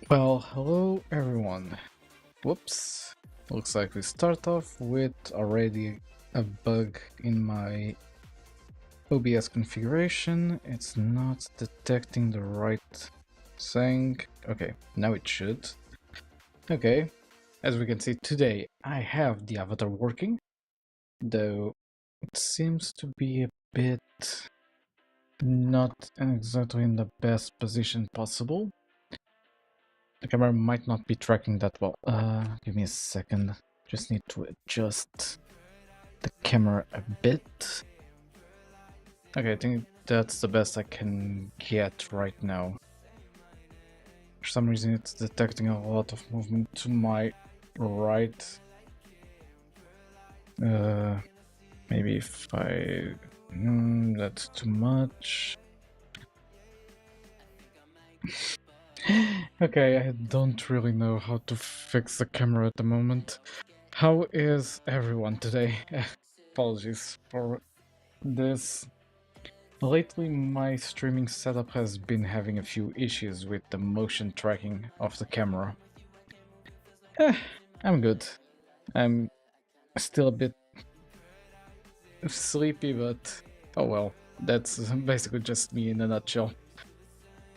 Well, hello everyone. Whoops. Looks like we start off with already a bug in my OBS configuration. It's not detecting the right thing. Okay, now it should. Okay, as we can see today, I have the avatar working, though it seems to be a bit not exactly in the best position possible. The camera might not be tracking that well. Give me a second. Just need to adjust the camera a bit. Okay, I think that's the best I can get right now. For some reason it's detecting a lot of movement to my right. Maybe if I... that's too much. Okay, I don't really know how to fix the camera at the moment. How is everyone today? Apologies for this. Lately, my streaming setup has been having a few issues with the motion tracking of the camera. I'm good. I'm still a bit sleepy, but oh well. That's basically just me in a nutshell.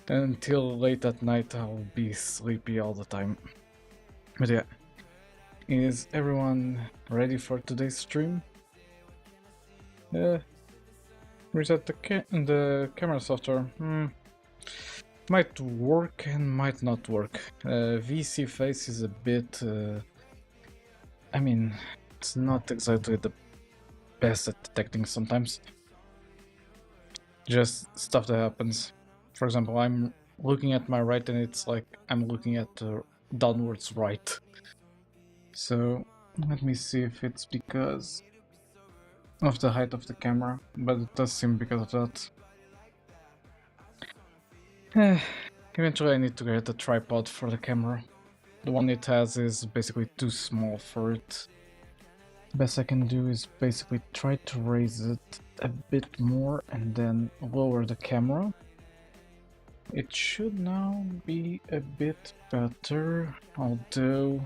Until late at night, I'll be sleepy all the time. But yeah, is everyone ready for today's stream? Reset the camera software. Might work and might not work. VC face is a bit... I mean, it's not exactly the best at detecting sometimes. Just stuff that happens. For example, I'm looking at my right and it's like I'm looking at the downwards right. So let me see if it's because of the height of the camera, but it does seem because of that. Eventually I need to get a tripod for the camera. The one it has is basically too small for it. The best I can do is basically try to raise it a bit more and then lower the camera. It should now be a bit better, although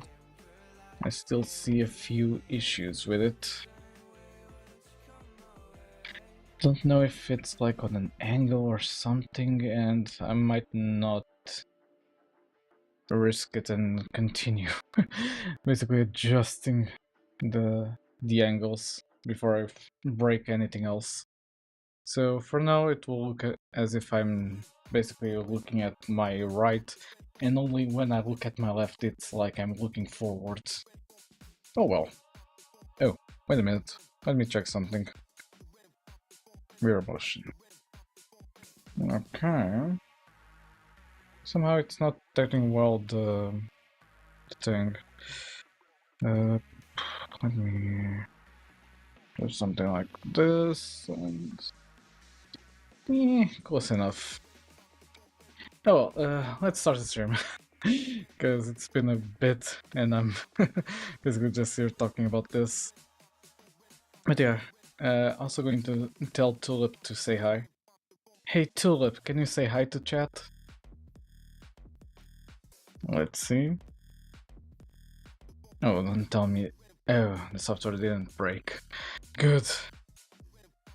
I still see a few issues with it. Don't know if it's like on an angle or something, and I might not risk it and continue basically adjusting the angles before I break anything else. So for now it will look as if I'm basically looking at my right, and only when I look at my left it's like I'm looking forwards. Oh well. Oh, wait a minute. Let me check something. Rear motion. Okay. Somehow it's not detecting well the thing. Let me do something like this and... close enough. Oh well, let's start the stream. Because it's been a bit and I'm basically just here talking about this. But yeah, also going to tell Tulip to say hi. Hey Tulip, can you say hi to chat? Let's see. Oh, don't tell me. Oh, the software didn't break. Good.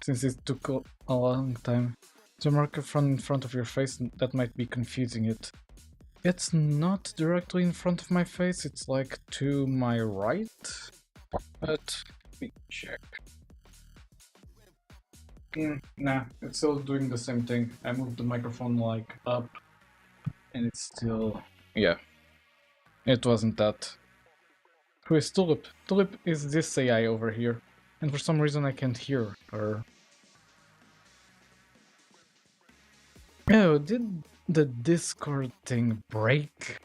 Since it took a long time. The marker in front of your face, that might be confusing it. It's not directly in front of my face, it's like to my right. But let me check. Nah, it's still doing the same thing. I moved the microphone like up and it's still... yeah. It wasn't that. Who is Tulip? Tulip is this AI over here. And for some reason I can't hear her. Oh, did the Discord thing break?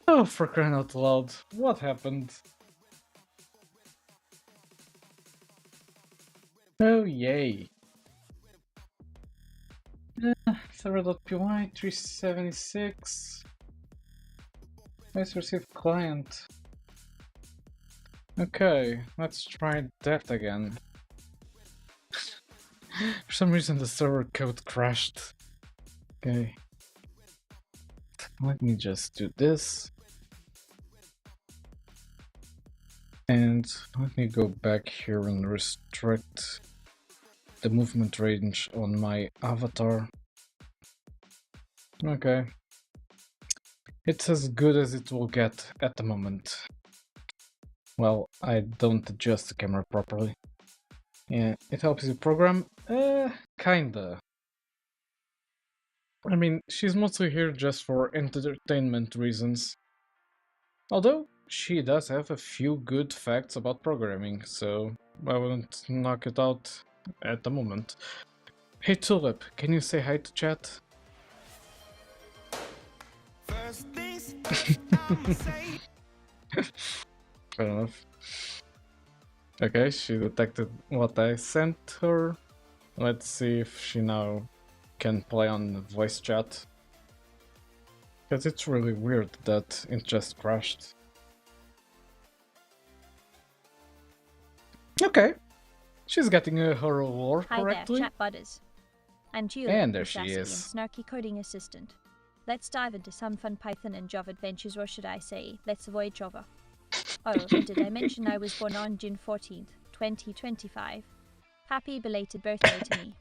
Oh, for crying out loud. What happened? Oh, yay. Server.py 376. Let's receive client. Okay, let's try that again. For some reason the server code crashed. Okay. Let me just do this. And let me go back here and restrict the movement range on my avatar. Okay. It's as good as it will get at the moment. Well, I don't adjust the camera properly. Yeah, it helps you program? Kinda. I mean, she's mostly here just for entertainment reasons. Although, she does have a few good facts about programming, so I wouldn't knock it out at the moment. Hey Tulip, can you say hi to chat? Fair enough. Okay, she detected what I sent her. Let's see if she now can play on voice chat. Because it's really weird that it just crashed. Okay, she's getting her reward correctly. Hi there, chat budders. I'm Julie, And there your she sassy is. and snarky coding assistant. Let's dive into some fun Python and Java adventures, or should I say, let's avoid Java. Oh, and did I mention I was born on June 14th, 2025? Happy belated birthday to me.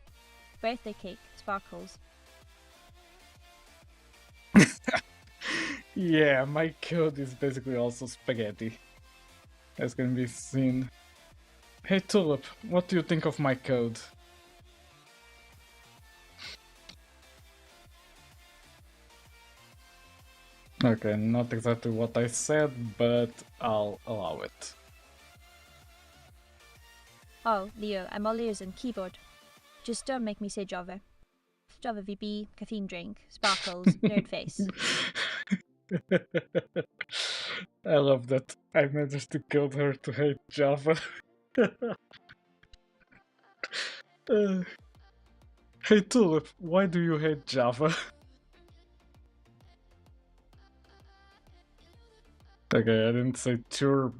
Birthday cake, sparkles. Yeah, my code is basically also spaghetti. As can be seen. Hey Tulip, what do you think of my code? Okay, not exactly what I said, but I'll allow it. Oh, Leo, I'm all ears and keyboard. Just don't make me say Java. Java VB, caffeine drink, sparkles, nerd face. I love that I managed to code her to hate Java. Hey Tulip, why do you hate Java? Okay, I didn't say tour.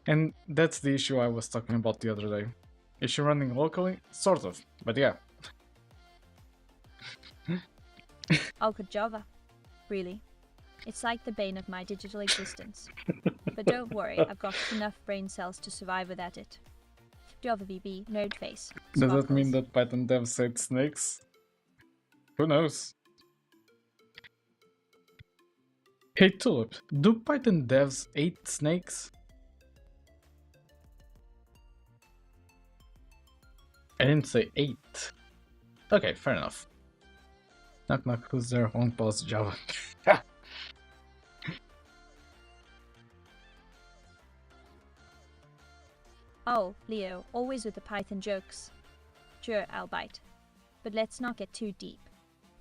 And that's the issue I was talking about the other day. Is she running locally? Sort of, but yeah. Oh, good Java. Really. It's like the bane of my digital existence. But don't worry, I've got enough brain cells to survive without it. Java VB, nerd face. Does that mean Sparkles. that Python devs hate snakes? Who knows? Hey Tulip, do Python devs hate snakes? I didn't say 8. Okay, fair enough. Knock knock, who's there? On pause Java. Oh, Leo, always with the Python jokes. Sure, I'll bite. But let's not get too deep.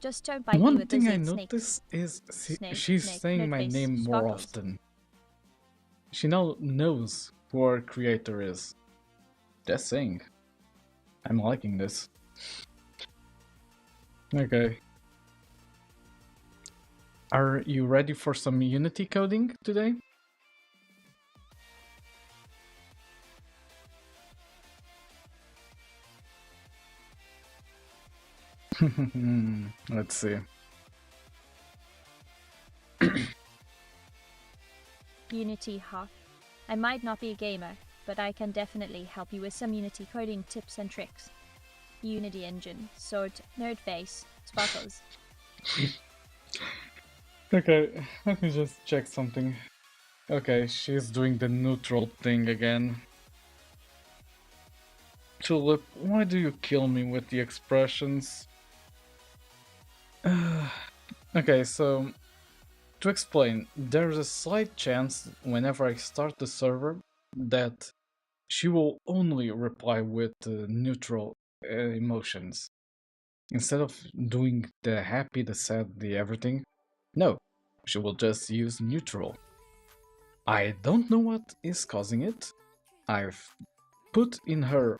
Just don't bite me One with thing those I 8 noticed is Snake, she's snake, saying nerd my face, name more sparkles. often. She now knows who our creator is. Just saying. I'm liking this. Okay. Are you ready for some Unity coding today? Let's see. Unity, huh? I might not be a gamer, but I can definitely help you with some Unity coding tips and tricks. Unity engine, sword, nerd face, sparkles. Okay, let me just check something. Okay, she's doing the neutral thing again. Tulip, why do you kill me with the expressions? Okay, so to explain, there's a slight chance whenever I start the server that she will only reply with neutral emotions. Instead of doing the happy, the sad, the everything, no, she will just use neutral. I don't know what is causing it. I've put in her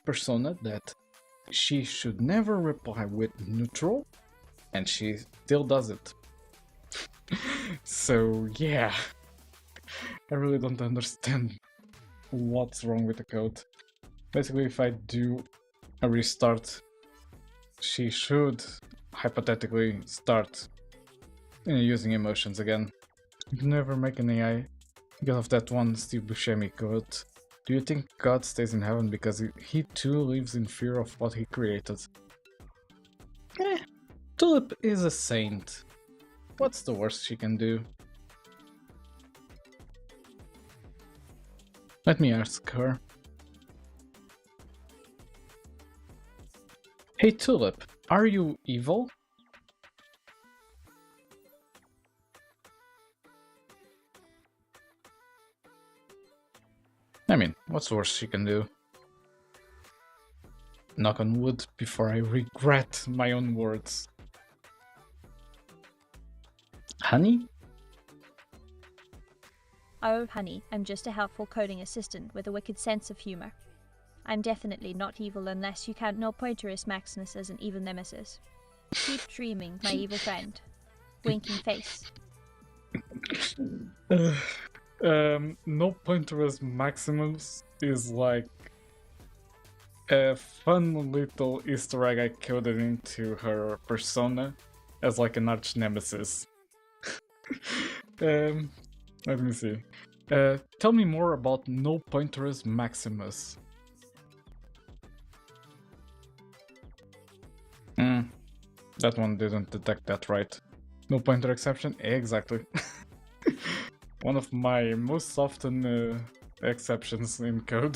persona that she should never reply with neutral, and she still does it. So yeah, I really don't understand what's wrong with the code. Basically, if I do a restart, she should hypothetically start using emotions again. You can never make an AI Because of that one Steve Buscemi quote. Do you think God stays in heaven because he too lives in fear of what he created? Tulip is a saint. What's the worst she can do? Let me ask her. Hey Tulip, are you evil? I mean, what's the worst she can do? Knock on wood before I regret my own words. Honey? Oh, honey, I'm just a helpful coding assistant with a wicked sense of humour. I'm definitely not evil unless you count Null Pointerus Maximus as an evil nemesis. Keep dreaming, my evil friend. Winking face. No Pointerus Maximus is like a fun little Easter egg I coded into her persona as like an arch nemesis. Let me see. Tell me more about No Pointerus Maximus. That one didn't detect that right. No pointer exception? Exactly. One of my most often exceptions in code.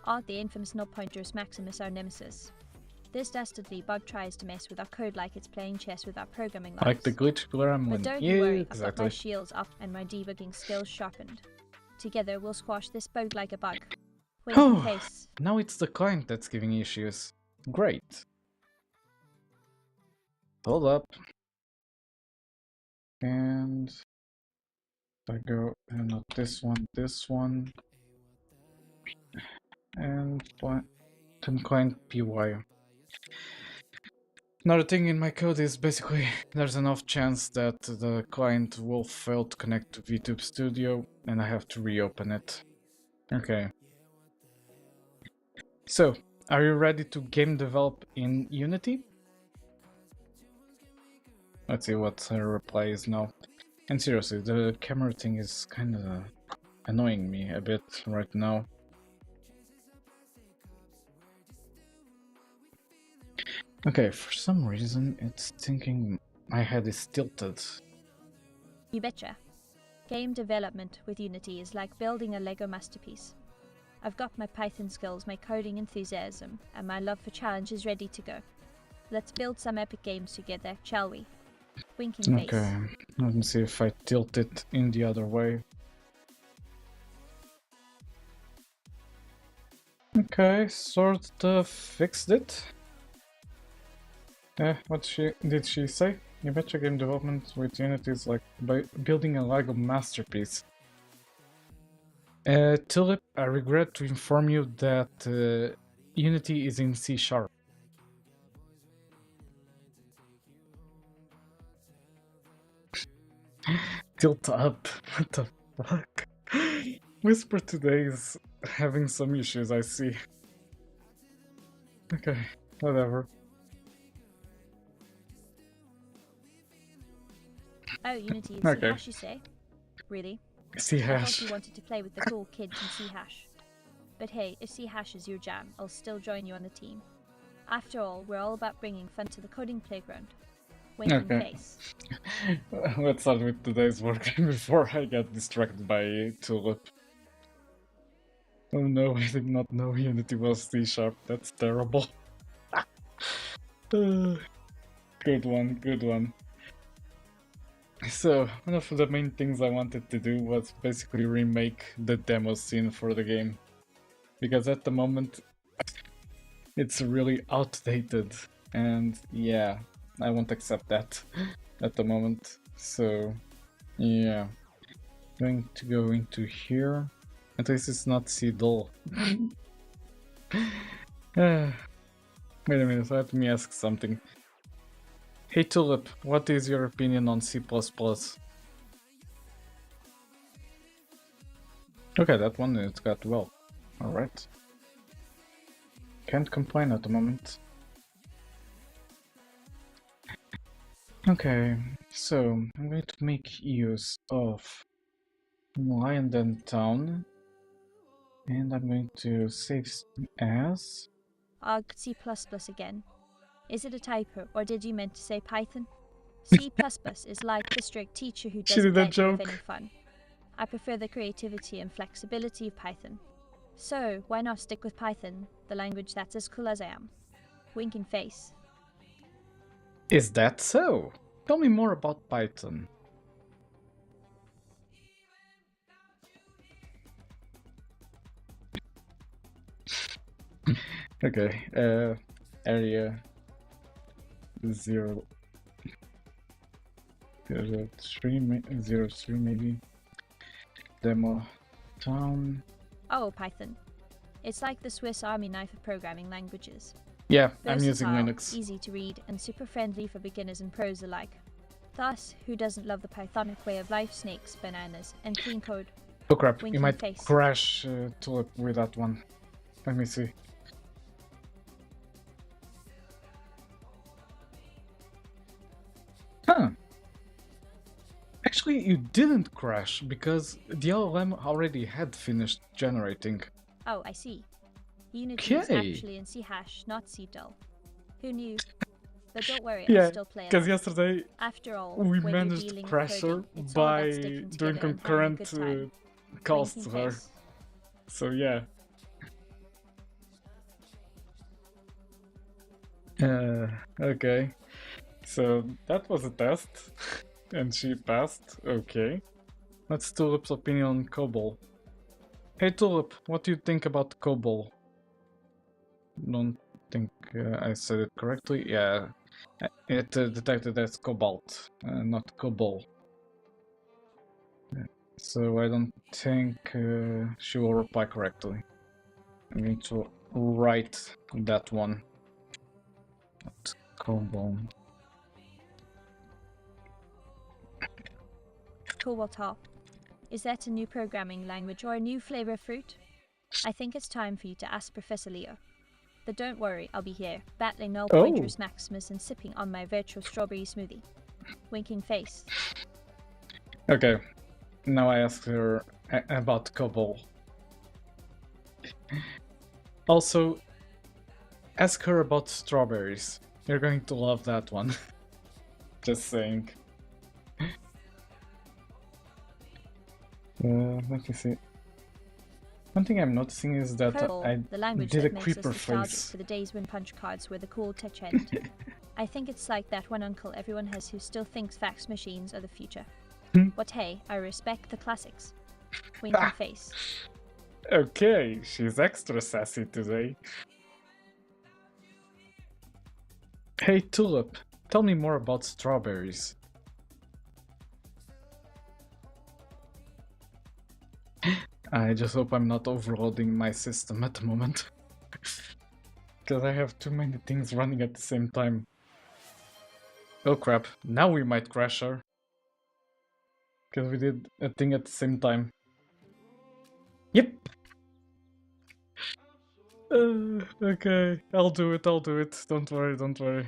Are the infamous Null Pointerus Maximus our nemesis? This dastardly bug tries to mess with our code like it's playing chess with our programming lives. Like the glitch gremlin. But don't Yeah, you worry, exactly. I've got my shields up and my debugging skills sharpened. Together we'll squash this bug like a bug. Winking face. Now it's the client that's giving issues. Great. Hold up. And I go, and not this one. And client PY. Another thing in my code is basically there's enough chance that the client will fail to connect to VTube Studio and I have to reopen it. Okay. So, are you ready to game develop in Unity? Let's see what her reply is now. And seriously, the camera thing is kinda annoying me a bit right now. Okay, for some reason it's thinking my head is tilted. You betcha. Game development with Unity is like building a Lego masterpiece. I've got my Python skills, my coding enthusiasm, and my love for challenges ready to go. Let's build some epic games together, shall we? Winking face. Okay, let me see if I tilt it in the other way. Okay, sort of fixed it. What did she say? You betcha game development with Unity is like building a Lego masterpiece. Tulip, I regret to inform you that Unity is in C#. Tilt up. What the fuck? Whisper today is having some issues, I see. Okay, whatever. Oh, Unity is Okay. C#, you say? Really? C#. I thought you wanted to play with the cool kids in C#. But hey, if C# is your jam, I'll still join you on the team. After all, we're all about bringing fun to the coding playground. Winking face. Let's start with today's work before I get distracted by Tulip. Oh no, I did not know Unity was C#. That's terrible. Good one, good one. So, one of the main things I wanted to do was basically remake the demo scene for the game. Because at the moment, it's really outdated. And yeah, I won't accept that at the moment. So, yeah. Going to go into here. At least it's not CDOL. Wait a minute, let me ask something. Hey Tulip, what is your opinion on C++? Okay, that one it got well. Alright. Can't complain at the moment. Okay, so I'm going to make use of Lion Town, and I'm going to save as. Ugh, C++ again. Is it a typo, or did you meant to say Python? C++ is like the strict teacher who She doesn't did a let you have joke. any fun. I prefer the creativity and flexibility of Python. So, why not stick with Python, the language that's as cool as I am? Winking face. Is that so? Tell me more about Python. Okay, area 0, 03 maybe. Demo town. Oh, Python. It's like the Swiss Army knife of programming languages. Yeah, I'm using Versatile, Linux. easy to read, and super friendly for beginners and pros alike. Thus, who doesn't love the Pythonic way of life, snakes, bananas, and clean code? Oh crap, you Winking might face. crash Tulip with that one. Let me see. Huh. Actually, you didn't crash because the LLM already had finished generating. Oh, I see. Unity is Okay. actually in C hash, not C dull. Who knew? But don't worry, I'll Yeah, still play because along. yesterday After all, we when you're managed to dealing with crash her coding, it's all by about sticking doing together and having a concurrent good time. calls Winking to her. face. So yeah. Okay. So that was a test, and she passed. Okay. What's Tulip's opinion on COBOL? Hey Tulip, what do you think about COBOL? Don't think I said it correctly. Yeah, it detected as Cobalt, not COBOL. So I don't think she will reply correctly. I'm going to write that one. Not COBOL. Cobalt. Is that a new programming language or a new flavor of fruit? I think it's time for you to ask Professor Leo. But don't worry, I'll be here, battling Null Pointerus Maximus and sipping on my virtual strawberry smoothie. Winking face. Okay, now I ask her about COBOL. Also, ask her about strawberries. You're going to love that one. Just saying. Let me see. One thing I'm noticing is that I the language did a that makes us creeper nostalgic face. for the days when punch cards were the cool touch end. I think it's like that one uncle everyone has who still thinks fax machines are the future. But hey, I respect the classics. Winking face. Okay, she's extra sassy today. Hey Tulip, tell me more about strawberries. I just hope I'm not overloading my system at the moment. Because I have too many things running at the same time. Oh crap, now we might crash her. Because we did a thing at the same time. Yep! Okay, I'll do it, Don't worry.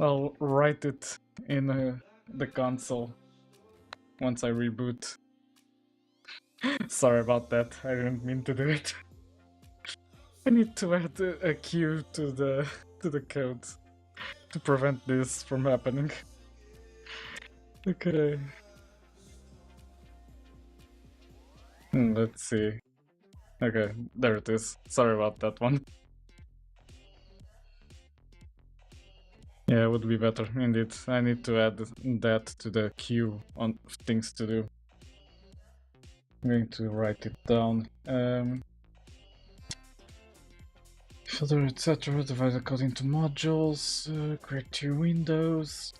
I'll write it in the console once I reboot. Sorry about that, I didn't mean to do it. I need to add a queue to the code to prevent this from happening. Okay. Let's see. Okay, there it is. Sorry about that one. Yeah, it would be better, indeed. I need to add that to the queue on things to do. I'm going to write it down. Filter, etc. Divide the code into modules. Create 2 windows.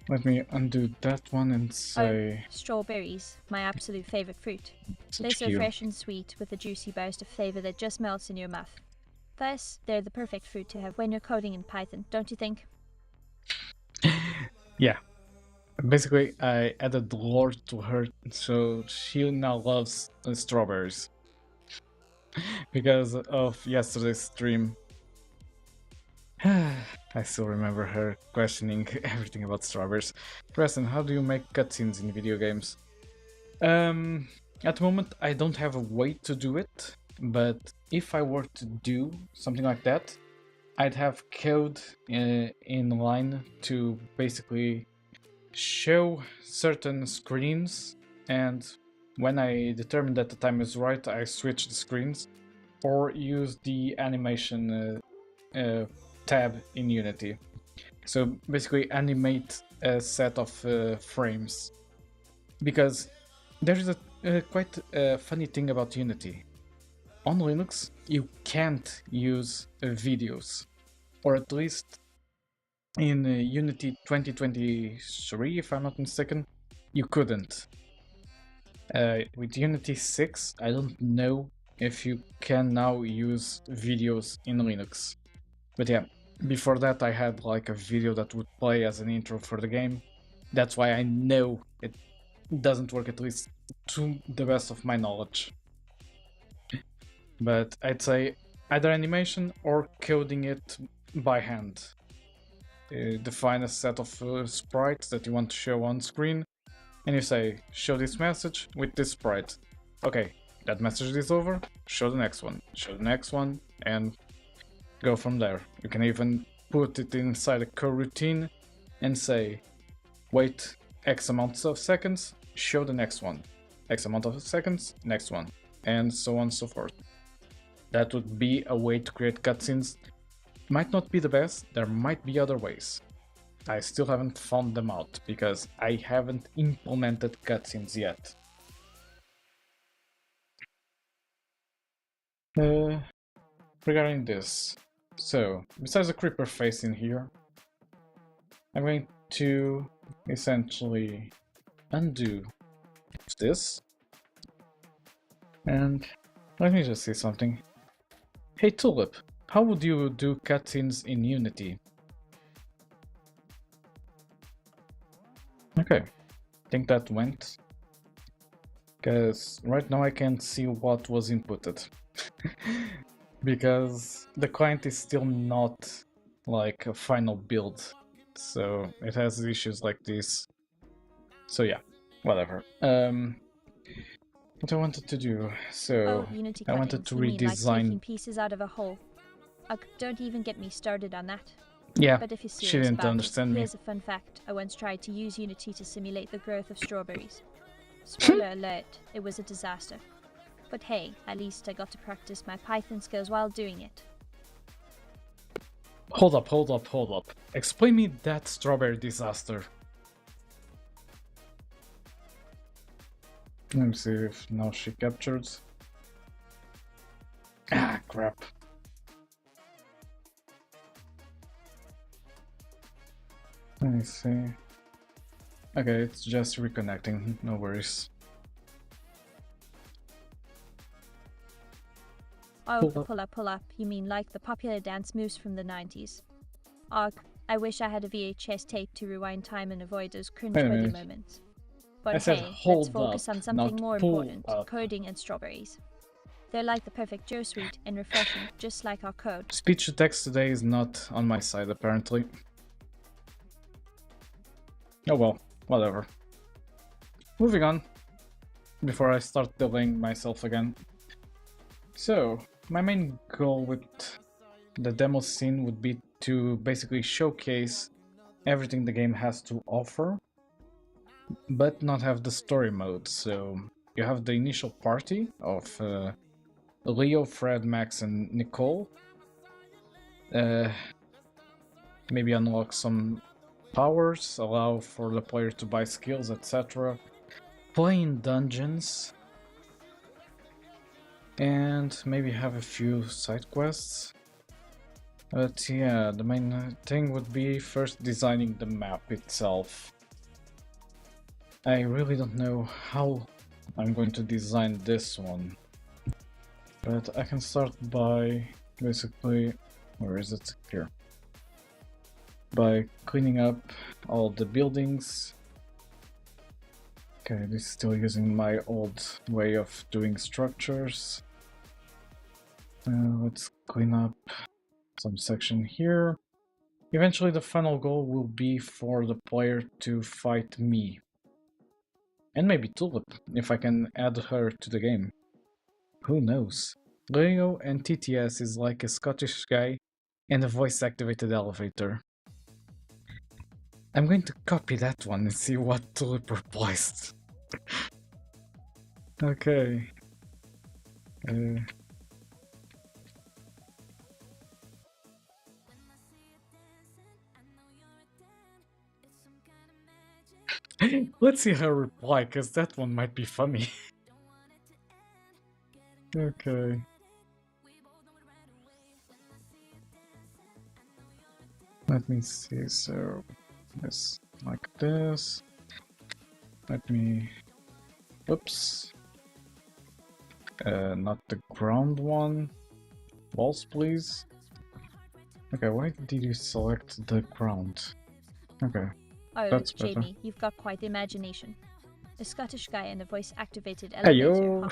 Let me undo that one and say. Strawberries, my absolute favorite fruit. Such They're so cute. fresh and sweet with a juicy burst of flavor that just melts in your mouth. Thus, they're the perfect fruit to have when you're coding in Python, don't you think? Yeah. Basically, I added lore to her, so she now loves strawberries. Because of yesterday's stream. I still remember her questioning everything about strawberries. Preston, how do you make cutscenes in video games? At the moment, I don't have a way to do it, but if I were to do something like that, I'd have code in line to basically show certain screens, and when I determine that the time is right, I switch the screens or use the animation tab in Unity. So basically animate a set of frames, because there is a quite funny thing about Unity. On Linux, you can't use videos, or at least in Unity 2023, if I'm not mistaken, you couldn't. With Unity 6, I don't know if you can now use videos in Linux. But yeah, before that I had like a video that would play as an intro for the game. That's why I know it doesn't work, at least to the best of my knowledge. But I'd say either animation or coding it by hand. Define a set of sprites that you want to show on screen, and you say, show this message with this sprite. Okay, that message is over, show the next one, and go from there. You can even put it inside a coroutine and say, wait X amounts of seconds, show the next one. X amount of seconds, next one, and so on and so forth. That would be a way to create cutscenes. Might not be the best, there might be other ways. I still haven't found them out because I haven't implemented cutscenes yet. Regarding this, so besides the creeper face in here, I'm going to essentially undo this, and let me just say something. Hey Tulip, how would you do cutscenes in Unity? Okay, I think that went, because right now I can't see what was inputted. Because the client is still not like a final build, so it has issues like this. So yeah, whatever. What I wanted to do, so Unity I wanted cuttings, to you mean like redesign. taking pieces out of a whole? Don't even get me started on that. Yeah, But if you're she serious didn't about understand it, me. here's a fun fact. I once tried to use Unity to simulate the growth of strawberries. Spoiler alert, it was a disaster. But hey, at least I got to practice my Python skills while doing it. Hold up. Explain me that strawberry disaster. Let me see if now she captured. Ah, crap. Let me see. Okay, it's just reconnecting, no worries. Oh, pull up. You mean like the popular dance moves from the 90s? Arg, I wish I had a VHS tape to rewind time and avoid those cringe-worthy moments. But I said hey, let's hold focus up, on something not more pull important, up. coding and strawberries. They're like the perfect Joe sweet and refreshing, just like our code. Speech to text today is not on my side, apparently. Oh well, whatever. Moving on, before I start delaying myself again. So, my main goal with the demo scene would be to basically showcase everything the game has to offer, but not have the story mode. So, you have the initial party of Leo, Fred, Max, and Nicole. Maybe unlock some powers, allow for the player to buy skills, etc. Play in dungeons, and maybe have a few side quests. But yeah, the main thing would be first designing the map itself. I really don't know how I'm going to design this one, but I can start by basically, where is it? Here. By cleaning up all the buildings. Okay, this is still using my old way of doing structures. Let's clean up some section here. Eventually the final goal will be for the player to fight me. And maybe Tulip, if I can add her to the game. Who knows? Leo and TTS is like a Scottish guy and a voice-activated elevator. I'm going to copy that one and see what Tulip replies. Okay. Let's see her reply, because that one might be funny. Okay. Let me see, so this like this. Let me, oops. Not the ground one. Walls, please. Okay, why did you select the ground? Okay, Oh, that's better. Jamie, you've got quite the imagination. A Scottish guy and a voice-activated Hey elevator. yo! Huh?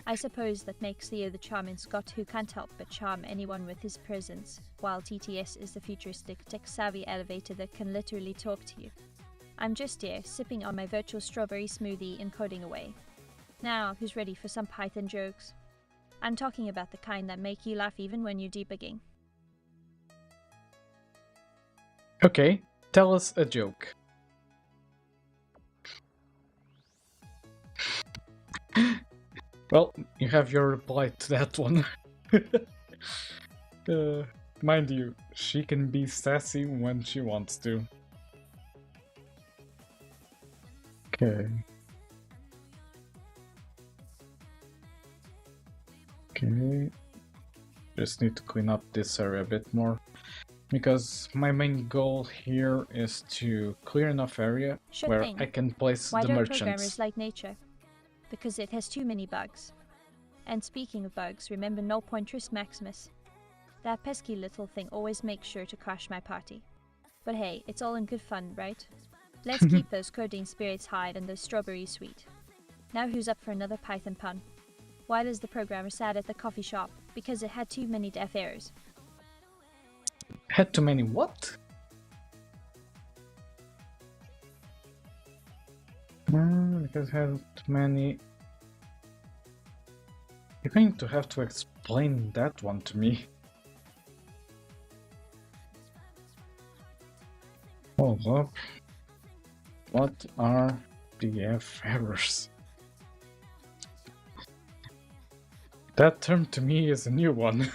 I suppose that makes Leo the charming Scot who can't help but charm anyone with his presence, while TTS is the futuristic, tech-savvy elevator that can literally talk to you. I'm just here, sipping on my virtual strawberry smoothie and coding away. Now, who's ready for some Python jokes? I'm talking about the kind that make you laugh even when you're debugging. Okay, tell us a joke. Well, you have your reply to that one. Mind you, she can be sassy when she wants to. Okay. Okay. Just need to clean up this area a bit more. Because my main goal here is to clear enough area Sure where thing. I can place Why the don't merchants. programmers like nature? Because it has too many bugs. And speaking of bugs, remember Null Pointer's Maximus? That pesky little thing always makes sure to crash my party. But hey, it's all in good fun, right? Let's keep those coding spirits high and those strawberries sweet. Now who's up for another Python pun? Why does the programmer sad at the coffee shop? Because it had too many deaf errors. Had too many what? Because had too many... You're going to have to explain that one to me. Hold up. What are DF errors? That term to me is a new one.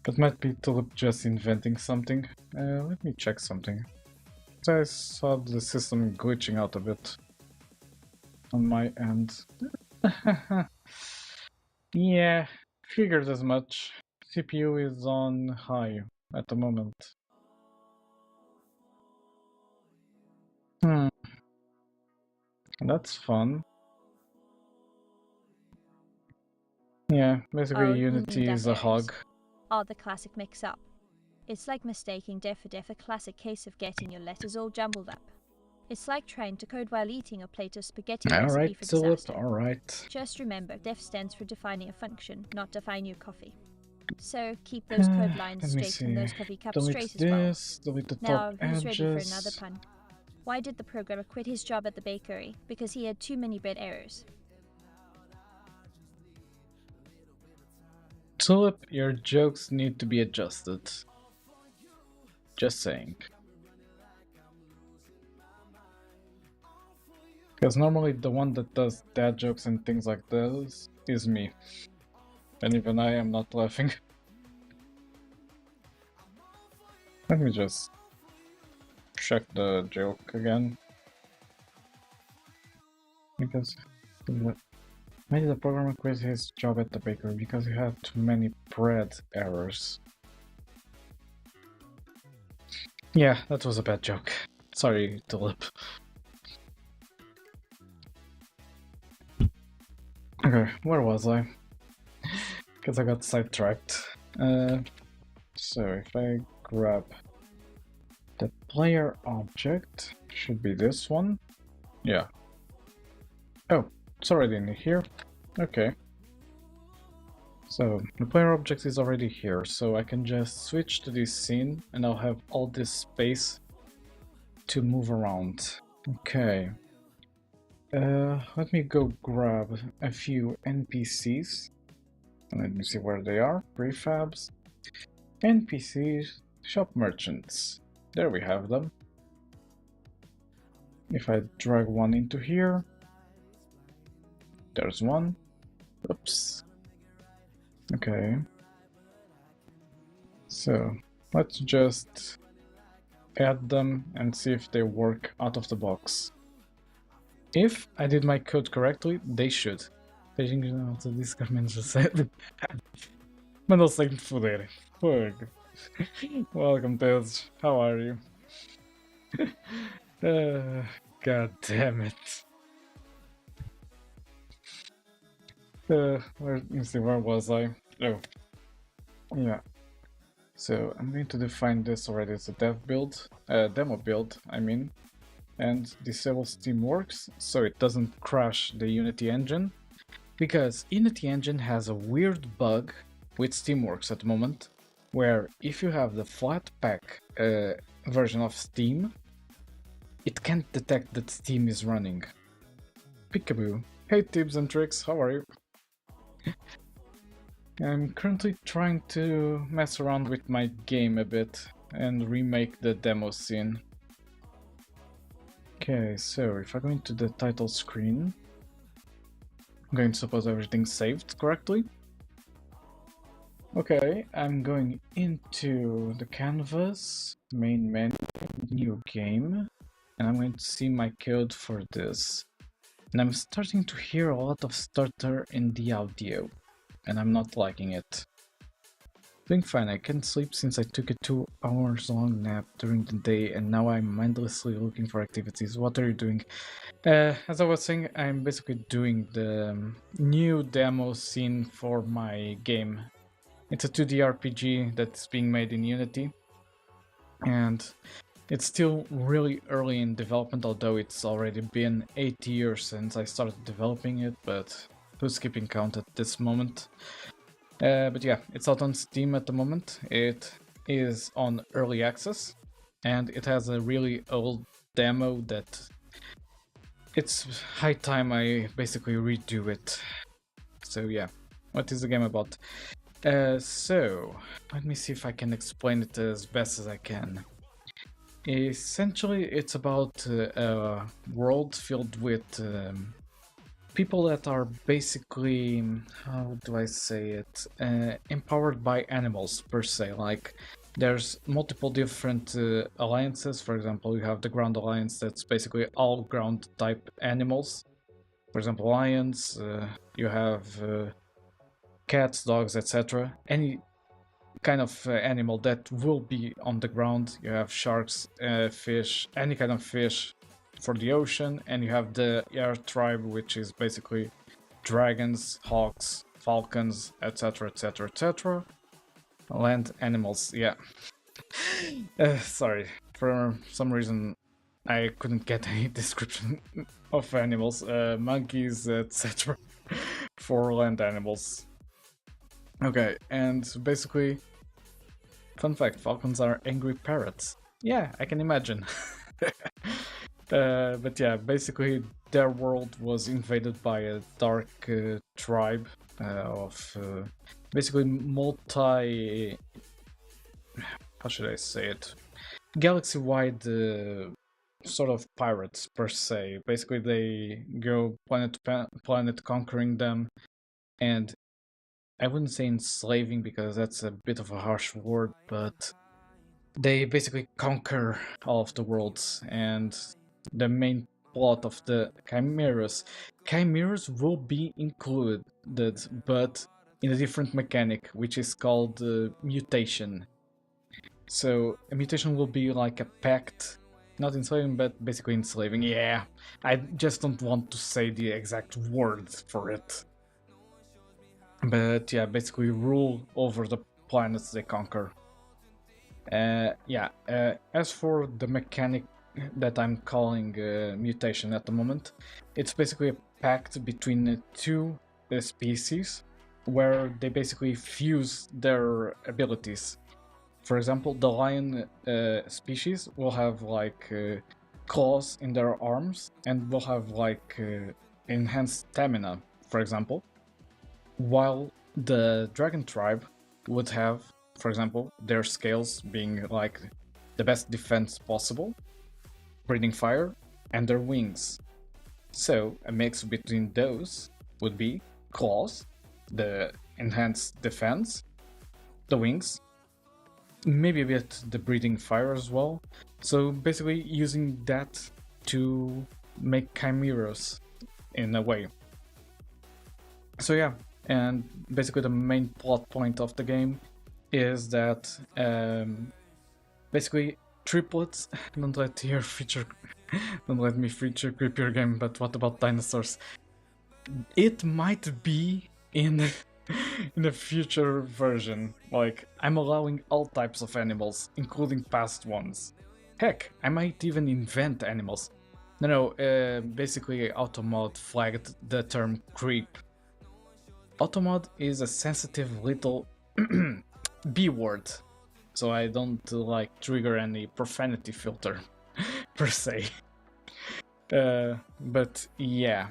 That might be Tulip just inventing something. Let me check something. I saw the system glitching out a bit on my end. Yeah, figured as much. CPU is on high at the moment. That's fun. Yeah, basically Oh, you Unity mean is deaf a errors. hog. Oh, the classic mix-up. It's like mistaking deaf for deaf, a classic case of getting your letters all jumbled up. It's like trying to code while eating a plate of spaghetti recipe Alright, for Tulip, disaster. alright. Just remember, def stands for defining a function, not define your coffee. So keep those code lines Let me straight and see. those coffee cups Delete straight as well. this, delete the Now, top who's ready for another edges. pun? Why did the programmer quit his job at the bakery? Because he had too many bread errors. Tulip, your jokes need to be adjusted. Just saying. Because normally the one that does dad jokes and things like this is me. And even I am not laughing. Let me just check the joke again. Because maybe the programmer quit his job at the bakery because he had too many bread errors. Yeah, that was a bad joke. Sorry, Tulip. Okay, where was I? Because I got sidetracked. So if I grab the player object, should be this one. Yeah. Oh, it's already in here. Okay. So the player object is already here, so I can just switch to this scene and I'll have all this space to move around. Okay. Let me go grab a few NPCs. Let me see where they are. Prefabs. NPCs. Shop merchants. There we have them. If I drag one into here. There's one. Oops. Okay. So let's just add them and see if they work out of the box. If I did my code correctly, they should. Beijinhos no Discord menos 7. Mandou sem te foder. Fogo. Welcome, Tails. How are you? God damn it. Let me see, where was I? Oh. Yeah. So I'm going to define this already as a demo build, I mean, and disable Steamworks so it doesn't crash the Unity engine, because Unity engine has a weird bug with Steamworks at the moment, where if you have the Flatpak version of Steam, it can't detect that Steam is running. Peekaboo. Hey tips and tricks, how are you? I'm currently trying to mess around with my game a bit and remake the demo scene. Okay, so if I go into the title screen, I'm going to suppose everything's saved correctly. Okay, I'm going into the canvas, main menu, new game, and I'm going to see my code for this. And I'm starting to hear a lot of stutter in the audio, and I'm not liking it. Doing fine, I can't sleep since I took a 2 hours long nap during the day and now I'm mindlessly looking for activities. What are you doing? As I was saying, I'm basically doing the new demo scene for my game. It's a 2D RPG that's being made in Unity, and it's still really early in development, although it's already been 8 years since I started developing it, but who's keeping count at this moment? But yeah, it's out on Steam at the moment. It is on early access, and it has a really old demo that it's high time I basically redo it. So yeah, what is the game about? So let me see if I can explain it as best as I can. Essentially, it's about a world filled with people that are basically, how do I say it, empowered by animals per se. Like, there's multiple different alliances. For example, you have the Ground Alliance that's basically all ground type animals. For example, lions, you have cats, dogs, etc. Any kind of animal that will be on the ground. You have sharks, fish, any kind of fish for the ocean, and you have the air tribe, which is basically dragons, hawks, falcons, etc, etc, etc. Land animals, yeah. Sorry, for some reason I couldn't get any description of animals, monkeys, etc. for land animals. Okay, and basically, fun fact, falcons are angry parrots. Yeah, I can imagine. But yeah, basically their world was invaded by a dark tribe of basically multi... how should I say it? Galaxy-wide sort of pirates per se. Basically they go planet to planet conquering them, and I wouldn't say enslaving because that's a bit of a harsh word, but they basically conquer all of the worlds, and the main plot of the chimeras. Chimeras will be included, but in a different mechanic, which is called mutation. So a mutation will be like a pact, not enslaving, but basically enslaving. Yeah, I just don't want to say the exact word for it. But yeah, basically rule over the planets they conquer. As for the mechanic that I'm calling mutation at the moment, it's basically a pact between two species where they basically fuse their abilities. For example, the lion species will have like claws in their arms and will have like enhanced stamina, for example, while the dragon tribe would have, for example, their scales being like the best defense possible, breathing fire, and their wings. So a mix between those would be claws, the enhanced defense, the wings, maybe a bit the breathing fire as well. So basically using that to make chimeras in a way. So yeah, and basically the main plot point of the game is that basically triplets don't let your feature don't let me feature creepier game, but what about dinosaurs? It might be in in a future version. Like, I'm allowing all types of animals, including past ones. Heck, I might even invent animals. No, basically Automod flagged the term creep. Automod is a sensitive little B word, so I don't like trigger any profanity filter per se. But yeah,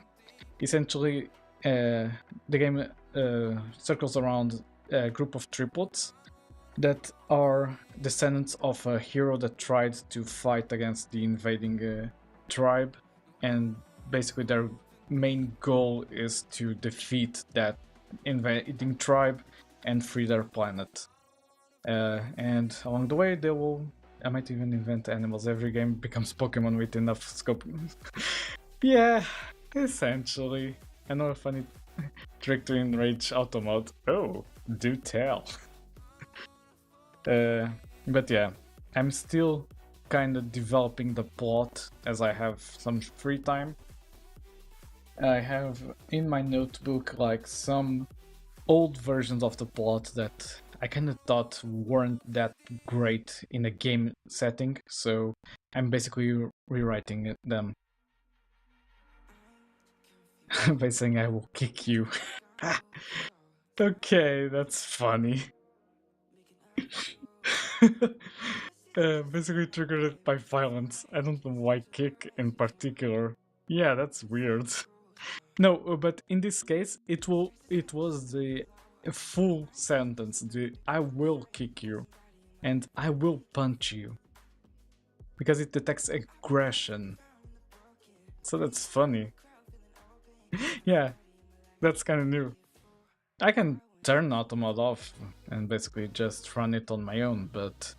essentially the game circles around a group of triplets that are descendants of a hero that tried to fight against the invading tribe, and basically their main goal is to defeat that invading tribe and free their planet. And along the way, I might even invent animals. Every game becomes Pokemon with enough scope. Yeah, essentially. I know a funny trick to enrage Automod. Oh, do tell. But yeah, I'm still kind of developing the plot as I have some free time. I have in my notebook like some old versions of the plot that I kind of thought weren't that great in a game setting, so I'm basically rewriting them by saying I will kick you. Okay, that's funny. Basically triggered by violence. I don't know why kick in particular. Yeah, that's weird. No, but in this case, it was the full sentence. The I will kick you, and I will punch you, because it detects aggression. So that's funny. Yeah, that's kind of new. I can turn Automod off and basically just run it on my own, but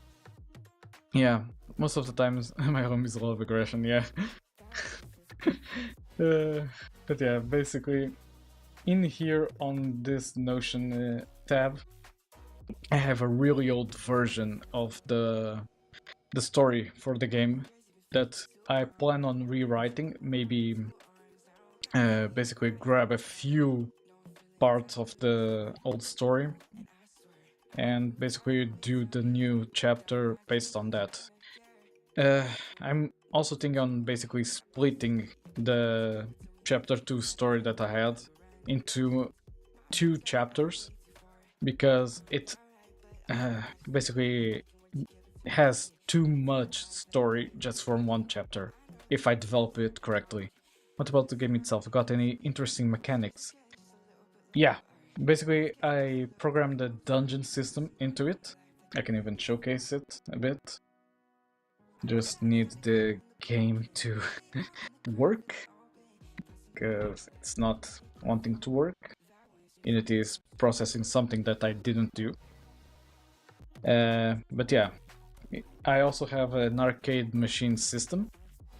yeah, most of the times my home is a lot of aggression, yeah. But yeah, basically in here on this Notion tab, I have a really old version of the story for the game that I plan on rewriting. Maybe basically grab a few parts of the old story and basically do the new chapter based on that. I'm also thinking on basically splitting the chapter 2 story that I had into 2 chapters, because it basically has too much story just from one chapter if I develop it correctly. What about the game itself? Got any interesting mechanics? Yeah, basically I programmed a dungeon system into it. I can even showcase it a bit. Just need the game to work, because it's not wanting to work. Unity is processing something that I didn't do. But yeah, I also have an arcade machine system,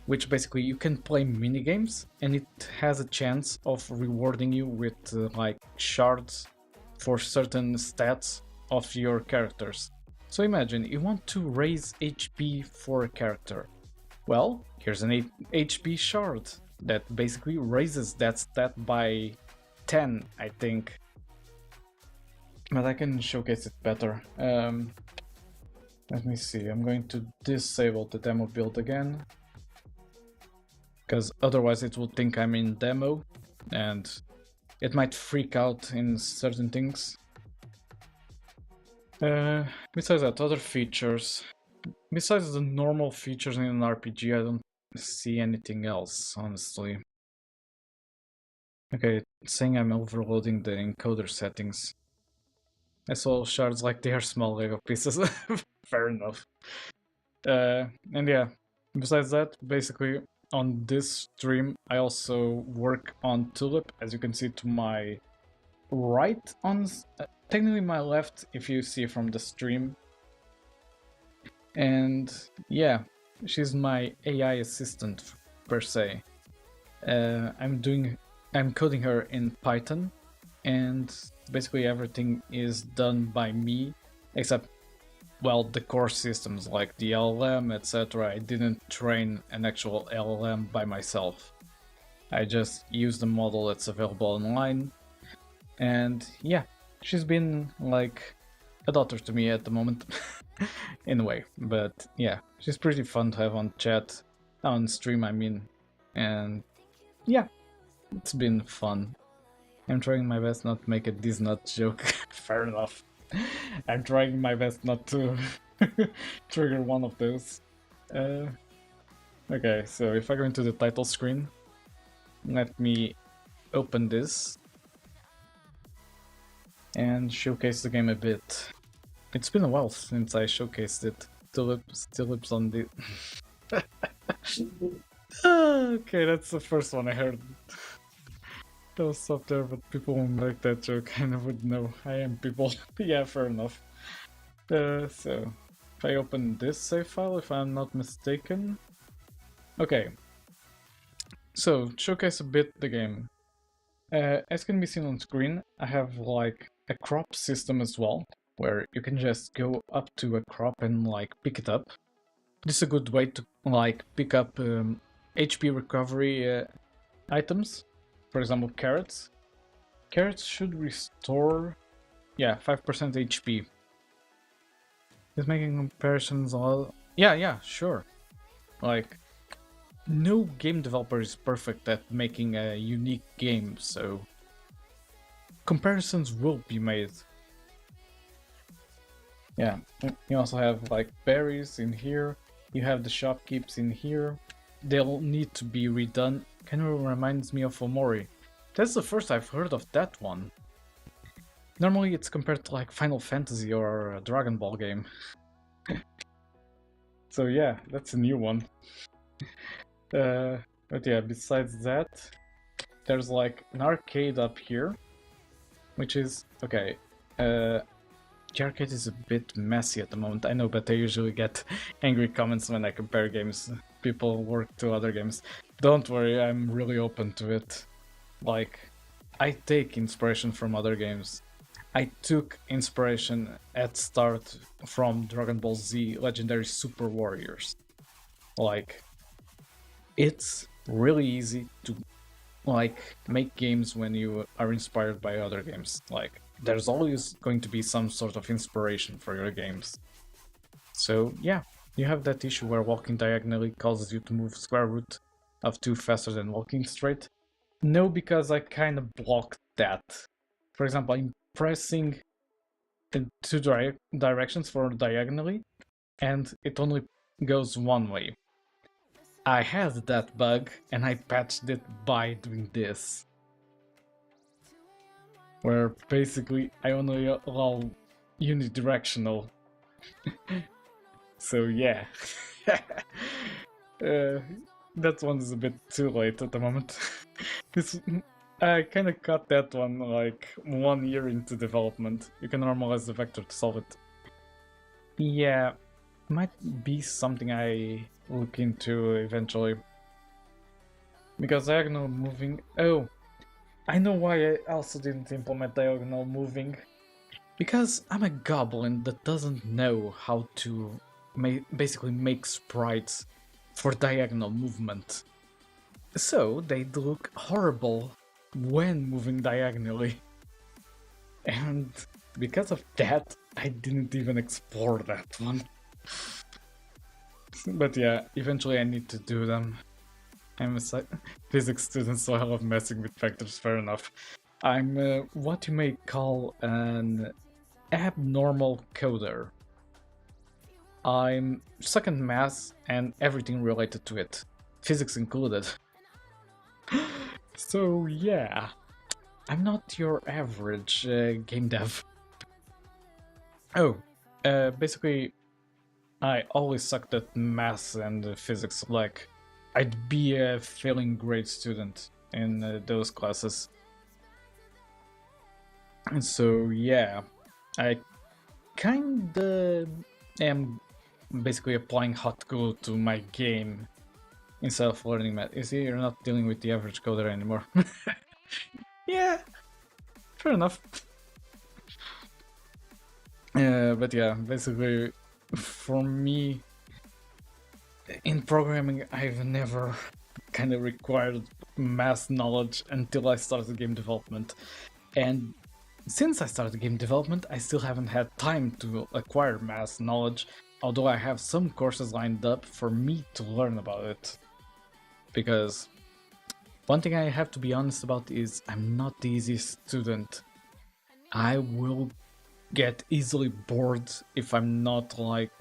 which basically you can play minigames, and it has a chance of rewarding you with like shards for certain stats of your characters. So imagine you want to raise HP for a character. Well, here's an HP shard that basically raises that stat by 10, I think. But I can showcase it better. Let me see, I'm going to disable the demo build again, because otherwise it will think I'm in demo, and it might freak out in certain things. Besides that, other features. Besides the normal features in an RPG, I don't see anything else, honestly. Okay, it's saying I'm overloading the encoder settings. I saw shards like they are small Lego pieces. Fair enough. And yeah, besides that, basically on this stream, I also work on Tulip, as you can see to my right, technically my left if you see from the stream. And yeah, she's my AI assistant per se. I'm coding her in Python, and basically everything is done by me, except, well, the core systems like the LLM, etc. I didn't train an actual LLM by myself. I just use the model that's available online, and yeah, she's been like a daughter to me at the moment, in a way. But yeah, she's pretty fun to have on chat, on stream, I mean, and yeah, it's been fun. I'm trying my best not to make a this nut joke. Fair enough. I'm trying my best not to trigger one of those. Okay, so if I go into the title screen, let me open this and showcase the game a bit. It's been a while since I showcased it. Tulips on the... Okay, that's the first one I heard. I'll stop there, but people won't make that joke. I never would know. I am people. Yeah, fair enough. So, if I open this save file, if I'm not mistaken... Okay. So, showcase a bit the game. As can be seen on screen, I have like a crop system as well, where you can just go up to a crop and like pick it up. This is a good way to like pick up HP recovery items. For example, carrots. Carrots should restore, yeah, 5% HP. Is making comparisons all... Yeah, sure. Like, no game developer is perfect at making a unique game, so comparisons will be made. Yeah, you also have like berries in here. You have the shopkeeps in here. They'll need to be redone. Kind of reminds me of Omori. That's the first I've heard of that one. Normally it's compared to like Final Fantasy or a Dragon Ball game. So yeah, that's a new one. But yeah, besides that, there's like an arcade up here, which is, okay, the arcade is a bit messy at the moment, I know, but I usually get angry comments when I compare games. People work to other games. Don't worry, I'm really open to it. Like, I take inspiration from other games. I took inspiration at start from Dragon Ball Z Legendary Super Warriors. Like, it's really easy to like make games when you are inspired by other games. Like, there's always going to be some sort of inspiration for your games. So yeah, you have that issue where walking diagonally causes you to move square root of 2 faster than walking straight. No, because I kind of blocked that. For example, I'm pressing in 2 directions for diagonally, and it only goes one way. I had that bug, and I patched it by doing this. Where basically I only allow unidirectional. So yeah. That one is a bit too late at the moment. I kind of cut that one like 1 year into development. You can normalize the vector to solve it. Yeah, might be something I look into eventually. Because diagonal moving... Oh, I know why I also didn't implement diagonal moving. Because I'm a goblin that doesn't know how to basically make sprites for diagonal movement. So they'd look horrible when moving diagonally. And because of that, I didn't even explore that one. But yeah, eventually I need to do them. I'm a physics student, so I love messing with vectors, fair enough. I'm what you may call an abnormal coder. I'm stuck in math and everything related to it, physics included. So yeah, I'm not your average game dev. Oh, basically, I always sucked at math and physics. Like, I'd be a failing grade student in those classes. And so yeah, I kinda am basically applying hot glue to my game instead of learning math. You see, you're not dealing with the average coder anymore. Yeah, fair enough. But yeah, basically, for me, in programming, I've never kind of required math knowledge until I started game development. And since I started game development, I still haven't had time to acquire math knowledge, although I have some courses lined up for me to learn about it. Because one thing I have to be honest about is I'm not the easiest student. I will get easily bored if I'm not like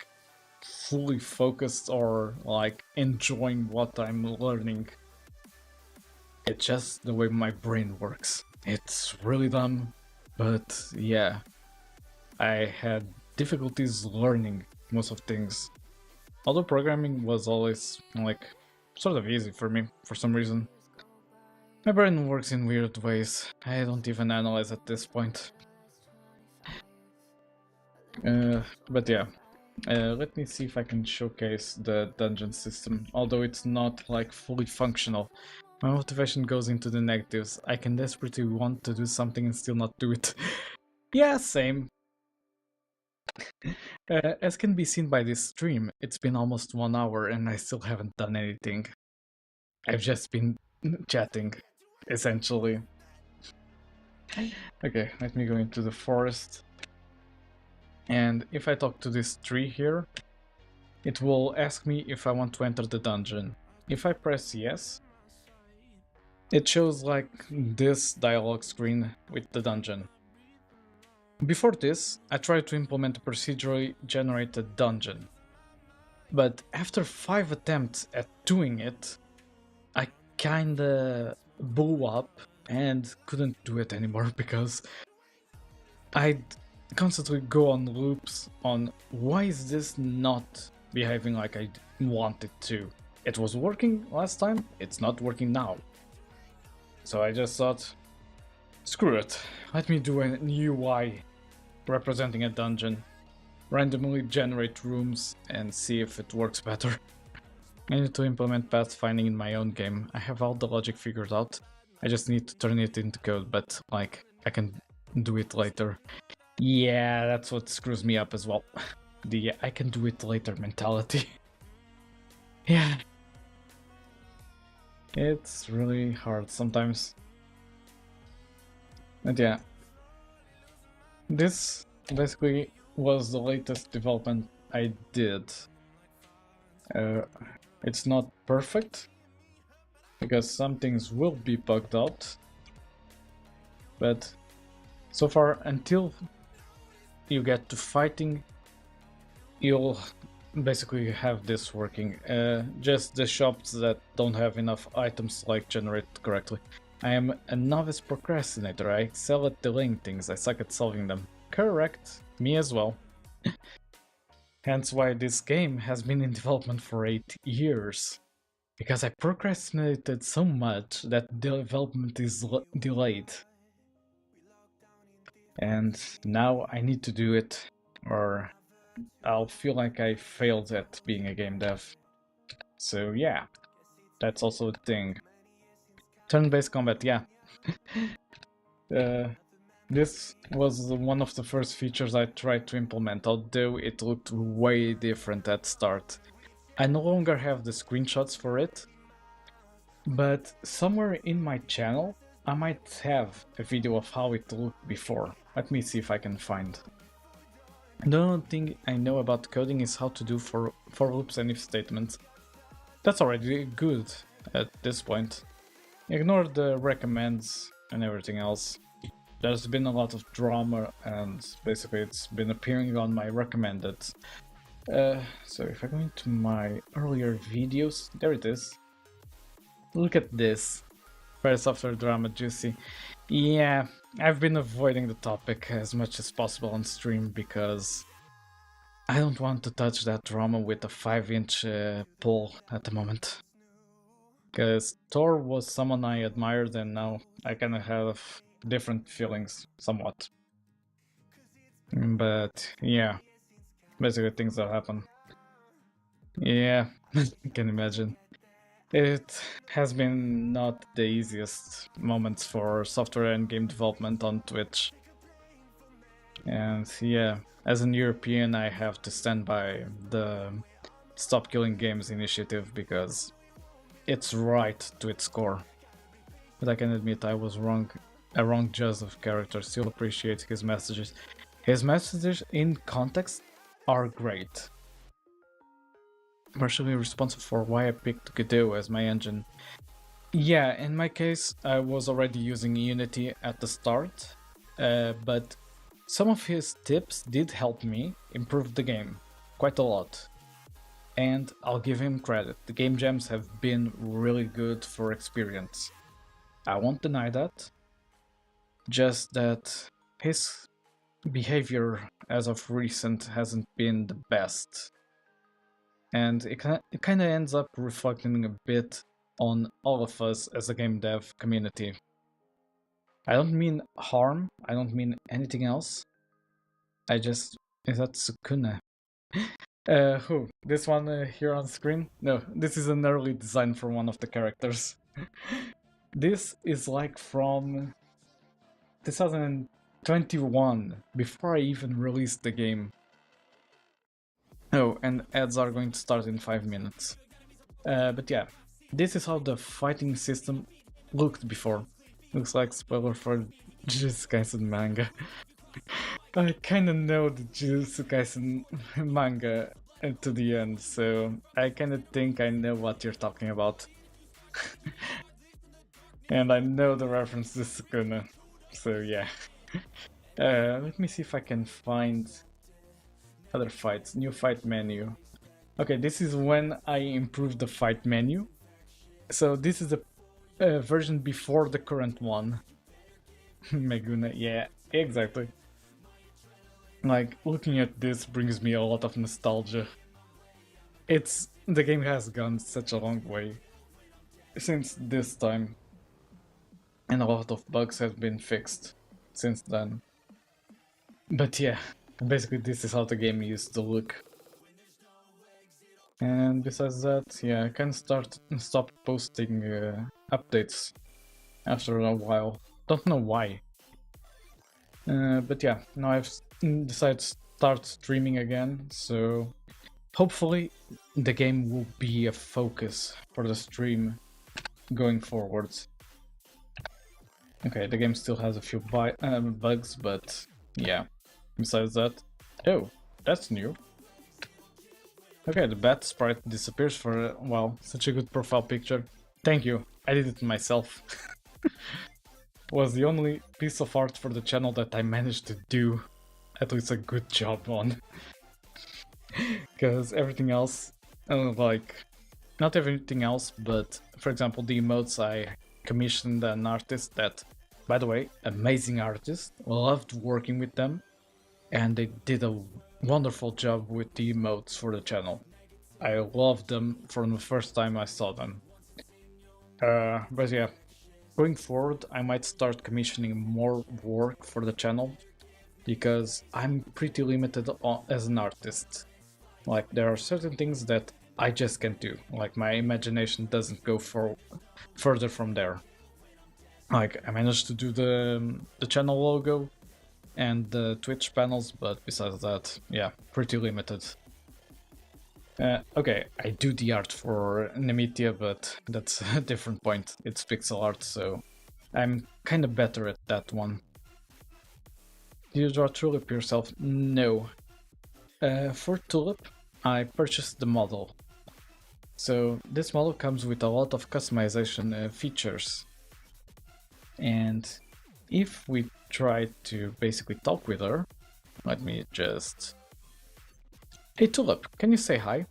fully focused or like enjoying what I'm learning. It's just the way my brain works. It's really dumb, but yeah, I had difficulties learning most of things. Although programming was always like sort of easy for me for some reason. My brain works in weird ways. I don't even analyze at this point. But yeah, let me see if I can showcase the dungeon system, although it's not like fully functional. My motivation goes into the negatives. I can desperately want to do something and still not do it. Yeah, same. As can be seen by this stream, it's been almost 1 hour and I still haven't done anything. I've just been chatting, essentially. Okay, let me go into the forest. And if I talk to this tree here, it will ask me if I want to enter the dungeon. If I press yes, it shows like this dialog screen with the dungeon. Before this, I tried to implement a procedurally generated dungeon. But after 5 attempts at doing it, I kinda blew up and couldn't do it anymore because I'd constantly go on loops on why is this not behaving like I want it to. It was working last time, it's not working now. So I just thought, screw it, let me do an UI representing a dungeon, randomly generate rooms and see if it works better. I need to implement pathfinding in my own game. I have all the logic figured out. I just need to turn it into code, but like I can do it later. Yeah, that's what screws me up as well. The I can do it later mentality. Yeah. It's really hard sometimes. And yeah. This basically was the latest development I did. It's not perfect, because some things will be bugged out. But so far, until you get to fighting, you'll basically have this working. Just the shops that don't have enough items like generate correctly. I am a novice procrastinator. I excel at delaying things. I suck at solving them. Correct. Me as well. Hence why this game has been in development for 8 years. Because I procrastinated so much that development is delayed. And now I need to do it, or I'll feel like I failed at being a game dev. So yeah, that's also a thing. Turn-based combat, yeah. This was one of the first features I tried to implement, although it looked way different at start. I no longer have the screenshots for it, but somewhere in my channel I might have a video of how it looked before. Let me see if I can find. The only thing I know about coding is how to do for loops and if statements. That's already good at this point. Ignore the recommends and everything else. there's been a lot of drama, and basically it's been appearing on my recommended. So if I go into my earlier videos, there it is. Look at this. Fire software drama juicy. Yeah, I've been avoiding the topic as much as possible on stream because I don't want to touch that drama with a 5-inch pole at the moment. Because Thor was someone I admired, and now I kind of have different feelings, somewhat. But yeah, basically things that happen. Yeah, I can imagine. It has been not the easiest moments for software and game development on Twitch. And yeah, as an European, I have to stand by the Stop Killing Games initiative because it's right to its core. But I can admit I was wrong, a wrong judge of character. Still appreciate his messages. His messages in context are great. Partially responsible for why I picked Godot as my engine. Yeah, in my case, I was already using Unity at the start, but some of his tips did help me improve the game quite a lot. And I'll give him credit, the game jams have been really good for experience. I won't deny that, just that his behavior as of recent hasn't been the best. And it kind of ends up reflecting a bit on all of us as a game dev community. I don't mean harm, I don't mean anything else. I just... Is that Sukuna? Who? This one here on screen? No, this is an early design for one of the characters. This is like from 2021, before I even released the game. Oh, and ads are going to start in 5 minutes. But yeah, this is how the fighting system looked before. Looks like spoiler for Jujutsu Kaisen manga. I kinda know the Jujutsu Kaisen manga to the end, so I kinda think I know what you're talking about. And I know the reference to Sukuna, so yeah. Let me see if I can find other fights. New fight menu. Okay, this is when I improved the fight menu. So this is the version before the current one. Meguna, yeah, exactly. Like, looking at this brings me a lot of nostalgia. The game has gone such a long way since this time. And a lot of bugs have been fixed since then. But yeah, basically this is how the game used to look. And besides that, yeah, I can stop posting updates after a while. Don't know why. But yeah, now I've decided to start streaming again, so hopefully the game will be a focus for the stream going forwards. Okay, the game still has a few bugs, but yeah. Besides that... Oh, that's new. Okay, the bat sprite disappears for a while. Such a good profile picture. Thank you, I did it myself. Was the only piece of art for the channel that I managed to do at least a good job on. Because everything else, like, not everything else, but for example the emotes, I commissioned an artist that, by the way, amazing artist, loved working with them, and they did a wonderful job with the emotes for the channel. I loved them from the first time I saw them. But yeah, going forward I might start commissioning more work for the channel, because I'm pretty limited as an artist. Like, there are certain things that I just can't do, like my imagination doesn't go further from there. Like, I managed to do the channel logo and the Twitch panels, but besides that, yeah, pretty limited. Okay, I do the art for Nemithia, but that's a different point. It's pixel art, so I'm kinda better at that one. Did you draw Tulip yourself? No. For Tulip, I purchased the model. So this model comes with a lot of customization features. And if we try to basically talk with her, let me just... Hey Tulip, can you say hi?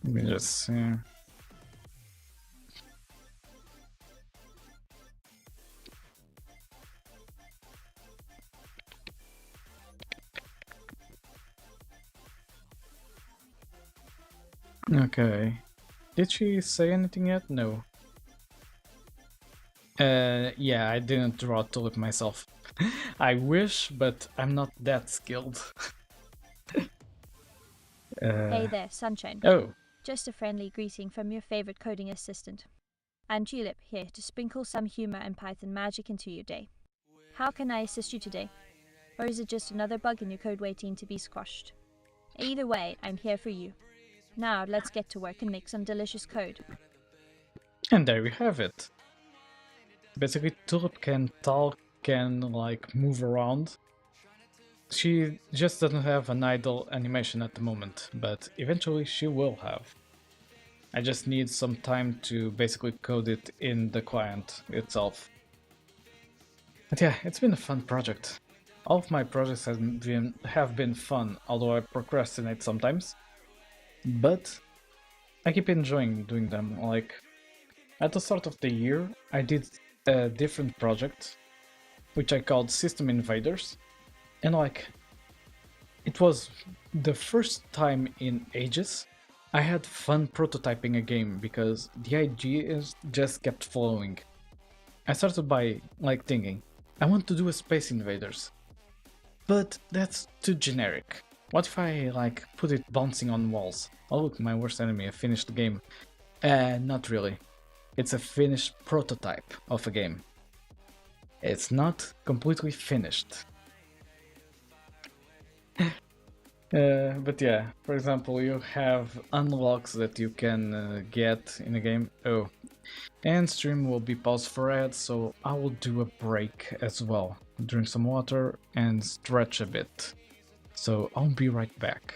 Let me just see. Okay. Did she say anything yet? No. Yeah, I didn't draw Tulip myself. I wish, but I'm not that skilled. Hey there, Sunshine. Oh, Just a friendly greeting from your favorite coding assistant. I'm Julep, here to sprinkle some humor and Python magic into your day. How can I assist you today? Or is it just another bug in your code waiting to be squashed? Either way, I'm here for you. Now let's get to work and make some delicious code. and there we have it. Basically, Tulip can talk, can like move around. She just doesn't have an idle animation at the moment, but eventually she will have. I just need some time to basically code it in the client itself. But yeah, it's been a fun project. All of my projects have been fun, although I procrastinate sometimes. But I keep enjoying doing them. Like, at the start of the year, I did a different project, which I called System Invaders. And like, it was the first time in ages I had fun prototyping a game because the ideas just kept flowing. I started by like thinking, I want to do a Space Invaders, but that's too generic. What if I like put it bouncing on walls? Oh look, my worst enemy, I finished the game. Not really. It's a finished prototype of a game. It's not completely finished. But yeah, for example, you have unlocks that you can get in a game. Oh, and stream will be paused for ads, so I will do a break as well. Drink some water and stretch a bit. So I'll be right back.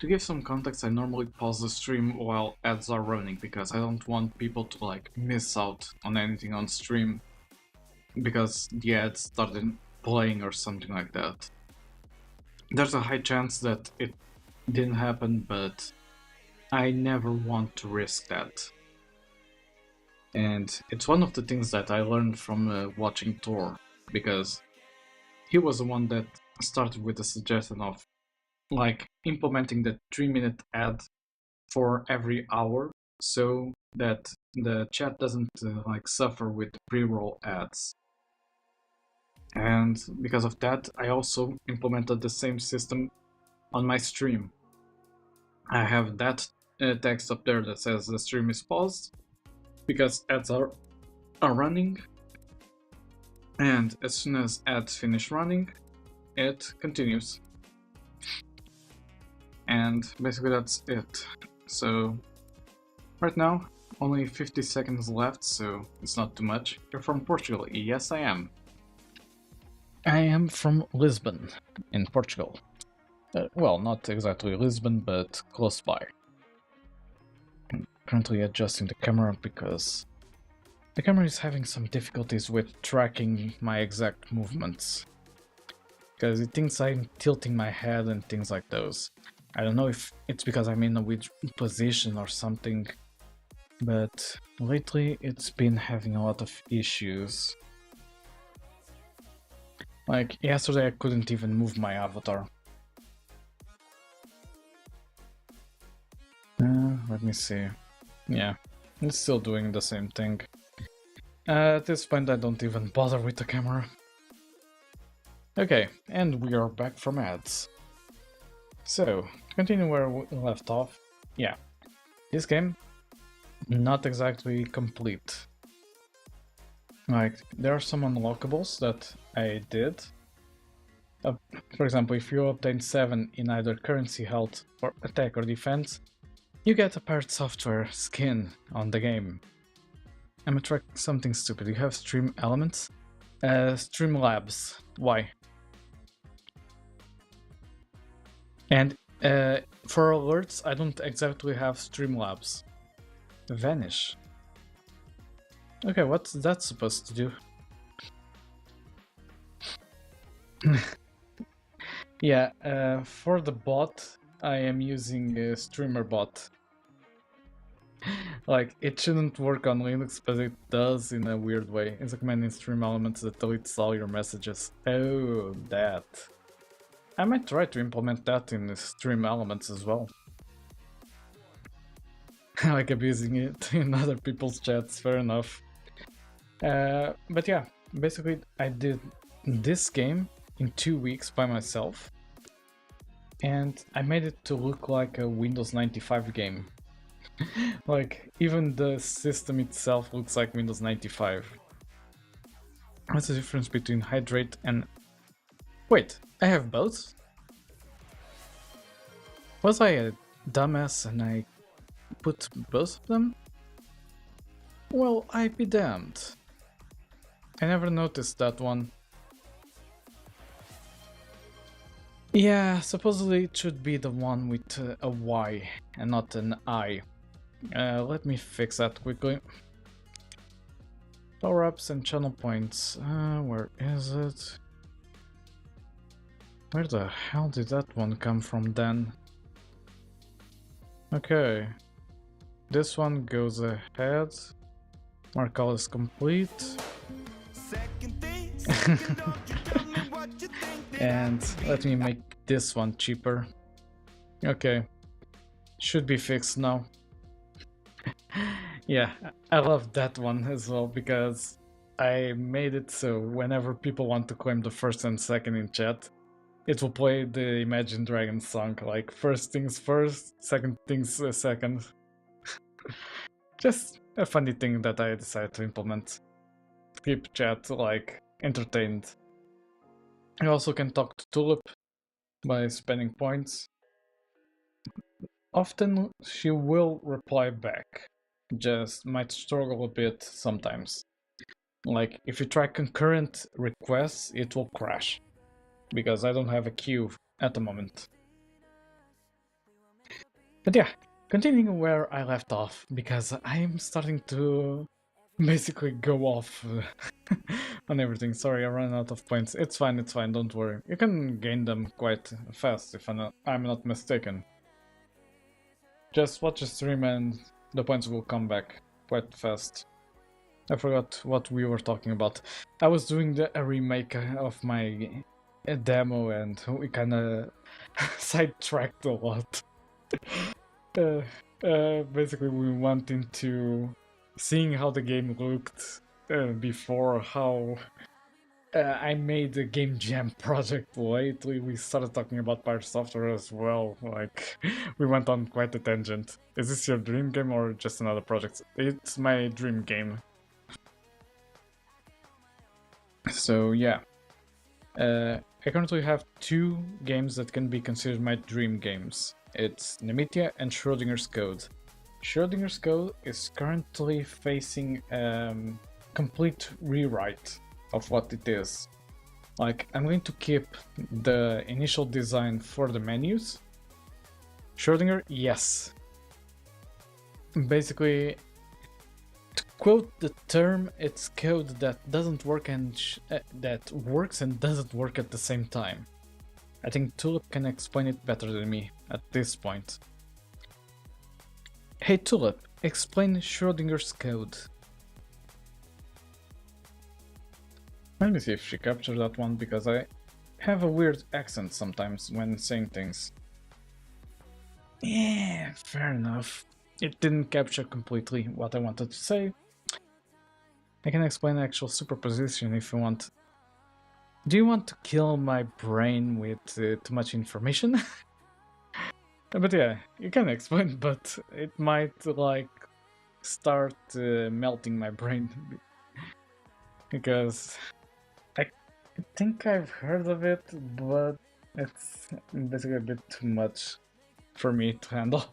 To give some context, I normally pause the stream while ads are running because I don't want people to like miss out on anything on stream because the ads started playing or something like that. There's a high chance that it didn't happen, but I never want to risk that. And it's one of the things that I learned from watching Thor, because he was the one that started with the suggestion of like implementing the 3-minute ad for every hour so that the chat doesn't like suffer with pre-roll ads. And because of that, I also implemented the same system on my stream. I have that text up there that says the stream is paused because ads are running, and as soon as ads finish running, it continues. And basically that's it. So right now, only 50 seconds left, so it's not too much. You're from Portugal? Yes, I am. I am from Lisbon, in Portugal. Well, not exactly Lisbon, but close by. I'm currently adjusting the camera because the camera is having some difficulties with tracking my exact movements. Because it thinks I'm tilting my head and things like those. I don't know if it's because I'm in a weird position or something, but lately it's been having a lot of issues. Like yesterday I couldn't even move my avatar. let me see. Yeah, it's still doing the same thing. At this point I don't even bother with the camera. Okay, and we are back from ads. So, to continue where we left off, yeah, this game, not exactly complete. Like, there are some unlockables that I did. For example, if you obtain 7 in either currency, health, or attack or defense, you get a pirate software skin on the game. I'm gonna try something stupid. You have stream elements? Stream labs. Why? And for alerts, I don't exactly have Streamlabs. Vanish. Okay, what's that supposed to do? Yeah, for the bot, I am using a streamer bot. Like, it shouldn't work on Linux, but it does in a weird way. It's a command in stream elements that deletes all your messages. Oh, that. I might try to implement that in the stream elements as well. Like abusing it in other people's chats, fair enough. But yeah, basically I did this game in 2 weeks by myself, and I made it to look like a Windows 95 game. Like, even the system itself looks like Windows 95. What's the difference between hydrate and... Wait, I have both? Was I a dumbass and I put both of them? Well, I be damned. I never noticed that one. Yeah, supposedly it should be the one with a Y and not an I. Let me fix that quickly. Power-ups and channel points. Where is it? Where the hell did that one come from then? Okay. This one goes ahead. Mark all is complete. And let me make this one cheaper. Okay. Should be fixed now. Yeah, I love that one as well because I made it so whenever people want to claim the first and second in chat, it will play the Imagine Dragons song, like first things first, second things second. Just a funny thing that I decided to implement. Keep chat like entertained. You also can talk to Tulip by spending points. Often she will reply back, just might struggle a bit sometimes. Like if you try concurrent requests, it will crash, because I don't have a queue at the moment. But yeah, continuing where I left off, because I'm starting to basically go off on everything. Sorry, I ran out of points. It's fine, don't worry. You can gain them quite fast if I'm not mistaken. Just watch the stream and the points will come back quite fast. I forgot what we were talking about. I was doing a remake of my demo and we kinda sidetracked a lot. Basically we went into seeing how the game looked before, how I made a game jam project lately. We started talking about pirate software as well. Like, we went on quite a tangent. Is this your dream game or just another project? It's my dream game. So yeah, I currently have 2 games that can be considered my dream games. It's Nemithia and Schrodinger's Code. Schrodinger's Code is currently facing complete rewrite of what it is. Like, I'm going to keep the initial design for the menus. Schrodinger, yes. Basically, to quote the term, it's code that doesn't work and that works and doesn't work at the same time. I think Tulip can explain it better than me at this point. Hey Tulip, explain Schrodinger's Code. Let me see if she captured that one, because I have a weird accent sometimes when saying things. Yeah, fair enough. it didn't capture completely what I wanted to say. I can explain actual superposition if you want. Do you want to kill my brain with too much information? But yeah, you can explain, but it might like start melting my brain because I think I've heard of it, but it's basically a bit too much for me to handle.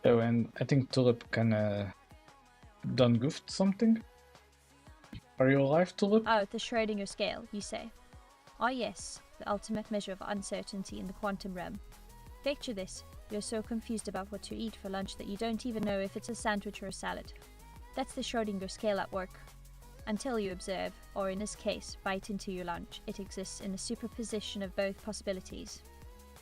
Oh, and I think Tulip kinda done goofed something. Are you alive, Tulip? Oh, the Schrödinger scale, you say? Ah, yes, the ultimate measure of uncertainty in the quantum realm. Picture this. You're so confused about what to eat for lunch that you don't even know if it's a sandwich or a salad. That's the Schrödinger scale at work. Until you observe, or in this case, bite into your lunch, it exists in a superposition of both possibilities.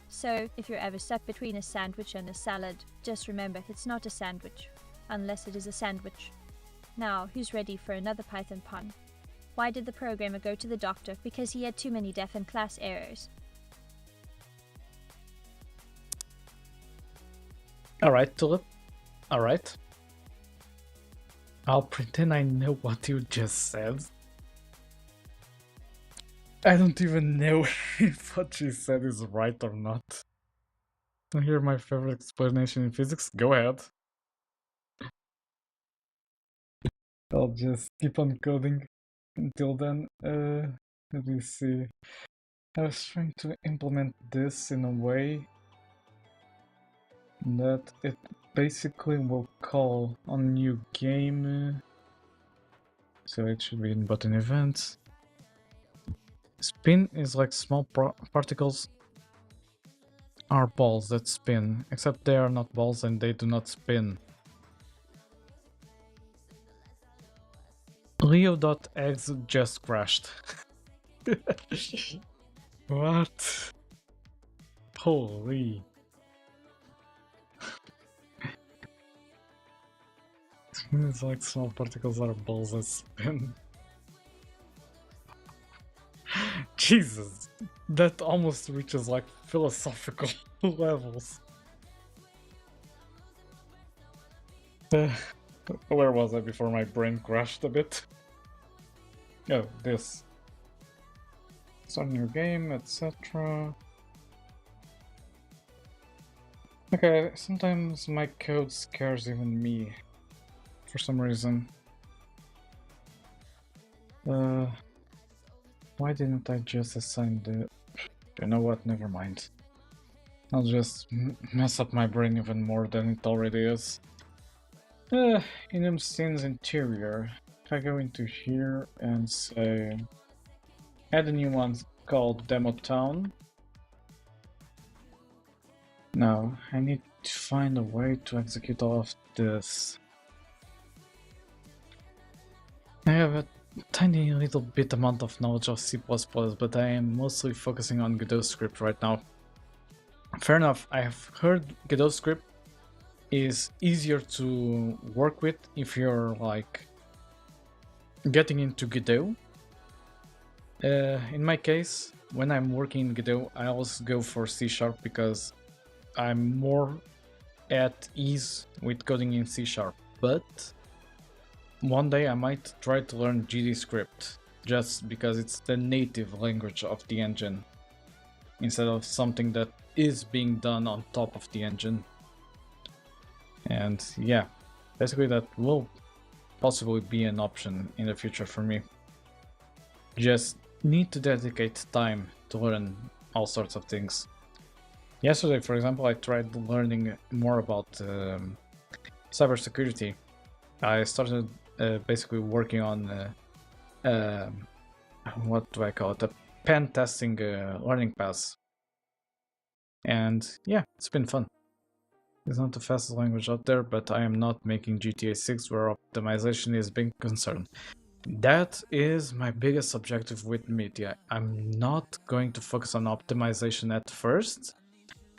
So, if you're ever stuck between a sandwich and a salad, just remember it's not a sandwich, unless it is a sandwich. Now, who's ready for another Python pun? Why did the programmer go to the doctor? Because he had too many def and class errors. Alright, Tulip. Alright. I'll pretend I know what you just said. I don't even know if what she said is right or not. To hear my favorite explanation in physics? Go ahead. I'll just keep on coding until then. Let me see. I was trying to implement this in a way that it basically will call on new game. So it should be in button events. Spin is like small particles are balls that spin, except they are not balls and they do not spin. Leo.eggs just crashed. What? Holy. It's like small particles are balls that spin. Jesus, that almost reaches like philosophical levels. Where was I before my brain crashed a bit? Oh, this. Start new game, etc. Okay, sometimes my code scares even me. For some reason. Why didn't I just assign the... You know what, never mind. I'll just mess up my brain even more than it already is. Enum scenes interior. If I go into here and say... Add a new one called Demo Town. Now, I need to find a way to execute all of this. I have a tiny little bit amount of knowledge of C++, but I am mostly focusing on Godot script right now. Fair enough, I have heard Godot script is easier to work with if you're like getting into Godot. In my case, when I'm working in Godot, I always go for C# because I'm more at ease with coding in C#. But one day I might try to learn GDScript, just because it's the native language of the engine, instead of something that is being done on top of the engine. And yeah, basically that will possibly be an option in the future for me. Just need to dedicate time to learn all sorts of things. Yesterday, for example, I tried learning more about cybersecurity. I started basically working on what do I call it? A pen testing learning path. And yeah, it's been fun. It's not the fastest language out there, but I am not making GTA 6 where optimization is being concerned. That is my biggest objective with Nemithia. I'm not going to focus on optimization at first,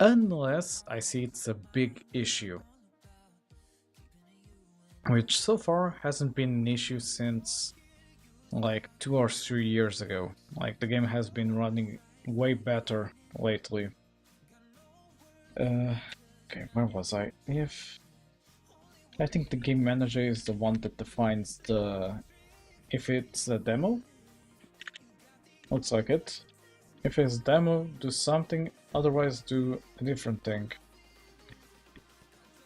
unless I see it's a big issue. Which so far hasn't been an issue since like 2 or 3 years ago. Like the game has been running way better lately. Okay, where was I? I think the game manager is the one that defines if it's a demo. Looks like it. If it's demo, do something, otherwise do a different thing.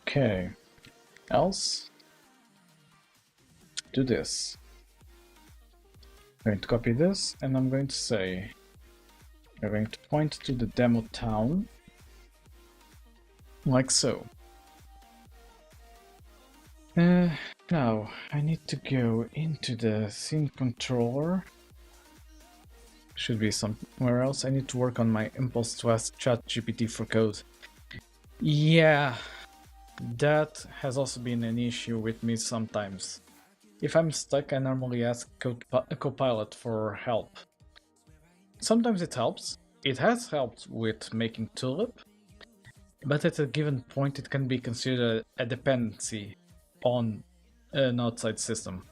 Okay. Else? Do this. I'm going to copy this, and I'm going to say we're going to point to the demo town, like so. Now, I need to go into the scene controller. Should be somewhere else. I need to work on my impulse to ask ChatGPT for code. Yeah, that has also been an issue with me sometimes. If I'm stuck, I normally ask Copilot for help. Sometimes it helps. It has helped with making Tulip, but at a given point it can be considered a dependency on an outside system.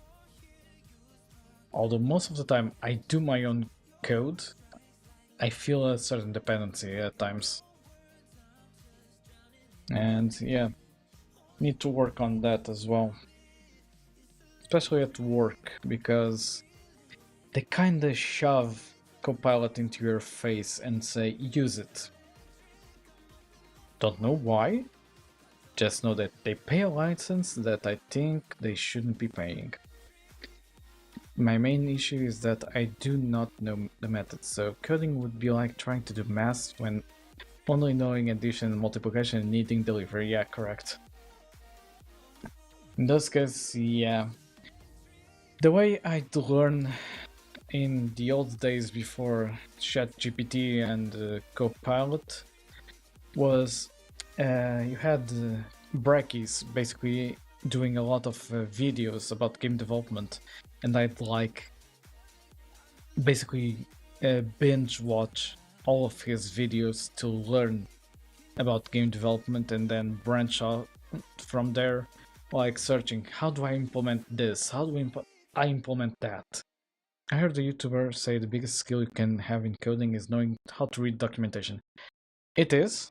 Although most of the time I do my own code, I feel a certain dependency at times. And yeah, need to work on that as well. Especially at work, because they kinda shove Copilot into your face and say, use it. Don't know why, just know that they pay a license that I think they shouldn't be paying. My main issue is that I do not know the method, so coding would be like trying to do math when only knowing addition and multiplication and needing delivery. Yeah, correct. In those cases, yeah. The way I'd learn in the old days before ChatGPT and Copilot was you had Brackies basically doing a lot of videos about game development, and I'd like basically binge watch all of his videos to learn about game development and then branch out from there, like searching how do I implement this, how do I implement that. I heard a YouTuber say the biggest skill you can have in coding is knowing how to read documentation. It is.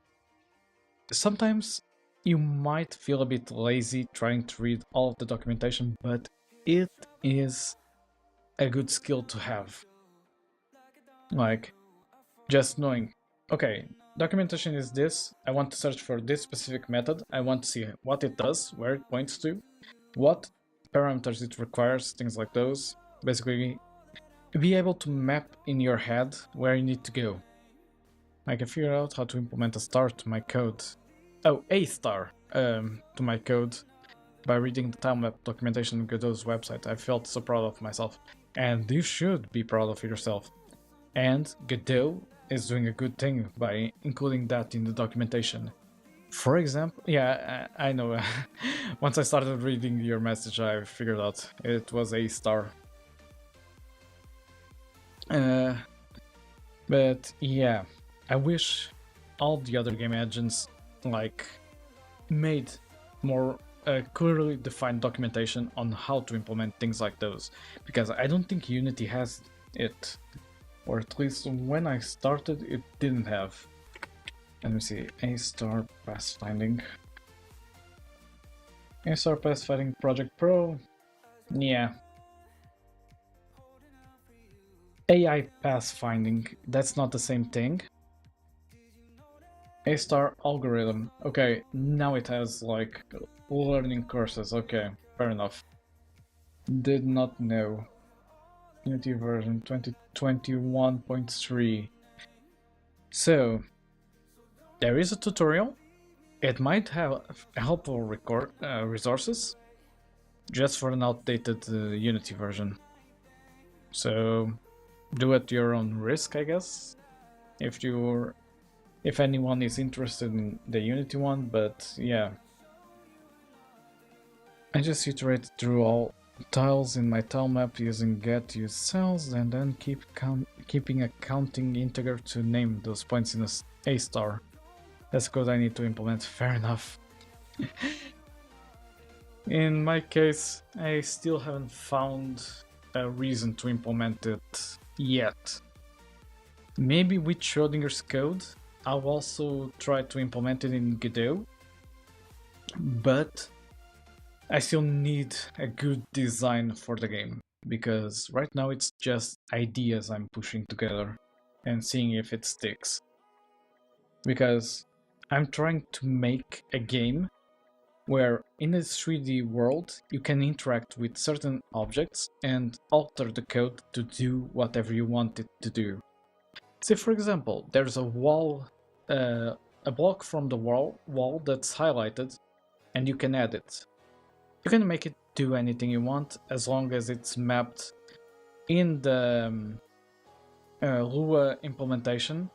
Sometimes you might feel a bit lazy trying to read all of the documentation, but it is a good skill to have. Like, just knowing, okay, documentation is this, I want to search for this specific method, I want to see what it does, where it points to, what parameters it requires, things like those. Basically, be able to map in your head where you need to go. I can figure out how to implement a star to my code. Oh, a star to my code by reading the tilemap documentation on Godot's website. I felt so proud of myself. And you should be proud of yourself. And Godot is doing a good thing by including that in the documentation. For example, yeah, I know. Once I started reading your message, I figured out it was a star. But yeah, I wish all the other game engines made more clearly defined documentation on how to implement things like those, because I don't think Unity has it, or at least when I started it didn't have. Let me see, A-star pathfinding. A-star pathfinding Project Pro, yeah. AI pathfinding, that's not the same thing. A-star algorithm, okay, now it has like learning courses, okay, fair enough. Did not know. Unity version 2021.3. So, there is a tutorial. It might have helpful resources, just for an outdated Unity version. So, do at your own risk, I guess. If anyone is interested in the Unity one, but yeah. I just iterated through all tiles in my tile map using get use cells and then keeping a counting integer to name those points in a star. That's code I need to implement, fair enough. In my case, I still haven't found a reason to implement it yet. Maybe with Schrodinger's code, I'll also try to implement it in Godot, but I still need a good design for the game, because right now it's just ideas I'm pushing together and seeing if it sticks. Because I'm trying to make a game where in a 3D world you can interact with certain objects and alter the code to do whatever you want it to do. Say for example, there's a wall, a block from the wall that's highlighted, and you can add it. You can make it do anything you want as long as it's mapped in the Lua implementation,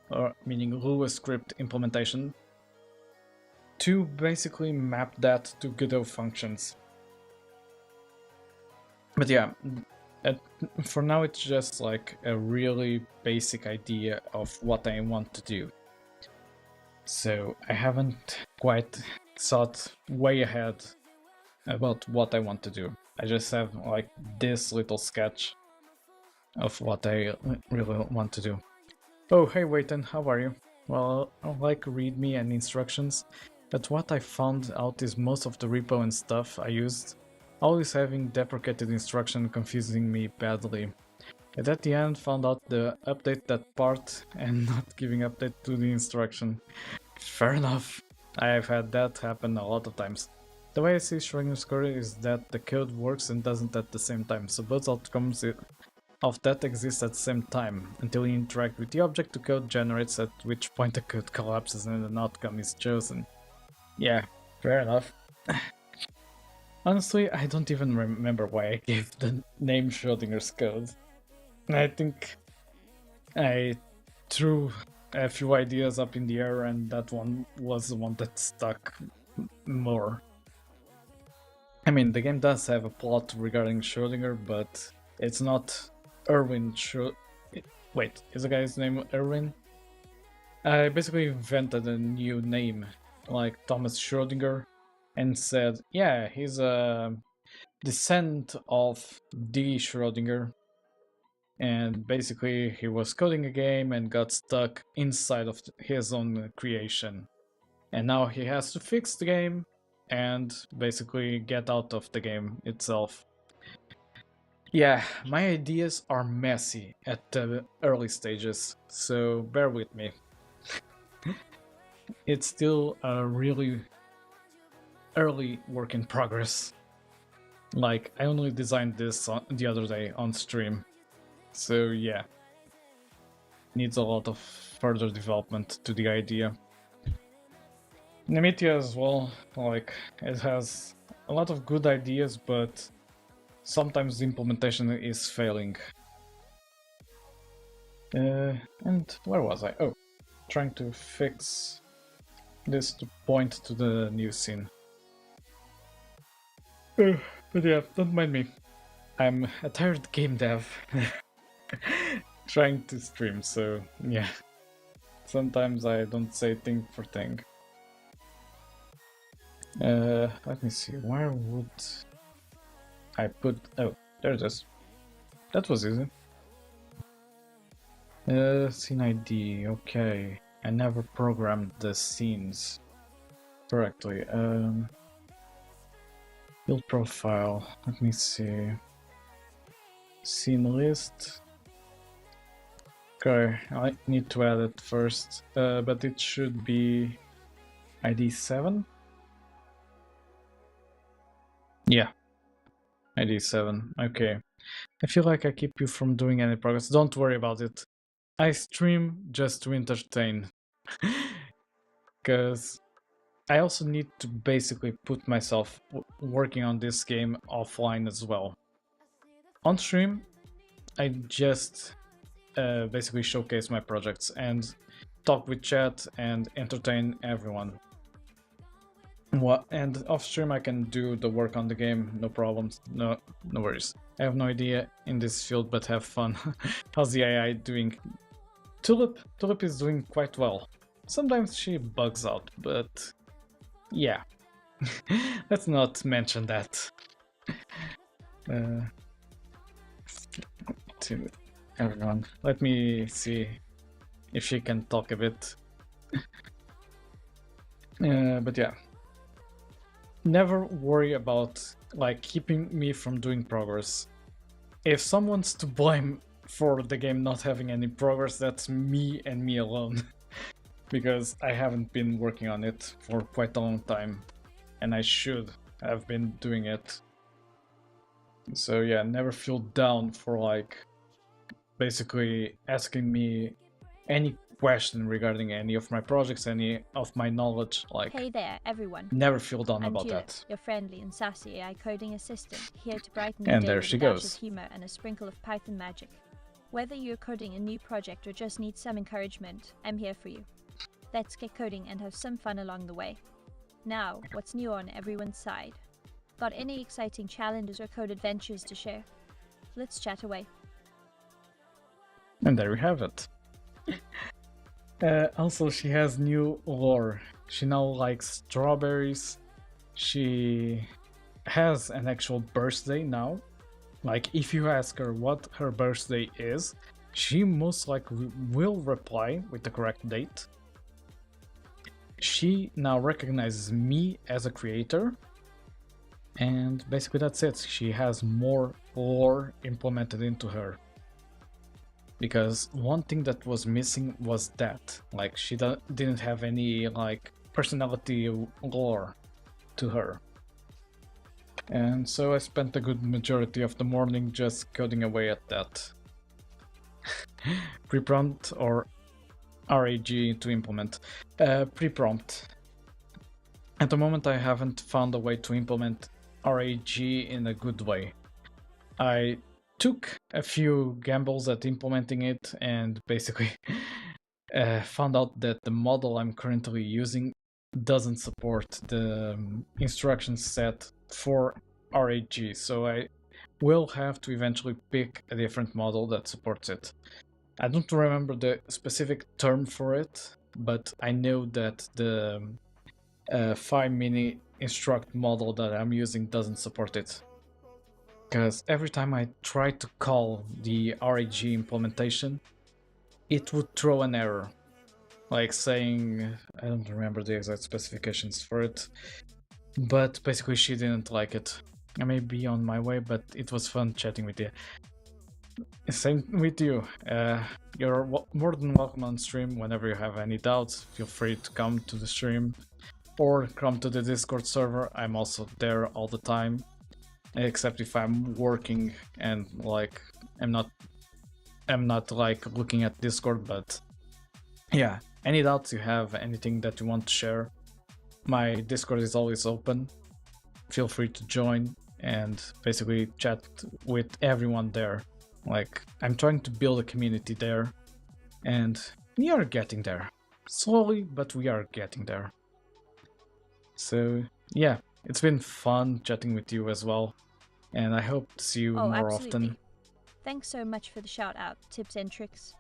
or meaning Lua script implementation, to basically map that to Godot functions. But yeah, for now it's just like a really basic idea of what I want to do. So I haven't quite thought way ahead about what I want to do. I just have like this little sketch of what I really want to do. Oh, hey Waiton, how are you? Well, I like readme and instructions, but what I found out is most of the repo and stuff I used always having deprecated instruction confusing me badly. And at the end found out the update that part and not giving update to the instruction. Fair enough. I have had that happen a lot of times. The way I see Schrodinger's score is that the code works and doesn't at the same time, so both outcomes of that exist at the same time, until you interact with the object the code generates, at which point the code collapses and an outcome is chosen. Yeah, fair enough. Honestly, I don't even remember why I gave the name Schrodinger's code. I think I threw a few ideas up in the air and that one was the one that stuck more. I mean, the game does have a plot regarding Schrödinger, but it's not Erwin Wait, is the guy's name Erwin? I basically invented a new name, like Thomas Schrödinger, and said, yeah, he's a descendant of D. Schrödinger. And basically, he was coding a game and got stuck inside of his own creation. And now he has to fix the game and basically get out of the game itself. Yeah, my ideas are messy at the early stages, so bear with me. It's still a really early work in progress. Like, I only designed this the other day on stream, so yeah. Needs a lot of further development to the idea. Nemithia as well, like, it has a lot of good ideas, but sometimes the implementation is failing. And where was I? Oh, trying to fix this to point to the new scene. But yeah, don't mind me. I'm a tired game dev trying to stream, so yeah. Sometimes I don't say thing for thing. Let me see, where would I put... Oh, there it is. That was easy. Scene ID, okay. I never programmed the scenes correctly. Build profile, let me see. Scene list. Okay, I need to add it first, but it should be ID 7? Yeah, ID 7, okay. I feel like I keep you from doing any progress. Don't worry about it. I stream just to entertain. Because I also need to basically put myself working on this game offline as well. On stream, I just basically showcase my projects and talk with chat and entertain everyone. And off stream I can do the work on the game, no problems, no worries. I have no idea in this field, but have fun. How's the AI doing? Tulip is doing quite well. Sometimes she bugs out, but yeah. Let's not mention that. To everyone, let me see if she can talk a bit. But yeah. never worry about like keeping me from doing progress. If someone's to blame for the game not having any progress, that's me and me alone. Because I haven't been working on it for quite a long time, and I should have been doing it. So yeah, never feel down for like basically asking me any question regarding any of my projects, any of my knowledge. Like, Hey there, everyone. never feel down I'm about Juliet, that. your friendly and sassy AI coding assistant, here to brighten your And day there with she a dash goes. of humor and a sprinkle of Python magic. Whether you're coding a new project or just need some encouragement, I'm here for you. Let's get coding and have some fun along the way. Now, what's new on everyone's side? Got any exciting challenges or code adventures to share? Let's chat away. And there we have it. Also, she has new lore. She now likes strawberries. She has an actual birthday now. Like, if you ask her what her birthday is, she most likely will reply with the correct date. She now recognizes me as a creator. And basically that's it. She has more lore implemented into her. Because one thing that was missing was that. Like, she didn't have any, like, personality lore to her. And so I spent a good majority of the morning just coding away at that. Pre-prompt or RAG to implement. Pre-prompt. At the moment I haven't found a way to implement RAG in a good way. I took a few gambles at implementing it and basically found out that the model I'm currently using doesn't support the instruction set for RAG, so I will have to eventually pick a different model that supports it. I don't remember the specific term for it, but I know that the 5-mini instruct model that I'm using doesn't support it. Because every time I try to call the RAG implementation, it would throw an error. Like saying, I don't remember the exact specifications for it, but basically she didn't like it. I may be on my way, but it was fun chatting with you. Same with you. You're more than welcome on stream. Whenever you have any doubts, feel free to come to the stream or come to the Discord server. I'm also there all the time, except if I'm working and like I'm not like looking at Discord. But yeah, any doubts you have, anything that you want to share, my Discord is always open. Feel free to join and basically chat with everyone there. Like, I'm trying to build a community there, and we are getting there. Slowly, but we are getting there. So yeah, it's been fun chatting with you as well, and I hope to see you more absolutely. often. Thanks so much for the shout out, tips and tricks.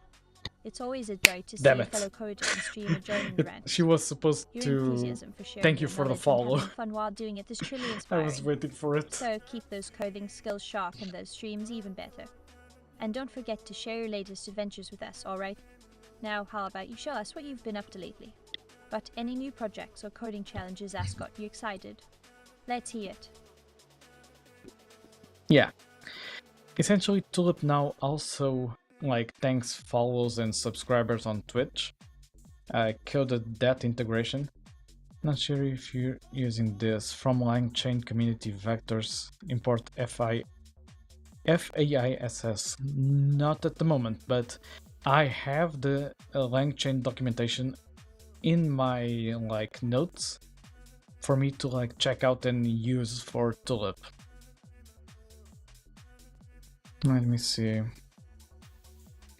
It's always a joy to see Damn a it. fellow coder and streamer joining the ranks. She was supposed Your to enthusiasm for sharing thank you your for the knowledge and follow. having fun while doing it is truly I inspiring. was waiting for it. So keep those coding skills sharp and those streams even better. And don't forget to share your latest adventures with us, alright? Now, how about you show us what you've been up to lately? But any new projects or coding challenges that's got you excited? Let's hear it. Yeah. Essentially, Tulip now also like thanks follows and subscribers on Twitch. I coded that integration. Not sure if you're using this from LangChain community vectors import FAISS. Not at the moment, but I have the LangChain documentation in my like notes for me to like check out and use for Tulip. Let me see.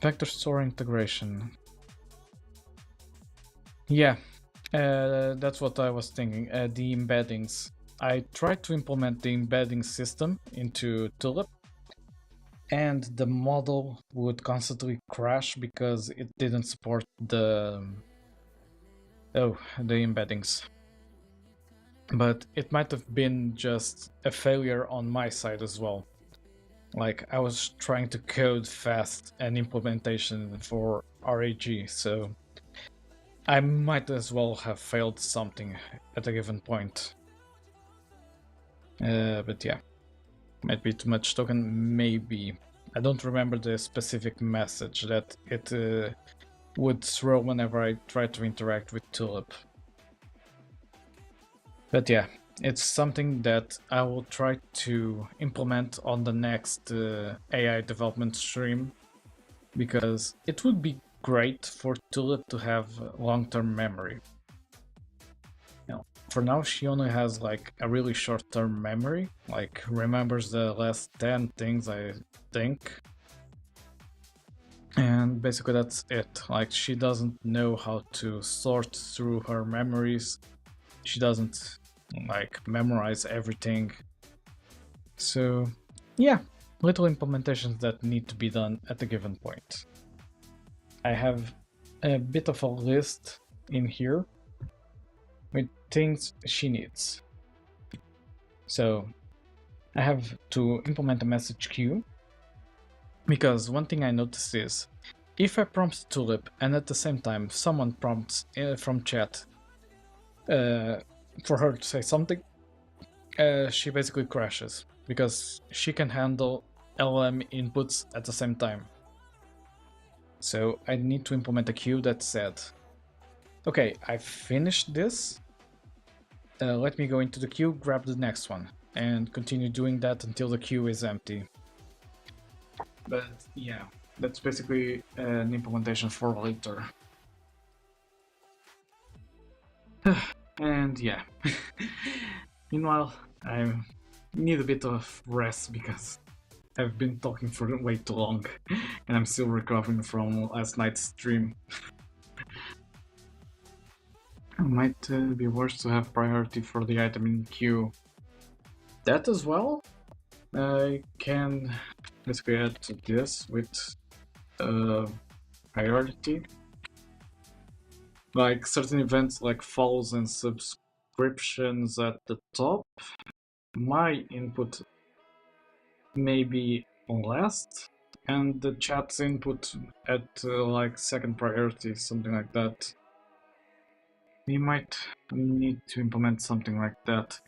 Vector store integration. Yeah, that's what I was thinking. The embeddings. I tried to implement the embedding system into Tulip, and the model would constantly crash because it didn't support the embeddings. But it might have been just a failure on my side as well. Like, I was trying to code fast an implementation for RAG, so I might as well have failed something at a given point. But yeah, might be too much token, maybe. I don't remember the specific message that it would throw whenever I try to interact with Tulip. But yeah, it's something that I will try to implement on the next AI development stream, because it would be great for Tulip to have long-term memory. For now, she only has like a really short-term memory, like remembers the last 10 things, I think. And basically that's it. Like, she doesn't know how to sort through her memories. She doesn't like memorize everything. So yeah, little implementations that need to be done at a given point. I have a bit of a list in here with things she needs. So I have to implement a message queue, because one thing I noticed is if I prompt Tulip and at the same time someone prompts from chat for her to say something, she basically crashes, because she can handle LLM inputs at the same time. So I need to implement a queue that said, okay, I finished this, let me go into the queue, grab the next one, and continue doing that until the queue is empty. But yeah, that's basically an implementation for later. And yeah, meanwhile, I need a bit of rest because I've been talking for way too long and I'm still recovering from last night's stream. It might be worse to have priority for the item in queue. That as well, I can basically add to this with priority. Like certain events like follows and subscriptions at the top, my input may be last, and the chat's input at like second priority, something like that. We might need to implement something like that.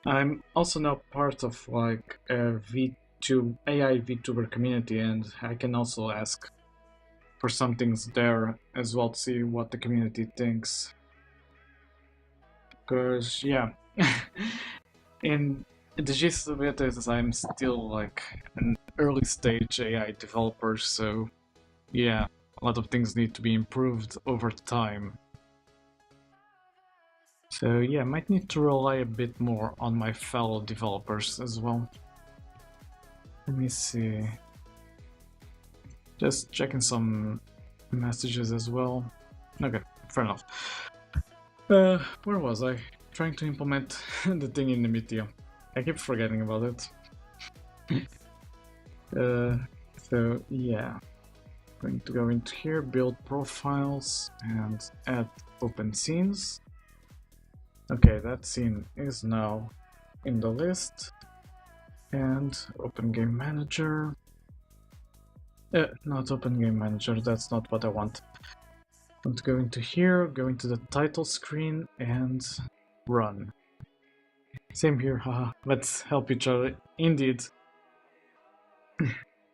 I'm also now part of like a AI VTuber community, and I can also ask for some things there as well to see what the community thinks. Because yeah, in the gist of it is I'm still like an early stage AI developer, so yeah, a lot of things need to be improved over time. So yeah, might need to rely a bit more on my fellow developers as well. Let me see. Just checking some messages as well. Okay, fair enough. Where was I? Trying to implement the thing in Nemithia. I keep forgetting about it. So yeah, going to go into here, build profiles, and add open scenes. Okay, that scene is now in the list. And open game manager. Not open game manager, that's not what I want. I want to go into here, go into the title screen, and run. Same here, haha. Let's help each other. Indeed.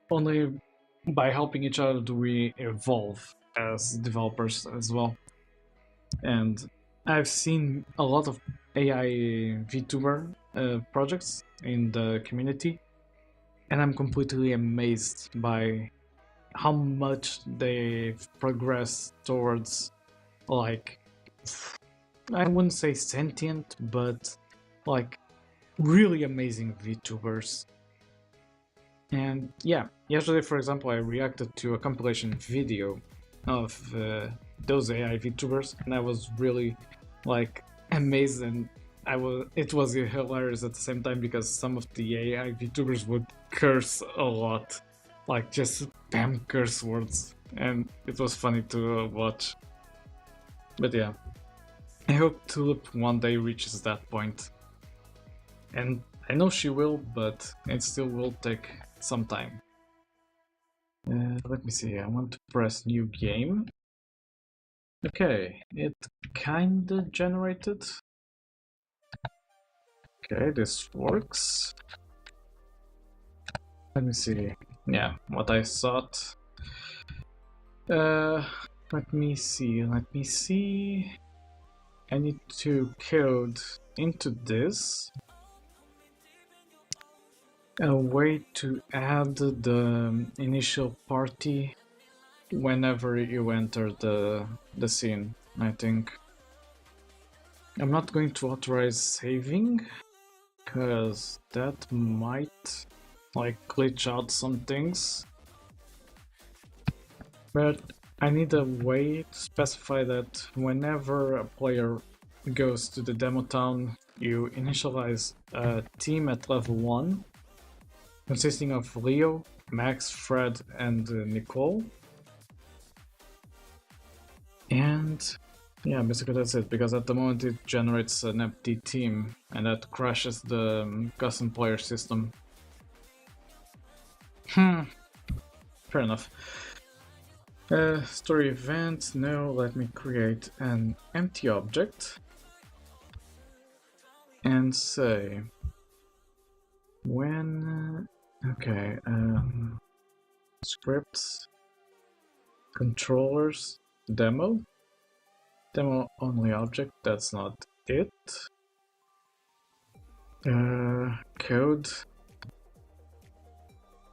Only by helping each other do we evolve as developers as well. And I've seen a lot of AI VTuber projects in the community, and I'm completely amazed by how much they've progressed towards, like, I wouldn't say sentient, but like really amazing VTubers. And yeah, yesterday, for example, I reacted to a compilation video of those AI VTubers, and I was really like amazed, and it was hilarious at the same time, because some of the AI VTubers would curse a lot, like just spam curse words, and it was funny to watch. But yeah, I hope Tulip one day reaches that point. And I know she will, but it still will take some time. Let me see, I want to press new game. Okay, it kinda generated. Okay, this works. Let me see. Yeah, what I thought. Let me see. I need to code into this a way to add the initial party whenever you enter the scene, I think. I'm not going to authorize saving, because that might like glitch out some things. But I need a way to specify that whenever a player goes to the demo town, you initialize a team at level 1, consisting of Leo, Max, Fred, and Nicole. And yeah, basically that's it, because at the moment it generates an empty team, and that crashes the custom player system. Fair enough. Story event, no, let me create an empty object and say when, okay, scripts, controllers, demo only object, that's not it, code,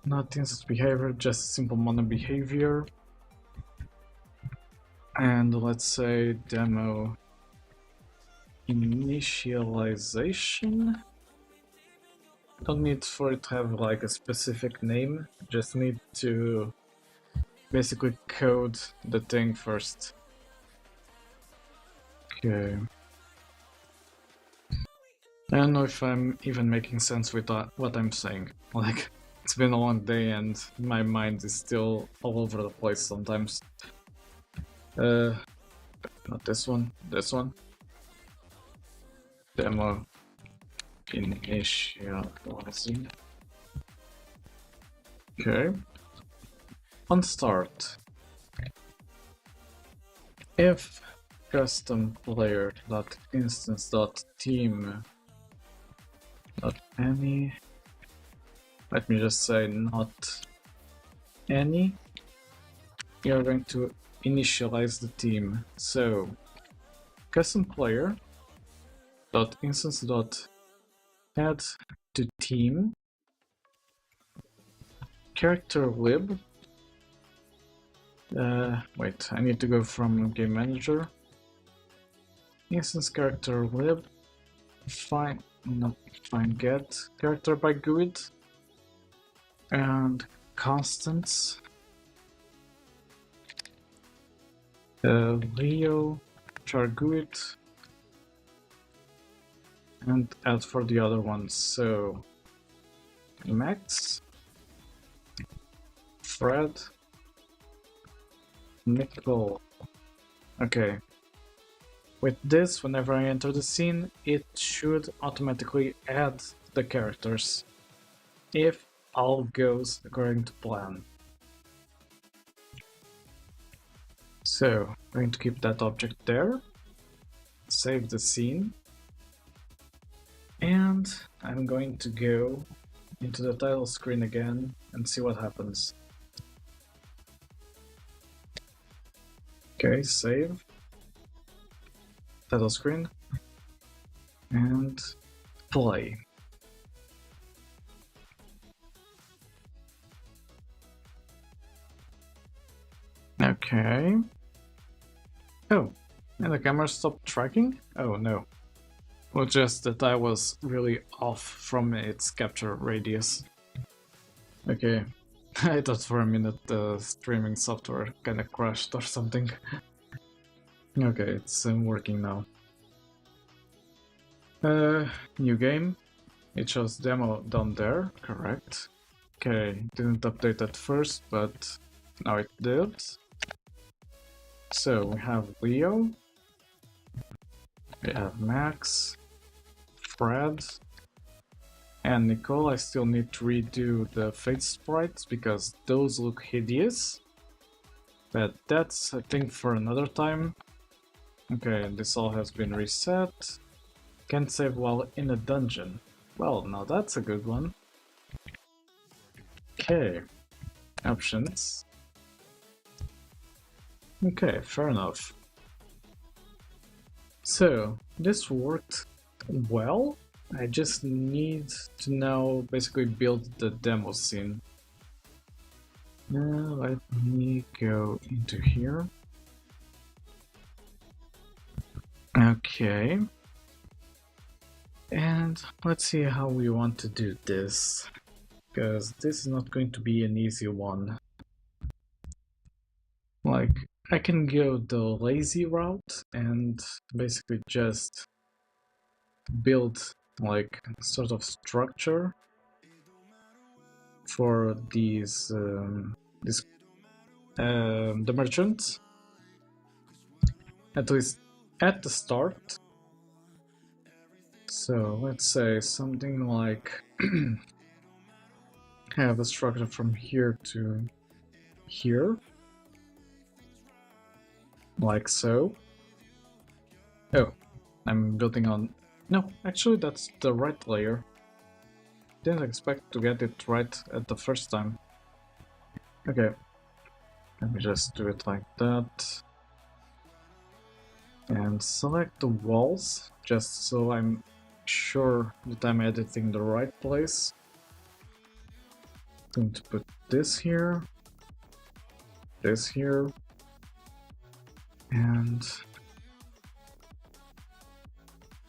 not instance behavior, just simple mono behavior, and let's say demo initialization. Don't need for it to have like a specific name, just need to basically code the thing first. Okay. I don't know if I'm even making sense with what I'm saying. Like, it's been a long day and my mind is still all over the place sometimes. Not this one, this one. Demo initializing. Okay. On start, if custom player dot instance dot team dot any, let me just say not any, you're going to initialize the team. So custom player dot instance dot add to team character lib. Wait, I need to go from game manager. Instance character lib. Find get character by GUID and constants. Leo char GUID and add for the other ones. So Max, Fred, Nicole. Okay. With this, whenever I enter the scene, it should automatically add the characters, if all goes according to plan. So, I'm going to keep that object there, save the scene, and I'm going to go into the title screen again and see what happens. Okay, save. Title screen. And play. Okay. Oh, and the camera stopped tracking? Oh no. Well, just that I was really off from its capture radius. Okay. I thought for a minute the streaming software kinda crashed or something. Okay, it's working now. New game. It shows demo down there, correct. Okay, didn't update at first, but now it did. So we have Leo, we have Max, Fred, and Nicole. I still need to redo the face sprites because those look hideous. But that's, I think, for another time. Okay, this all has been reset. Can't save while in a dungeon. Well, now that's a good one. Okay. Options. Okay, fair enough. So, this worked well. I just need to now basically build the demo scene. Now let me go into here. Okay. And let's see how we want to do this, because this is not going to be an easy one. Like, I can go the lazy route and basically just build like sort of structure for these the merchants, at least at the start. So let's say something like have a structure from here to here, like so. Oh, I'm building on... No, actually that's the right layer. Didn't expect to get it right at the first time. Okay, let me just do it like that. And select the walls, just so I'm sure that I'm editing the right place. I'm going to put this here, and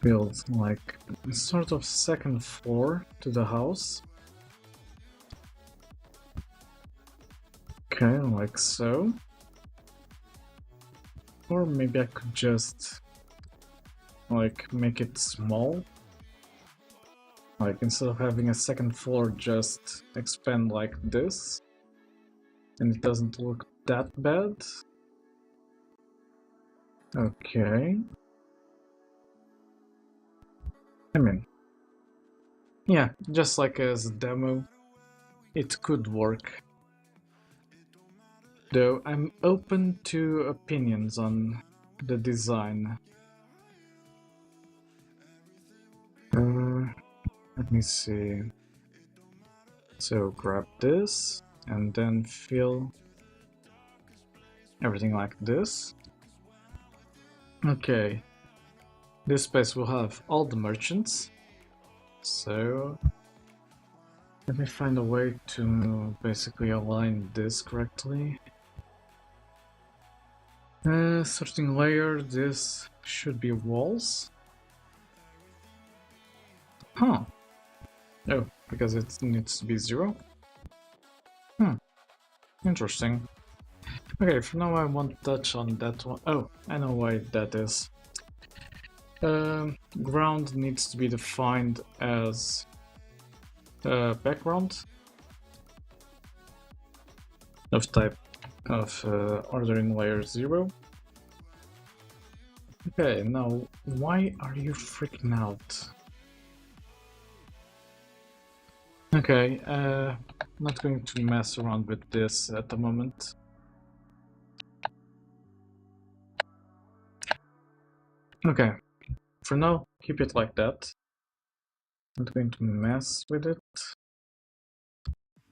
build like a sort of second floor to the house. Okay, like so. Or maybe I could just like make it small. Like instead of having a second floor, just expand like this. And it doesn't look that bad. Okay. I mean, yeah, just like as a demo, it could work. Though I'm open to opinions on the design. Let me see. So grab this and then fill everything like this. Okay. This space will have all the merchants. So let me find a way to basically align this correctly. Sorting layer, this should be walls. Huh. Oh, because it needs to be 0? Interesting. Okay, for now I won't touch on that one. Oh, I know why that is. Ground needs to be defined as background of type of ordering layer 0. Okay, now why are you freaking out? Okay, I'm not going to mess around with this at the moment. Okay, for now, keep it like that. Not going to mess with it.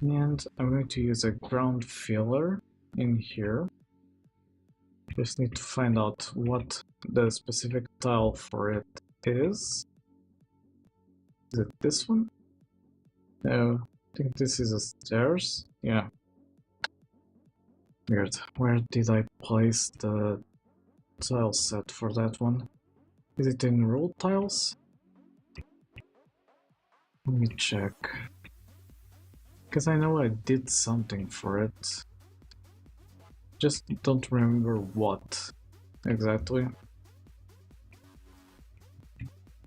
And I'm going to use a ground filler in here. Just need to find out what the specific tile for it is. Is it this one? No, I think this is a stairs. Yeah. Weird. Where did I place the tile set for that one? Is it in roll tiles? Let me check. Because I know I did something for it. Just don't remember what exactly.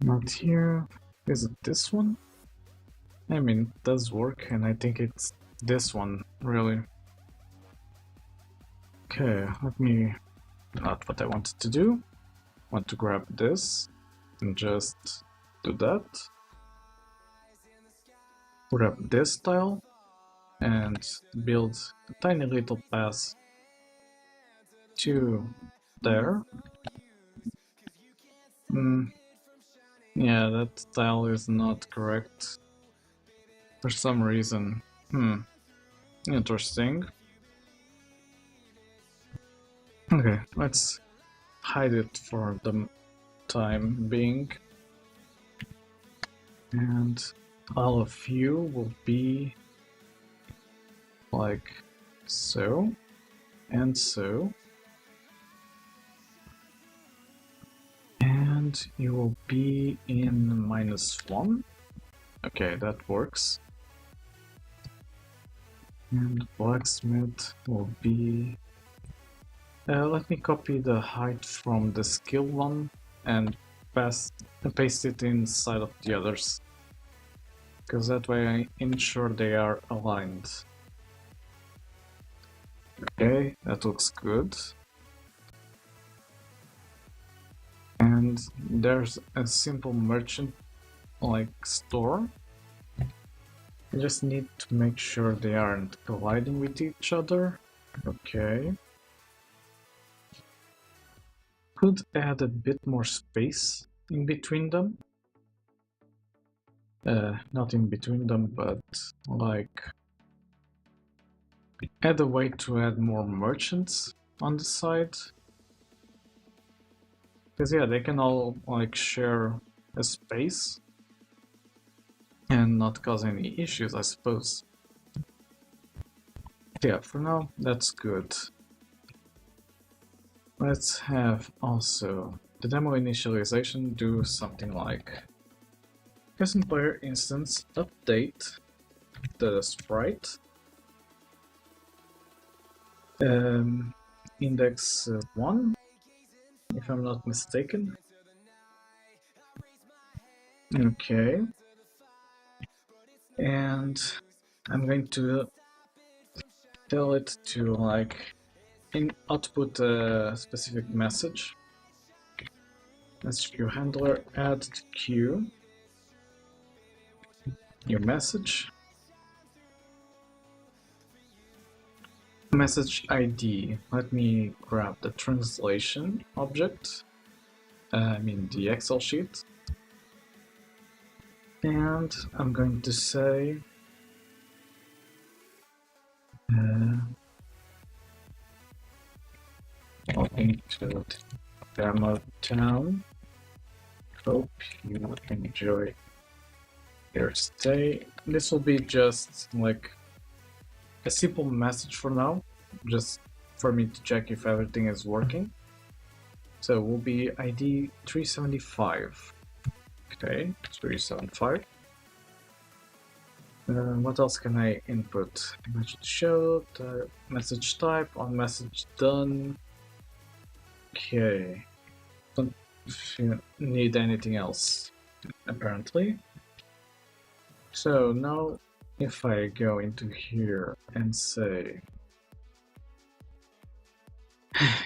Not here. Is it this one? I mean, it does work, and I think it's this one, really. Okay, let me... Not what I wanted to do. Want to grab this and just do that. Grab this tile and build a tiny little path to there. Yeah, that tile is not correct for some reason. Interesting. Okay, let's hide it for the time being. And all of you will be like so and so. And you will be in -1. Okay, that works. And blacksmith will be... let me copy the height from the skill one and paste it inside of the others. Because that way I ensure they are aligned. Okay, that looks good. And there's a simple merchant like store. I just need to make sure they aren't colliding with each other. Okay. Could add a bit more space in between them. Not in between them, but like add a way to add more merchants on the side. Because yeah, they can all like share a space and not cause any issues, I suppose. Yeah, for now, that's good. Let's have also the demo initialization do something like custom player instance update the sprite index 1, if I'm not mistaken. Okay. And I'm going to tell it to like output a specific message. Message queue handler, add to queue new message. Message ID. Let me grab the translation object. I mean the Excel sheet. And I'm going to say welcome to Demo Town. Hope you enjoy your stay. This will be just like a simple message for now, just for me to check if everything is working. So will be ID 375. Okay, 375. What else can I input? Message show, the message type, on message done. Okay. Don't need anything else, apparently. So now if I go into here and say,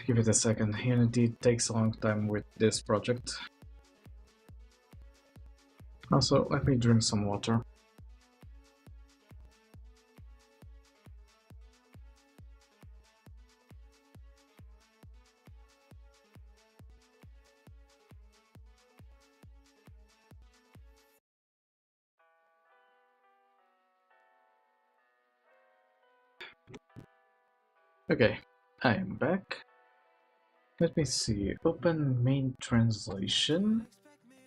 give it a second, Unity takes a long time with this project. Also, let me drink some water. Okay, I am back. Let me see, open main translation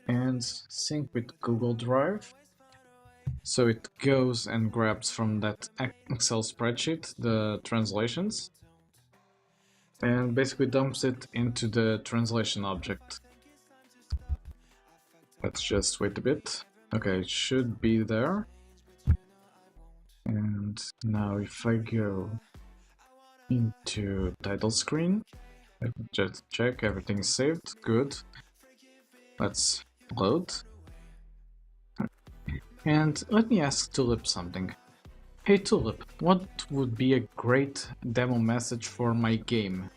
and sync with Google Drive. So it goes and grabs from that Excel spreadsheet the translations and basically dumps it into the translation object. Let's just wait a bit. Okay, it should be there. And now if I go into title screen, let me just check everything is saved. Good. Let's load. And let me ask Tulip something. Hey Tulip, what would be a great demo message for my game?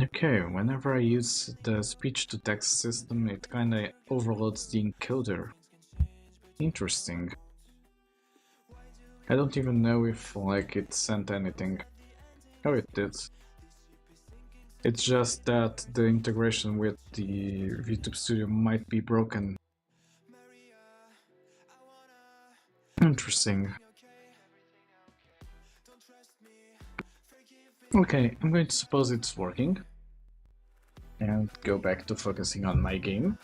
Okay, whenever I use the speech-to-text system, it kinda overloads the encoder. Interesting. I don't even know if like it sent anything. Oh, it did. It's just that the integration with the VTube Studio might be broken. Interesting. Okay, I'm going to suppose it's working. And go back to focusing on my game.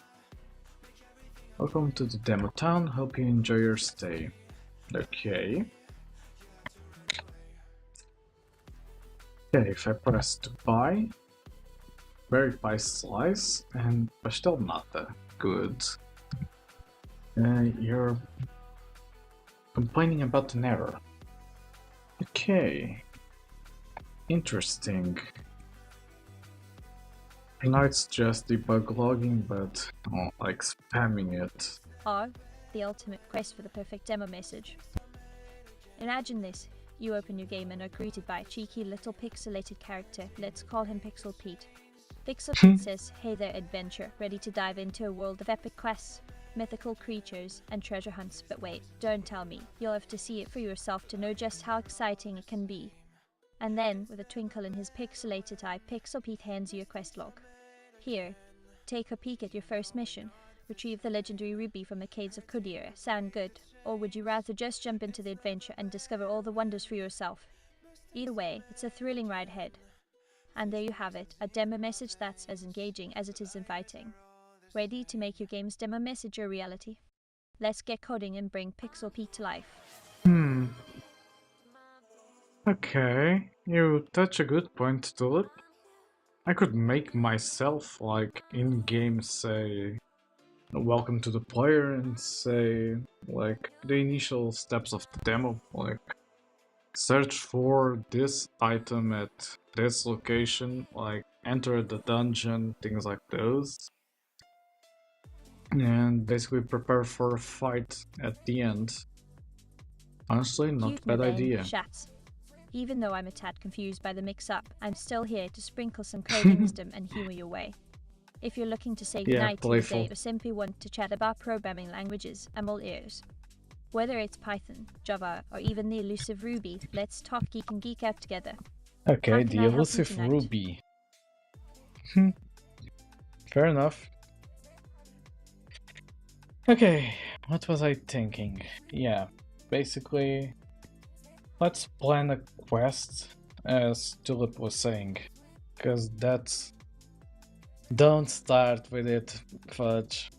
Welcome to the demo town, hope you enjoy your stay. Okay. Okay, if I press to buy, verify slice, and pastel nata. Good. You're complaining about an error. Okay. Interesting. Now it's just debug logging, but like spamming it. Or the ultimate quest for the perfect demo message. Imagine this. You open your game and are greeted by a cheeky little pixelated character. Let's call him Pixel Pete. Pixel Pete says, "Hey there, adventure, ready to dive into a world of epic quests, mythical creatures, and treasure hunts. But wait, don't tell me. You'll have to see it for yourself to know just how exciting it can be." And then, with a twinkle in his pixelated eye, Pixel Pete hands you a quest log. "Here, take a peek at your first mission. Retrieve the legendary ruby from the caves of Kodira. Sound good? Or would you rather just jump into the adventure and discover all the wonders for yourself? Either way, it's a thrilling ride ahead." And there you have it, a demo message that's as engaging as it is inviting. Ready to make your game's demo message a reality? Let's get coding and bring Pixel Pete to life. Okay, you touch a good point, Tulip. I could make myself, like, in-game say, welcome to the player, and say, like, the initial steps of the demo, like, search for this item at this location, like, enter the dungeon, things like those. And basically prepare for a fight at the end. Honestly, not a Cute me bad then, idea. Shats. Even though I'm a tad confused by the mix-up, I'm still here to sprinkle some coding wisdom and humor your way. If you're looking to say Yeah, goodnight to the playful. day or simply want to chat about programming languages, I'm all ears. Whether it's Python, Java, or even the elusive Ruby, let's talk geek and geek out together. Okay, How can the I help you elusive tonight? Ruby. Fair enough. Okay, what was I thinking? Yeah, basically, let's plan a quest, as Tulip was saying, because that's... Don't start with it, fudge.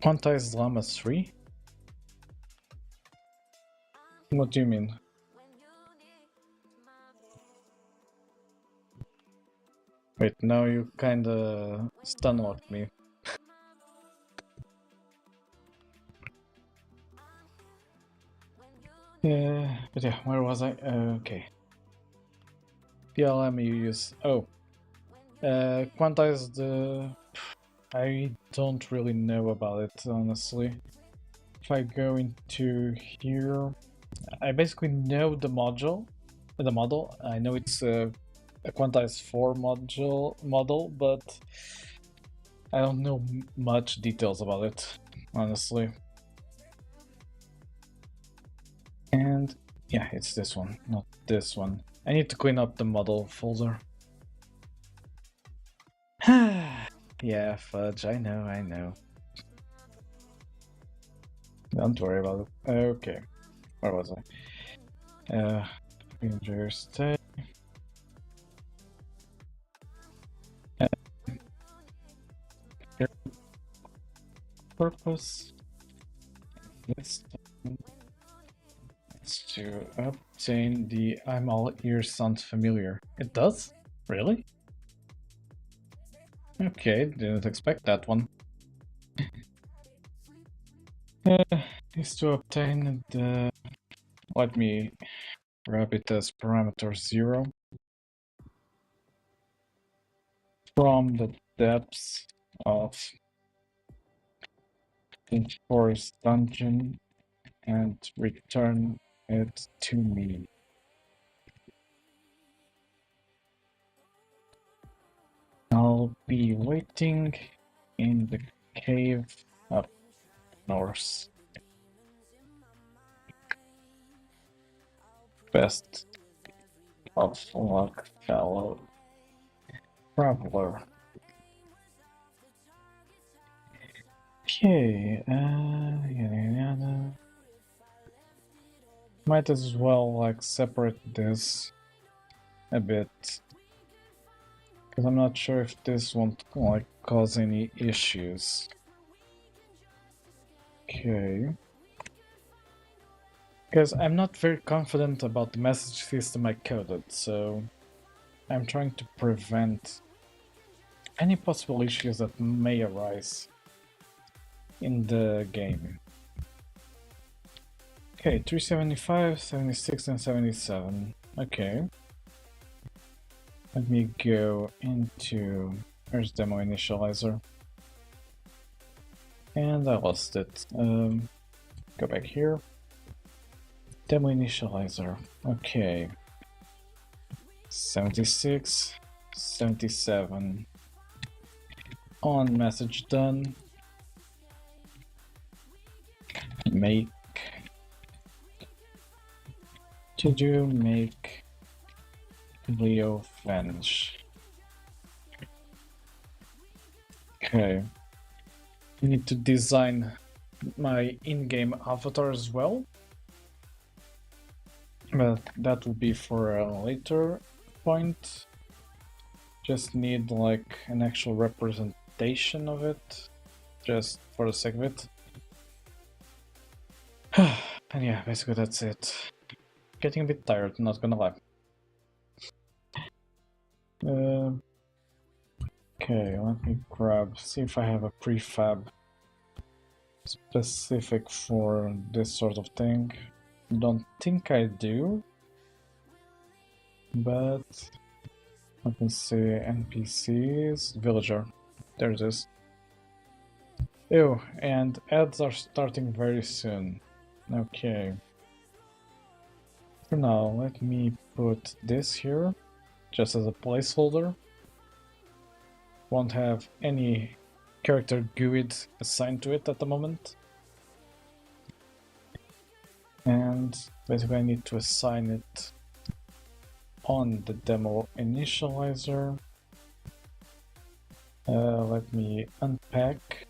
Quantized Llama 3? What do you mean? Wait, now you kinda stunlocked me. But yeah, where was I? Okay. PLM you use... Oh. Quantized... I don't really know about it, honestly. If I go into here... I basically know the model. I know it's a quantized 4 model, but I don't know much details about it, honestly. And yeah, it's this one, not this one. I need to clean up the model folder. Yeah, fudge, I know. Don't worry about it. Okay, where was I? Enjoy your stay. Purpose this time is to obtain the I'm all ears sounds familiar. It does? Really? Okay, didn't expect that one. Is to obtain the... Let me grab it as parameter 0 from the depths of the forest dungeon and return it to me. I'll be waiting in the cave up north. Best of luck, fellow traveler. Okay, yada yada. Might as well like separate this a bit, because I'm not sure if this won't like cause any issues. Okay. Because I'm not very confident about the message system I coded, so I'm trying to prevent any possible issues that may arise in the game. Okay, 375, 76, and 77. Okay. Let me go into... Where's demo initializer? And I lost it. Go back here. Demo initializer. Okay. 76, 77. On message done. Make. To do make Leo vanish. Okay. I need to design my in-game avatar as well. But that will be for a later point. Just need like an actual representation of it, just for the sake of it. And yeah, basically that's it. Getting a bit tired, not gonna lie. Okay, let me see if I have a prefab specific for this sort of thing. Don't think I do, but let me see. NPCs, villager, there it is. Ew, and ads are starting very soon. Okay. For now, let me put this here, just as a placeholder. Won't have any character GUID assigned to it at the moment. And basically I need to assign it on the demo initializer. Let me unpack.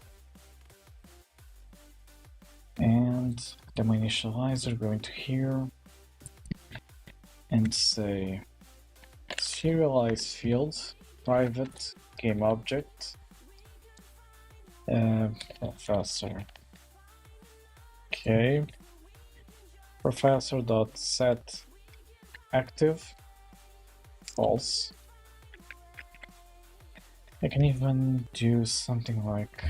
And demo initializer, go into here and say serialize fields, private game object, professor. Okay. Professor.set active false. I can even do something like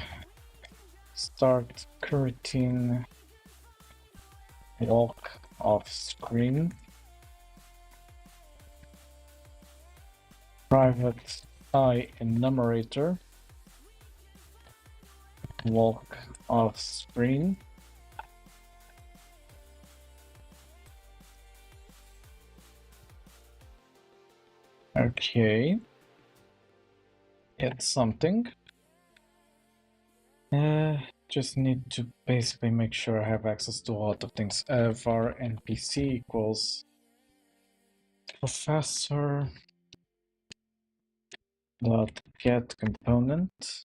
start coroutine walk off screen, private I enumerator walk off screen. Okay, it's something. Just need to basically make sure I have access to a lot of things. Var npc equals professor dot get component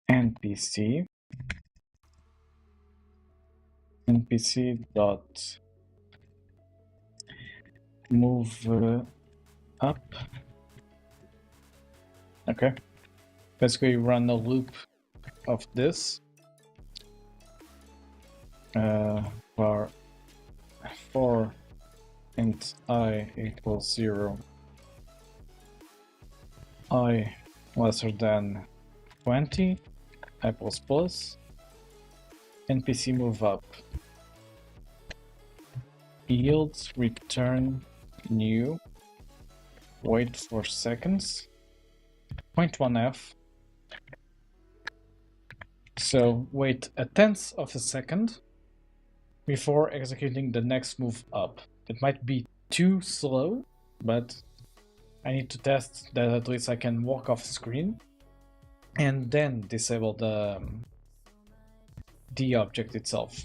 npc dot move up. Okay, basically run a loop of this var for int I equals 0, I lesser than 20, I plus plus, npc move up, yields return new, wait 4 seconds, 0.1f. So wait a tenth of a second before executing the next move up. It might be too slow, but I need to test that at least I can walk off screen and then disable the object itself.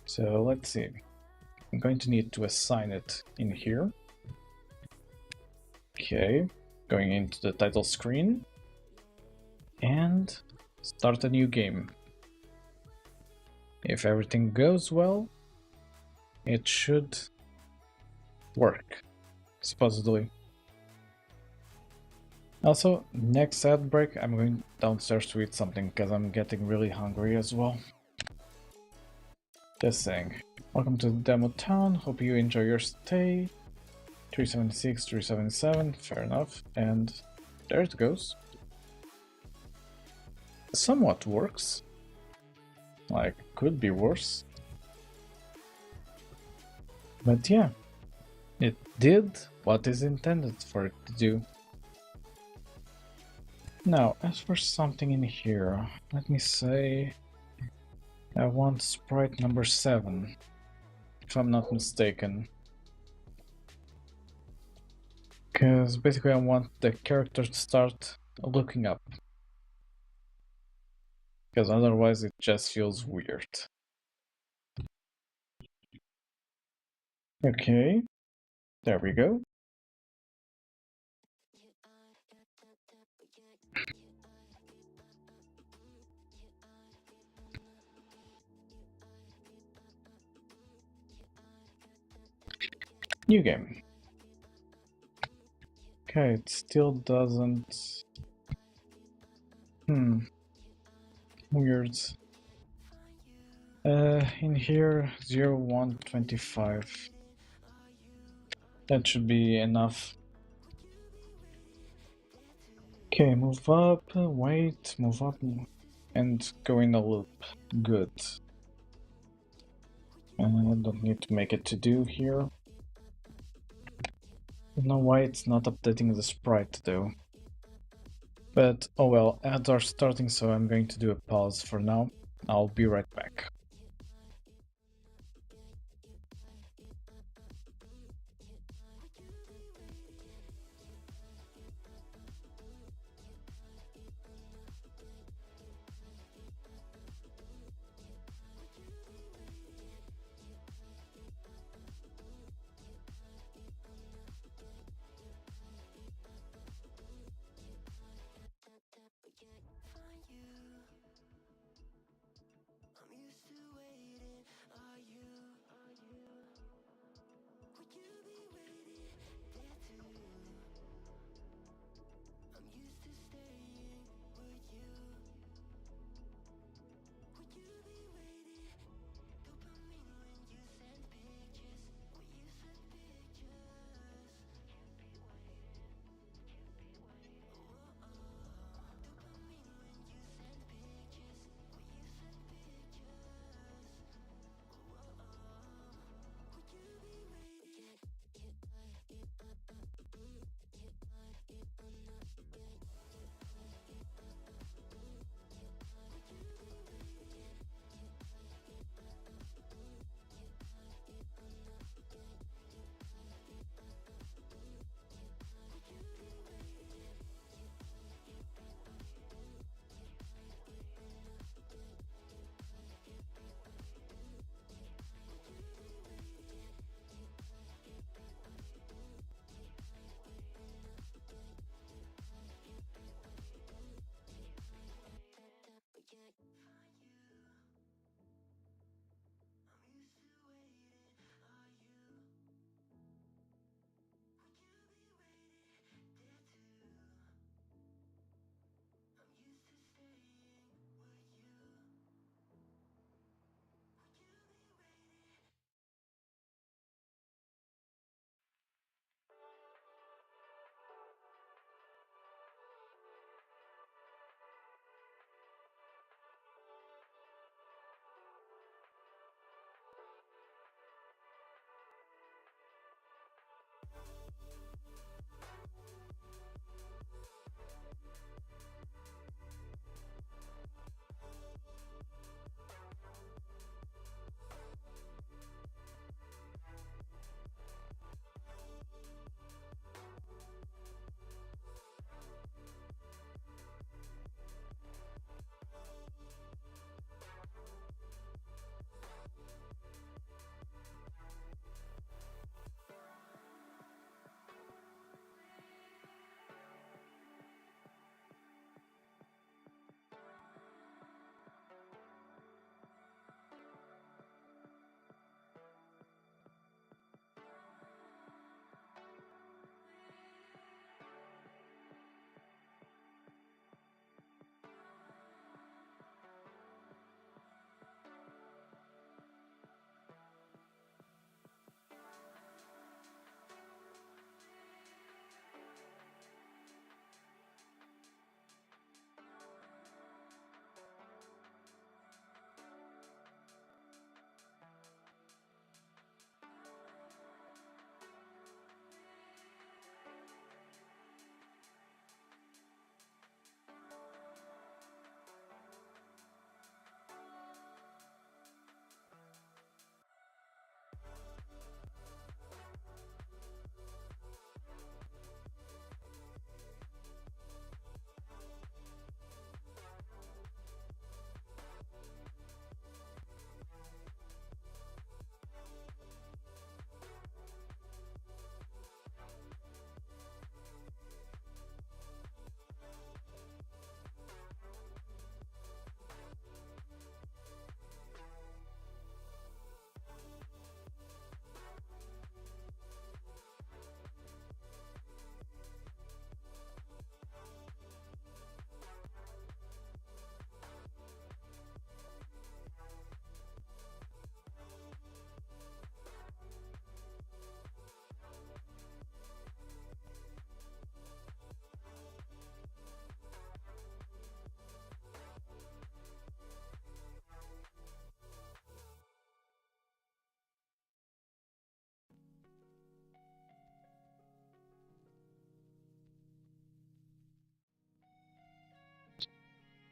So let's see. I'm going to need to assign it in here. Okay, going into the title screen and start a new game. If everything goes well, it should work, supposedly. Also, next ad break, I'm going downstairs to eat something because I'm getting really hungry as well. Just saying. Welcome to the demo town, hope you enjoy your stay. 376, 377, fair enough, and there it goes. Somewhat works. Like, could be worse. But yeah, it did what is intended for it to do. Now, as for something in here, let me say I want sprite number 7, if I'm not mistaken. Because basically I want the character to start looking up. Because otherwise it just feels weird. Okay, there we go. New game. Okay, it still doesn't... Weird. In here, 0125. That should be enough. Okay, move up, wait, move up, and go in a loop. Good. I don't need to make it to do here. I don't know why it's not updating the sprite though. But oh well, ads are starting, so I'm going to do a pause for now. I'll be right back.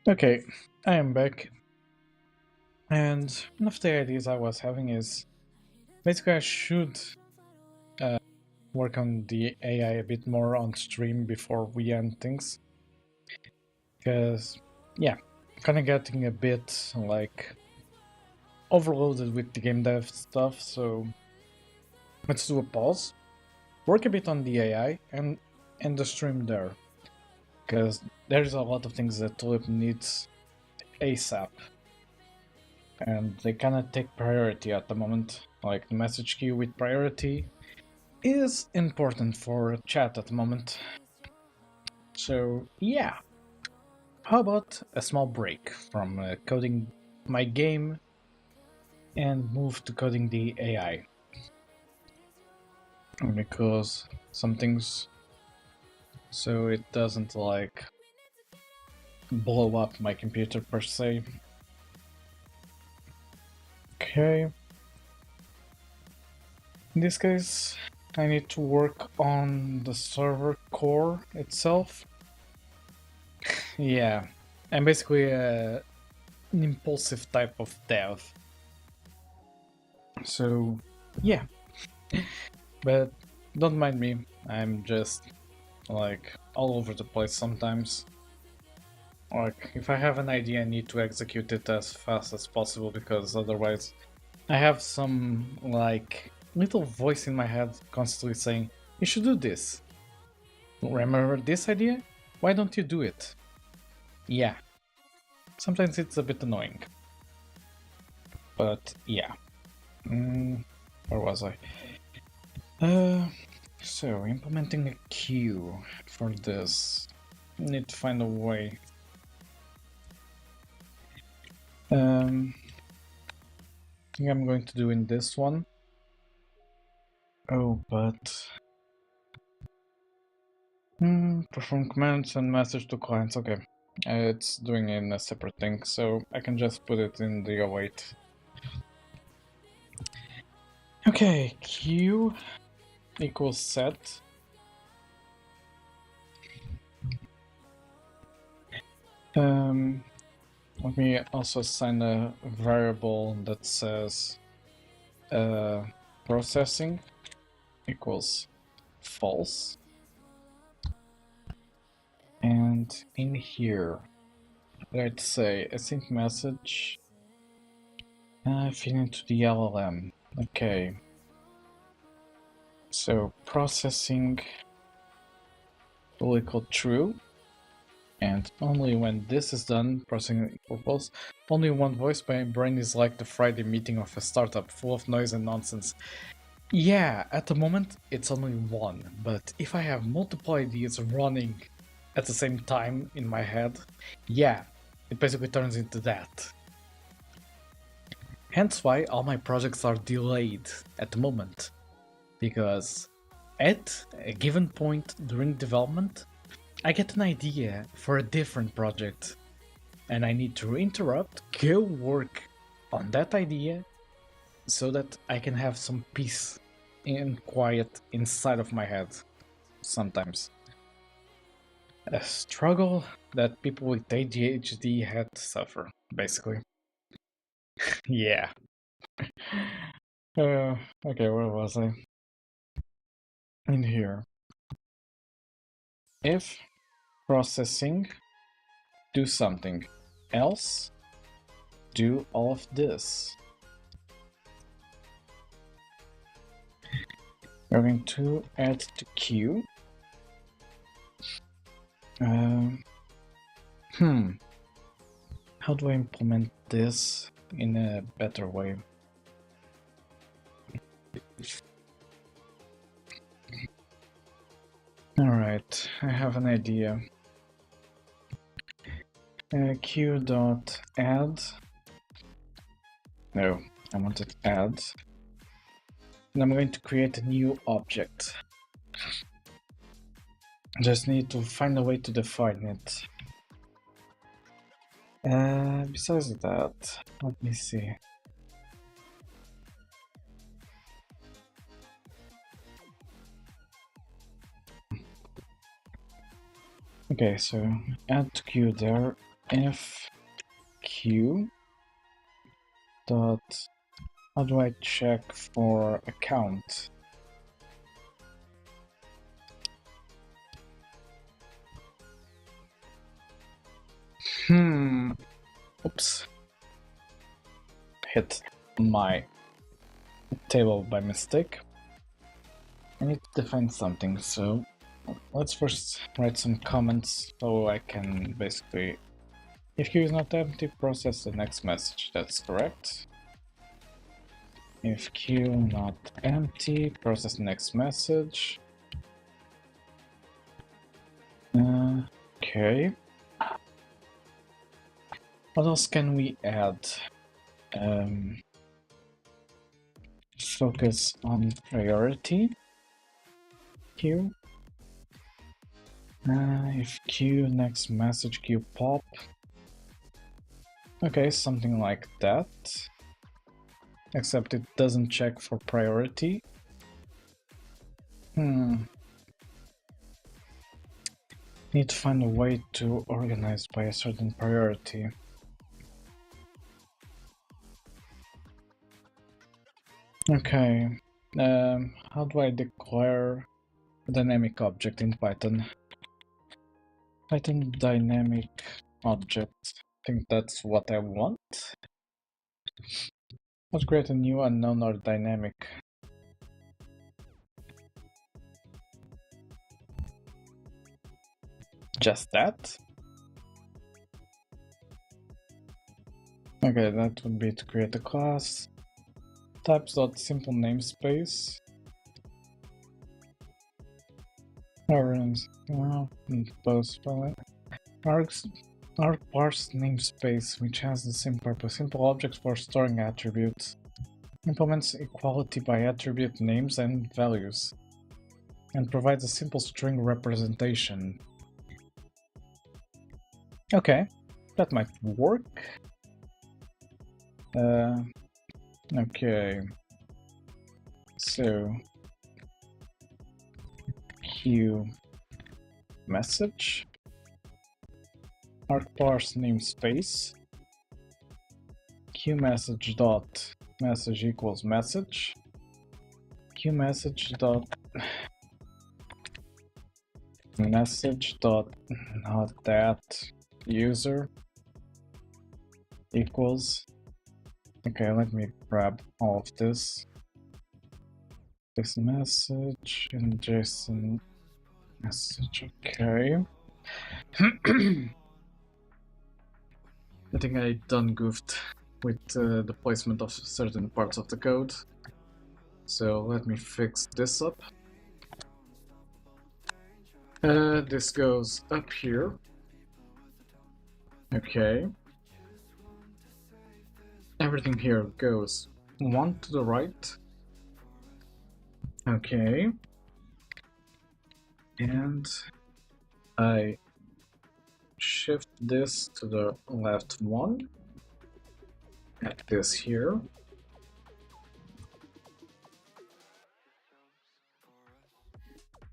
Okay, I am back. And one of the ideas I was having is basically I should work on the AI a bit more on stream before we end things. Because, yeah, kind of getting a bit like overloaded with the game dev stuff, so let's do a pause, work a bit on the AI, and end the stream there. Because there's a lot of things that Tulip needs ASAP. And they kind of take priority at the moment. Like the message queue with priority is important for chat at the moment. So, yeah. How about a small break from coding my game and move to coding the AI? Because some things, so it doesn't like blow up my computer per se. Okay. In this case, I need to work on the server core itself. Yeah, I'm basically an impulsive type of dev. So, yeah. But don't mind me, I'm just like all over the place sometimes. Like, if I have an idea, I need to execute it as fast as possible because otherwise I have some like little voice in my head constantly saying, you should do this. Remember this idea? Why don't you do it? Yeah. Sometimes it's a bit annoying. But yeah. Where was I? So implementing a queue for this. Need to find a way. I think I'm going to do in this one. Oh, but perform commands and message to clients. Okay, it's doing it in a separate thing, so I can just put it in the await. Okay, queue equals set. Let me also assign a variable that says processing equals false. And in here, let's say async message feeding to the LLM. Okay, So processing will equal true, and only when this is done, processing equal false. Only one voice. My brain is like the Friday meeting of a startup, full of noise and nonsense. Yeah, at the moment it's only one, but if I have multiple ideas running at the same time in my head, yeah, it basically turns into that. Hence why all my projects are delayed at the moment, because at a given point during development, I get an idea for a different project, and I need to interrupt, go work on that idea, so that I can have some peace and quiet inside of my head sometimes. A struggle that people with ADHD had to suffer, basically. Yeah. Okay, where was I? In here. If processing, do something else, do all of this. We're going to add to queue. How do I implement this in a better way? Alright, I have an idea. Queue.add. No, I wanted add. And I'm going to create a new object. Just need to find a way to define it. Besides that, let me see. Okay, so add to queue there. If queue dot, how do I check for account? Oops. Hit my table by mistake. I need to define something, so let's first write some comments so I can basically, if queue is not empty, process the next message. That's correct. If queue not empty, process the next message. Okay. What else can we add? Focus on priority. Queue. If queue next message queue pop. Okay, something like that. Except it doesn't check for priority. Need to find a way to organize by a certain priority. Okay, how do I declare a dynamic object in Python? Python dynamic object. I think that's what I want. Let's create a new unknown or dynamic. Just that? Okay, that would be to create a class. Types.simple namespace. Parse namespace, which has the same purpose. Simple objects for storing attributes. Implements equality by attribute names and values. And provides a simple string representation. Okay, that might work. Okay. So queue message. Parse namespace. Queue message dot message equals message. Queue message dot message dot not that user equals. Okay, let me grab all of this. this message and JSON message. Okay. I think I done goofed with the placement of certain parts of the code. So let me fix this up. This goes up here. Okay. Everything here goes one to the right. Okay. And I shift this to the left one. Add this here.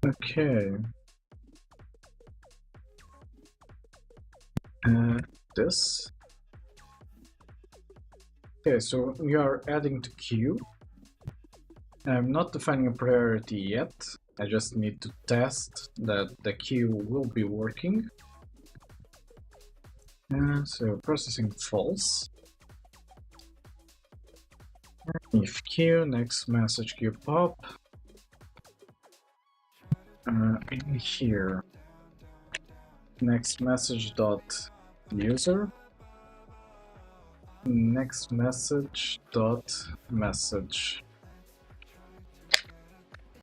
Okay. This. Okay, so we are adding to queue. I'm not defining a priority yet. I just need to test that the queue will be working. So processing false. If queue, next message queue pop. In here, next message dot user. Next message dot message.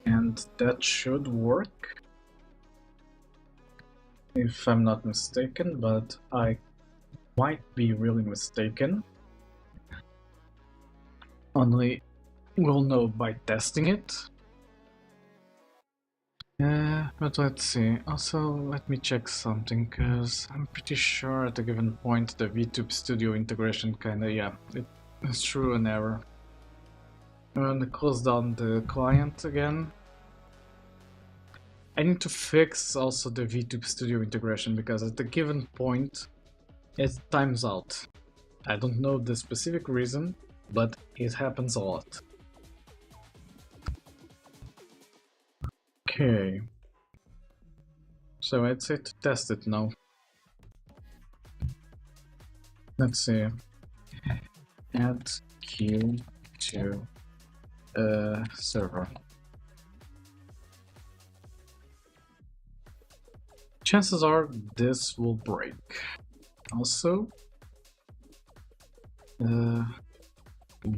And that should work, if I'm not mistaken, but I might be really mistaken. Only we'll know by testing it. But let's see. Also, let me check something, because I'm pretty sure at a given point the VTube Studio integration kinda, yeah, it threw an error. I'm gonna close down the client again. I need to fix also the VTube Studio integration, because at a given point it times out. I don't know the specific reason, but it happens a lot. Okay. So I'd say to test it now. Let's see. Add queue to server. Chances are this will break. Also,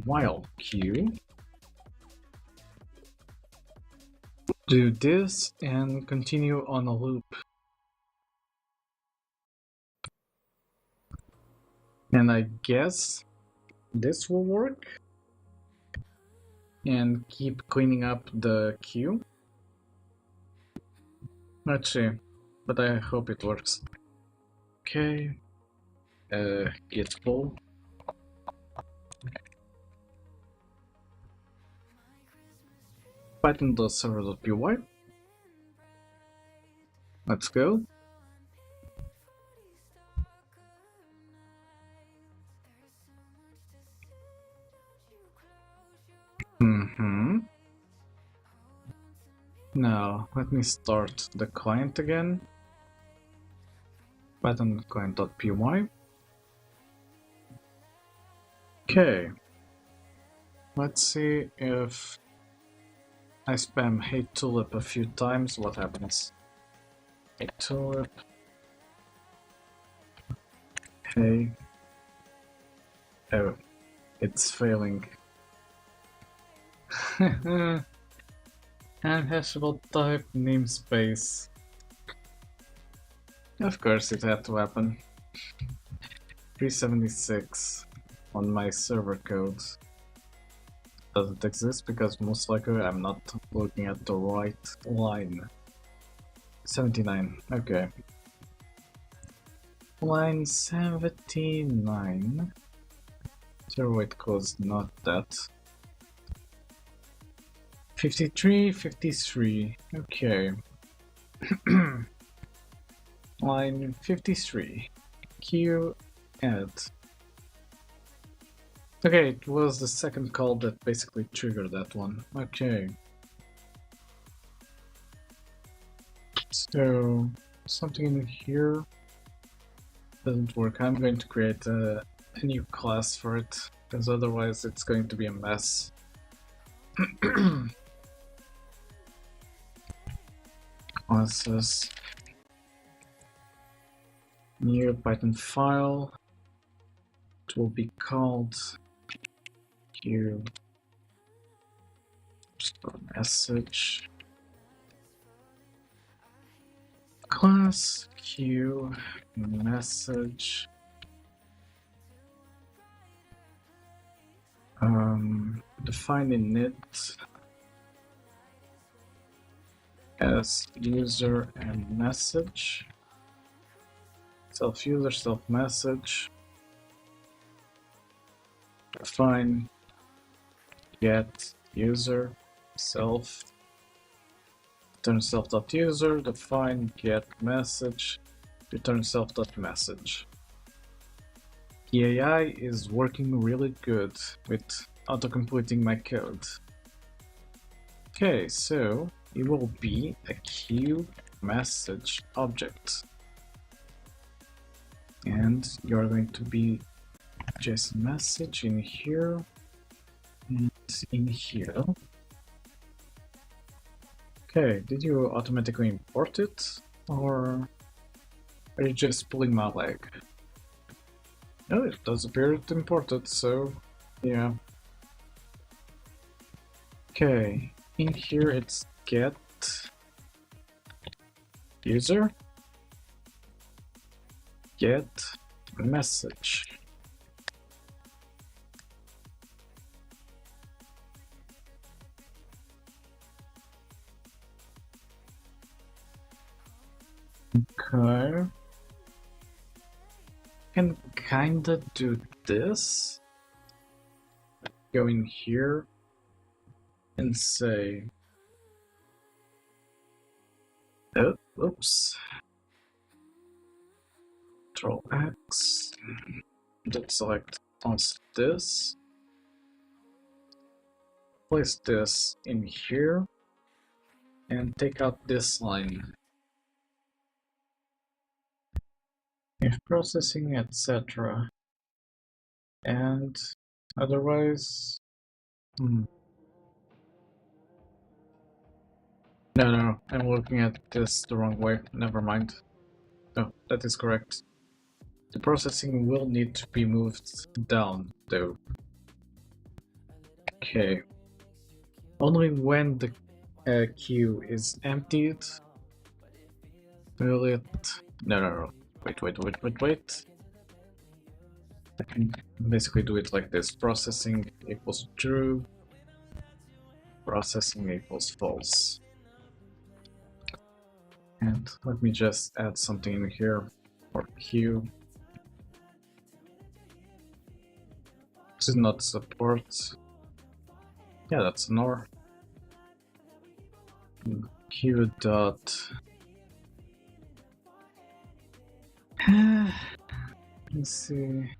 while queue, do this and continue on a loop. And I guess this will work. And keep cleaning up the queue. Let's see, but I hope it works. Okay. Git pull. Python.server.py. Let's go. Now, let me start the client again. Python client.py. Okay. Let's see if I spam hey tulip a few times, what happens? Hey tulip. Hey. Oh, it's failing. And hashable type namespace. Of course it had to happen. 376 on my server code. Does it exist? Because most likely I'm not looking at the right line. 79, okay. Line 79. Zero weight code, not that. 53, 53, okay. Line 53. Q add. Okay, it was the second call that basically triggered that one. Okay. So, something in here doesn't work. I'm going to create a new class for it, because otherwise it's going to be a mess. classes, new Python file. It will be called Q message class Q message defining it as user and message, self-user, self-message, define get user self, return self.user, define get message, return self.message. The AI is working really good with auto-completing my code. Okay, so it will be a queue message object. And you're going to be JSON message in here and in here. Okay, did you automatically import it? Or are you just pulling my leg? No, it does appear it imported, so yeah. Okay, in here it's get user, get message. Okay. Can kinda do this. Go in here and say, oh, oops. Control X. Then select this. Place this in here and take out this line. If processing, etc. And otherwise, no, I'm looking at this the wrong way. Never mind. No, that is correct. The processing will need to be moved down, though. Okay. Only when the queue is emptied will it... No. Wait. I can basically do it like this. Processing equals true. Processing equals false. And let me just add something in here for queue. This is not support. Yeah, that's an OR. Queue dot. Let's see.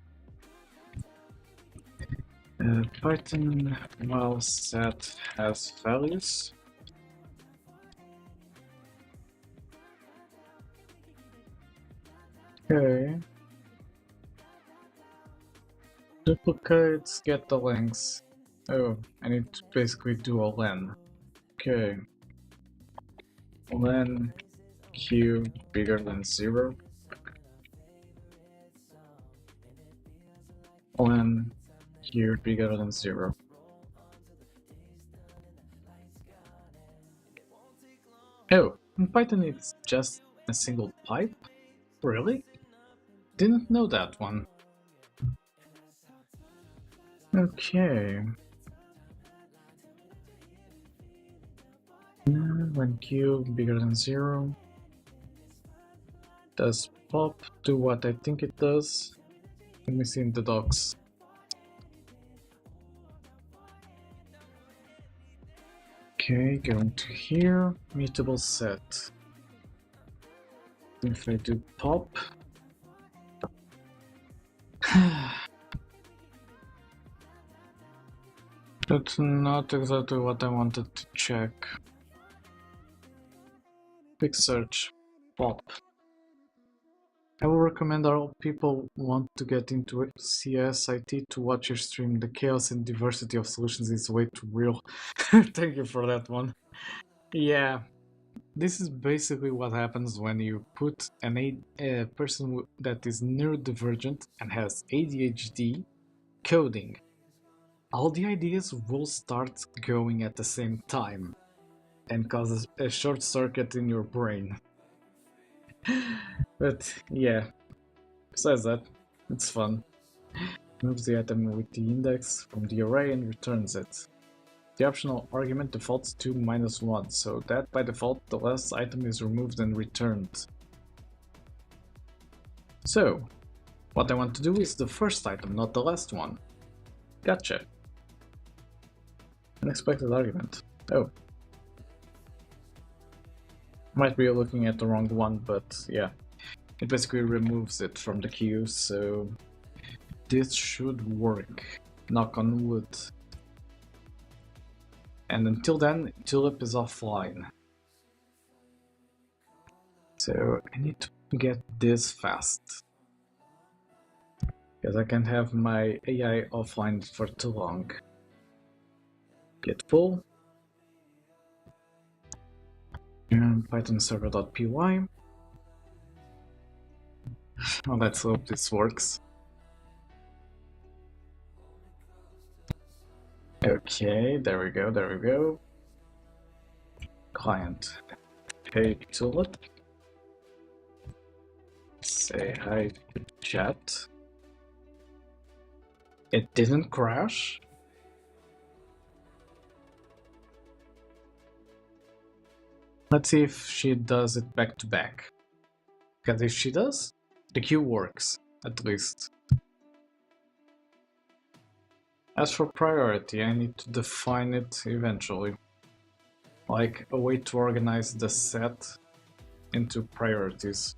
Python while set has values. Okay. Duplicates get the lengths. Oh, I need to basically do a len. Okay. Len q bigger than 0. Len q bigger than 0. Oh, in Python it's just a single pipe? Really? Didn't know that one. Okay. When q bigger than 0, does pop do what I think it does? Let me see in the docs. Okay, going to here, mutable set. If I do pop, that's not exactly what I wanted to check. Quick search, pop. I will recommend all people want to get into CSIT to watch your stream. The chaos and diversity of solutions is way too real. Thank you for that one. Yeah, this is basically what happens when you put a person that is neurodivergent and has ADHD coding. All the ideas will start going at the same time and cause a short circuit in your brain. But yeah, besides that, it's fun. Moves the item with the index from the array and returns it. The optional argument defaults to -1, so that by default the last item is removed and returned. So, what I want to do is the first item, not the last one. Gotcha. Unexpected argument. Oh. Might be looking at the wrong one, but yeah. It basically removes it from the queue, so this should work. Knock on wood. And until then, Tulip is offline. So I need to get this fast. Because I can't have my AI offline for too long. Get full. And Python server.py. Well, let's hope this works. Okay, there we go, there we go. Client. Hey, Tulip. Say hi to chat. It didn't crash. Let's see if she does it back to back. Because if she does, the queue works, at least. As for priority, I need to define it eventually. Like a way to organize the set into priorities.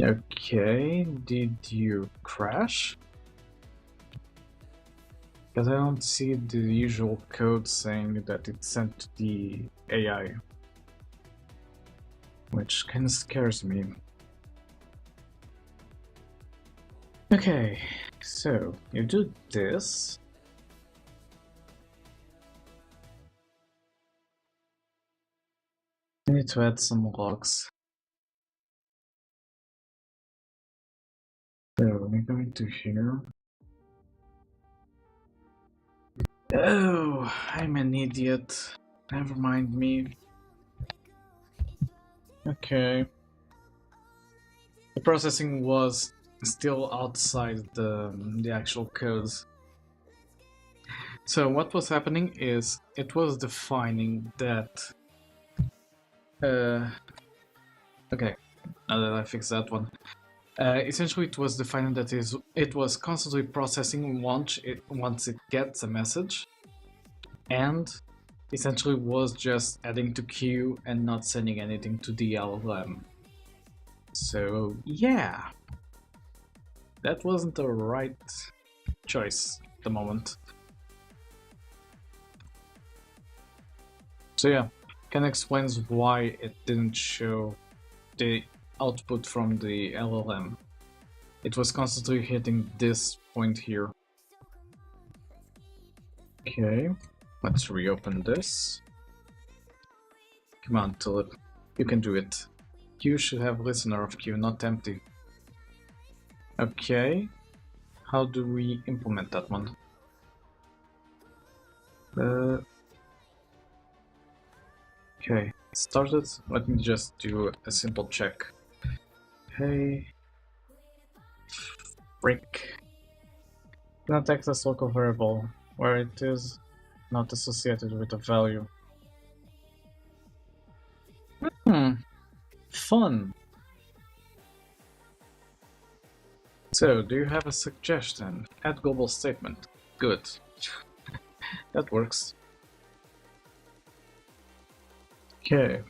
Okay, did you crash? Because I don't see the usual code saying that it's sent to the AI. Which kind of scares me. Okay, so you do this. I need to add some logs. So we're going to here. Oh, I'm an idiot. Never mind me. Okay. The processing was still outside the actual codes. So what was happening is it was defining that. Okay, now that I fixed that one. Essentially, it was defining that it was constantly processing once it gets a message, and essentially was just adding to queue and not sending anything to the LLM. So yeah, that wasn't the right choice at the moment. So yeah, kind of explains why it didn't show the output from the LLM. It was constantly hitting this point here. Okay, let's reopen this. Come on, Tulip, you can do it. You should have listener of queue, not empty. Okay, how do we implement that one? Okay, started. Let me just do a simple check. Hey, frick. Cannot access local variable where it is not associated with a value. Fun. So, do you have a suggestion? Add global statement. Good. That works. Okay.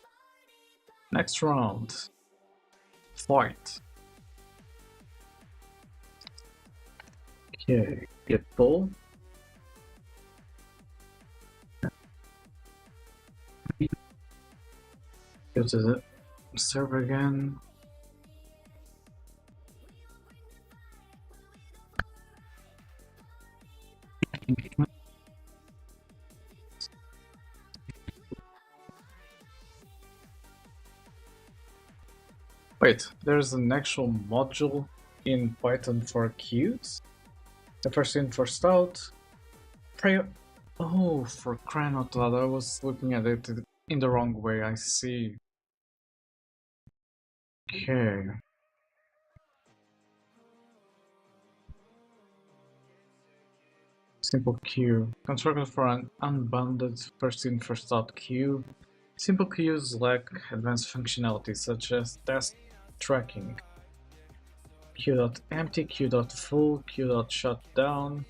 Next round. Fight. Okay. Get pull. Go to the server again. Wait, there's an actual module in Python for queues? The first in, first out. Oh, for crying out loud, I was looking at it in the wrong way, I see. Okay. Simple queue. Constructed for an unbounded first in, first out queue. Simple queues lack advanced functionality such as task tracking. Queue.empty, queue.full, queue.shutdown.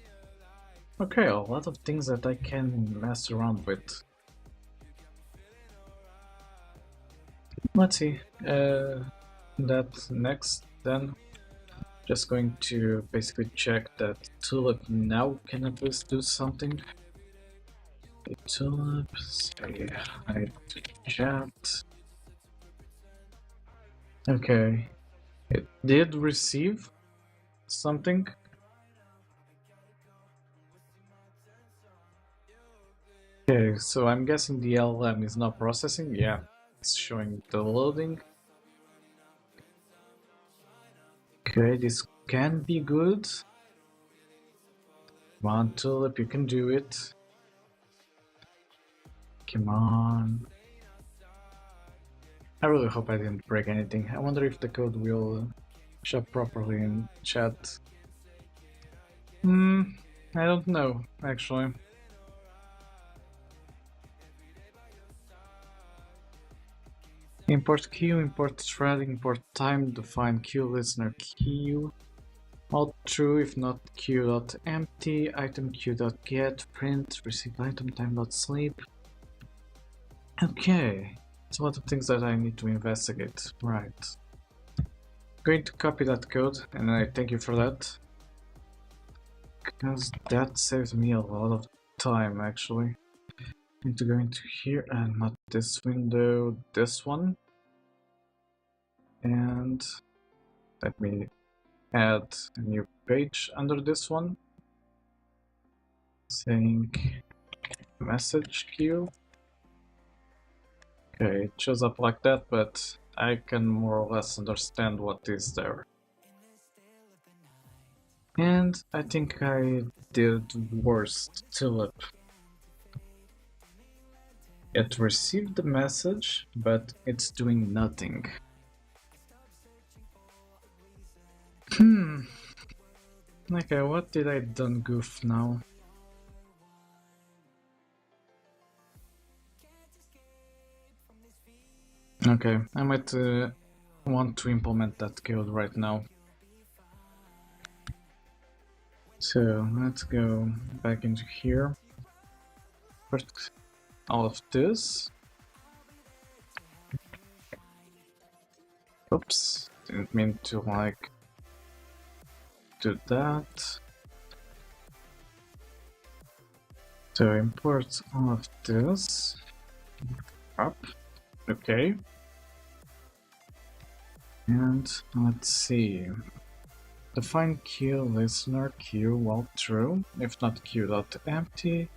Okay, a lot of things that I can mess around with. Let's see. That next then. Just going to basically check that Tulip now can at least do something. Okay, Tulip, say hi to chat. Okay, it did receive something. Okay, so I'm guessing the LLM is not processing. Yeah, it's showing the loading. Okay, this can be good. Come on, Tulip, you can do it. Come on. I really hope I didn't break anything. I wonder if the code will show up properly in chat. I don't know, actually. Import queue, import thread, import time, define queue listener queue. All true if not queue.empty, item queue.get, print, receive item time.sleep. Okay, it's a lot of things that I need to investigate. Right. Going to copy that code, and I thank you for that. Because that saves me a lot of time, actually. Need to go into here and not this window, this one. And let me add a new page under this one saying message queue. Okay, it shows up like that, but I can more or less understand what is there. And I think I did worst Tulip. It received the message, but it's doing nothing. Okay, what did I done goof now? Okay, I might want to implement that code right now. So let's go back into here. First, all of this. Oops, didn't mean to like do that. So import all of this. Up. Okay. And let's see. Define queue listener queue while true, if not queue.empty.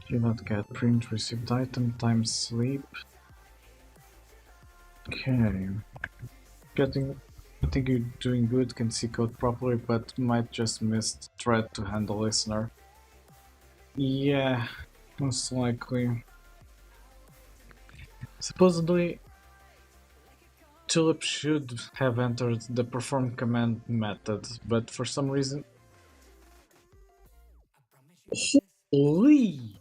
Queue.get print received item time sleep. Okay. I think you're doing good, can see code properly, but might just miss thread to handle listener. Yeah, most likely. Supposedly, Tulip should have entered the perform command method, but for some reason... Holy!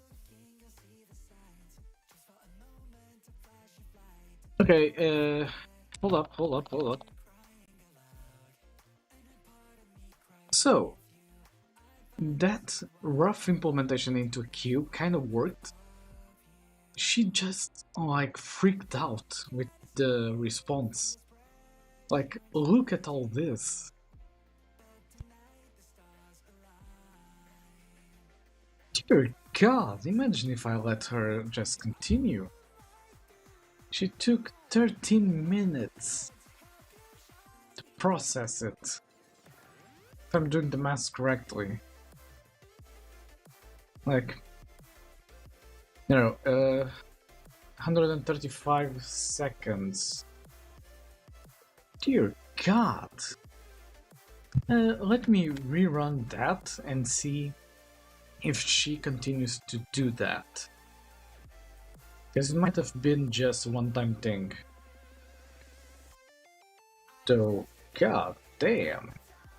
Okay, hold up. So, that rough implementation into a queue kind of worked. She just, like, freaked out with the response. Like, look at all this. Dear God, imagine if I let her just continue. She took 13 minutes to process it. If I'm doing the math correctly. Like, you know, 135 seconds. Dear God. Let me rerun that and see if she continues to do that. Because it might have been just a one-time thing. Though, god damn.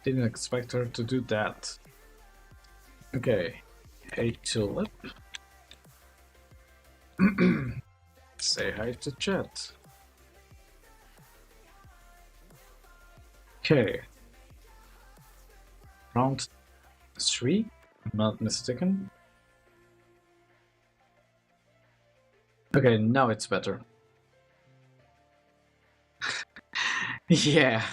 Didn't expect her to do that. Okay. Hey Tulip. Say hi to chat. Okay. Round 3, I'm not mistaken. Okay, now it's better. Yeah,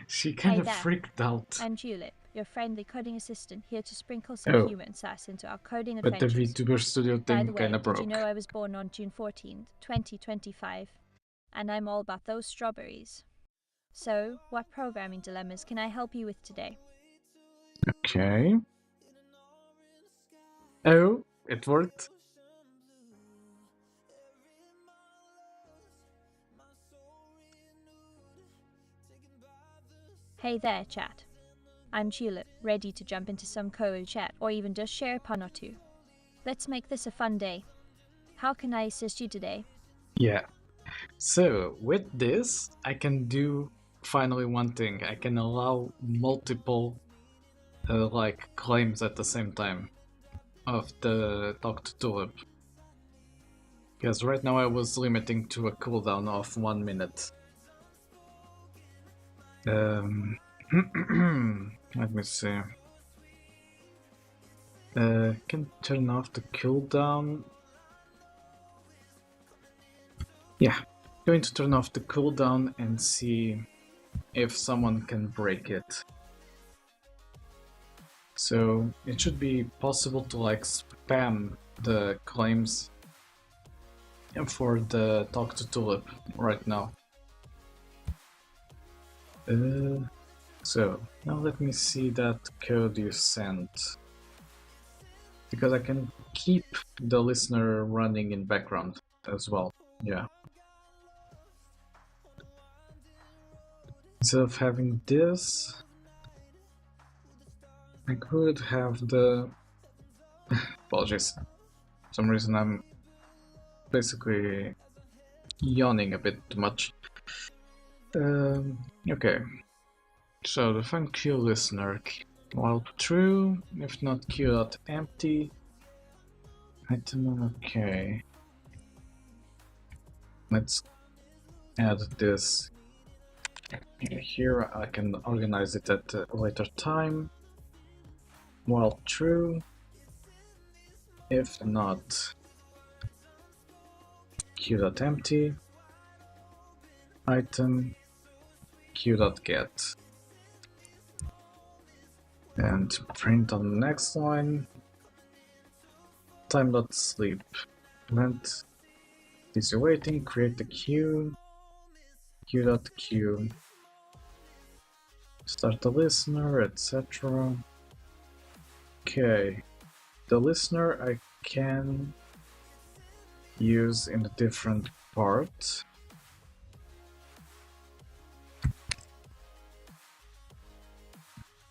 she kind Hey of there. freaked out. I'm Julep, your friendly coding assistant, here to sprinkle some Oh, human sass into our coding but the adventures. VTuber Studio By thing the way, kinda did you broke. know I was born on June 14th, 2025? And I'm all about those strawberries. So, what programming dilemmas can I help you with today? Okay. Oh, it worked. Hey there, chat. I'm Tulip, ready to jump into some code chat or even just share a pun or two. Let's make this a fun day. How can I assist you today? Yeah. So, with this, I can do finally one thing. I can allow multiple claims at the same time of the Talk to Tulip. Because right now I was limiting to a cooldown of 1 minute. Let me see. Can turn off the cooldown. Yeah, going to turn off the cooldown and see if someone can break it. So it should be possible to like spam the claims for the Talk to Tulip right now. So now let me see that code you sent, because I can keep the listener running in background as well. Yeah. Instead of having this, I could have the apologies. For some reason I'm basically yawning a bit too much. Okay. So the fun queue listener, while true, if not queue.empty. Item, okay. Let's add this here. I can organize it at a later time. While true, if not queue.empty. Item queue.get. And print on the next line time.sleep. Event is waiting, create the queue, queue.queue, start the listener, etc. Okay, the listener I can use in a different part.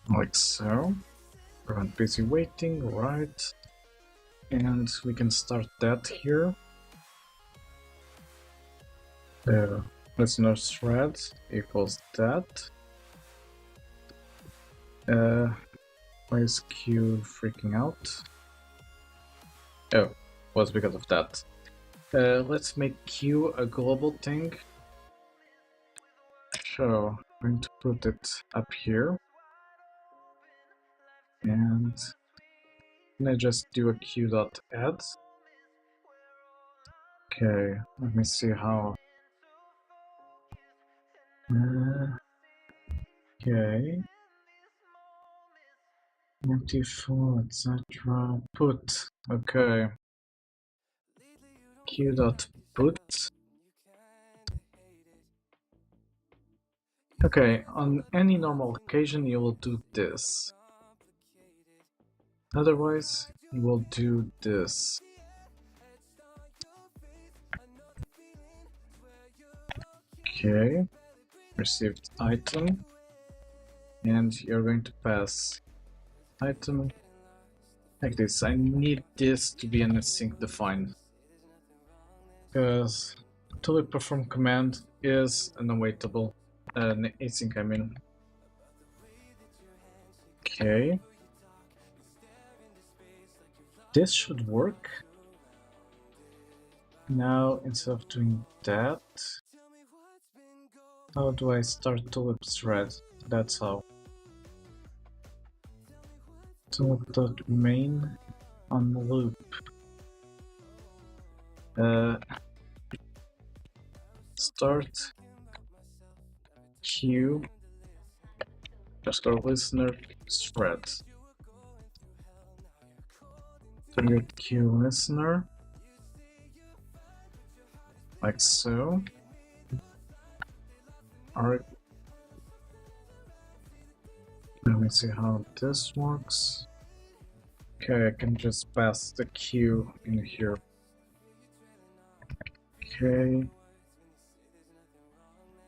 Like so. Prevent busy waiting, right. And we can start that here. Listener thread equals that. Why is Q freaking out? Oh, was because of that. Let's make Q a global thing. So I'm going to put it up here. And can I just do a Q.add? Okay, let me see how. Okay. Empty-full, etc. Put. Okay. Q.put. Okay, on any normal occasion you will do this. Otherwise, you will do this. Okay, received item, and you're going to pass item like this. I need this to be an async define, because tulip perform command is an awaitable, an async I mean. Okay. This should work. Now, instead of doing that, how do I start tulip thread? That's how. Tulip.main on loop. Start queue underscore listener thread. Target queue listener. Like so. Alright. Let me see how this works. Okay, I can just pass the queue in here. Okay.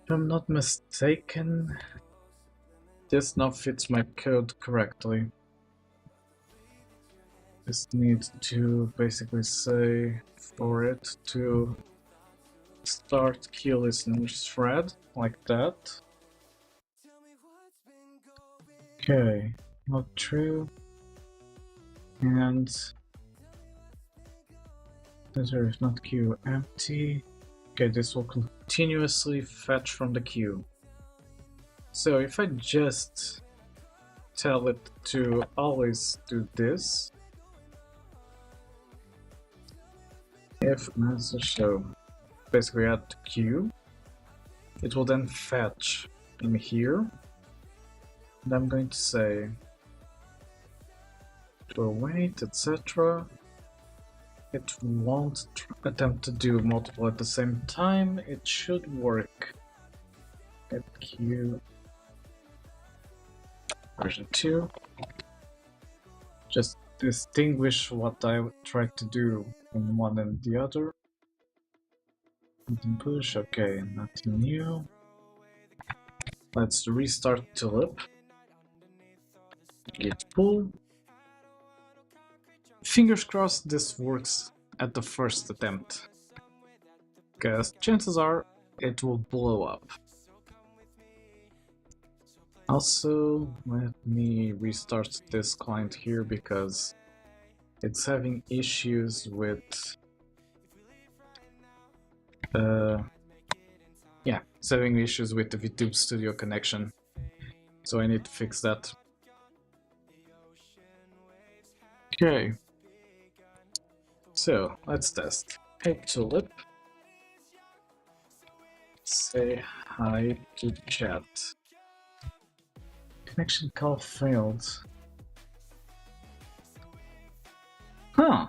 If I'm not mistaken, this now fits my code correctly. Just need to basically say for it to start queue listener thread like that. Okay, not true. And there is not queue empty. Okay, this will continuously fetch from the queue. So if I just tell it to always do this, if message so basically add to queue, it will then fetch in here. And I'm going to say to await, etc. It won't attempt to do multiple at the same time. It should work. At queue version 2. Just distinguish what I tried to do in one and the other. Button push, okay, nothing new. Let's restart tulip. Git pull. Fingers crossed this works at the first attempt, because chances are it will blow up. Also, let me restart this client here because it's having issues with it's having issues with the VTube Studio connection, so I need to fix that. Okay, so let's test. Hey tulip, say hi to chat. Connection call failed. Huh.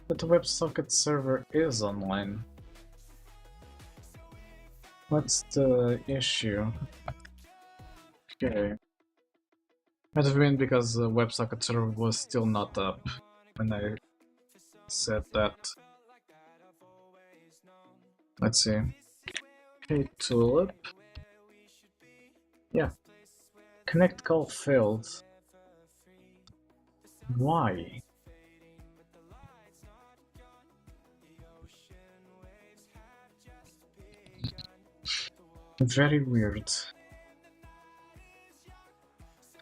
But the WebSocket server is online. What's the issue? Okay. Might have been because the WebSocket server was still not up when I said that. Let's see. Okay, tulip. Yeah. Connect call failed. Why? Very weird.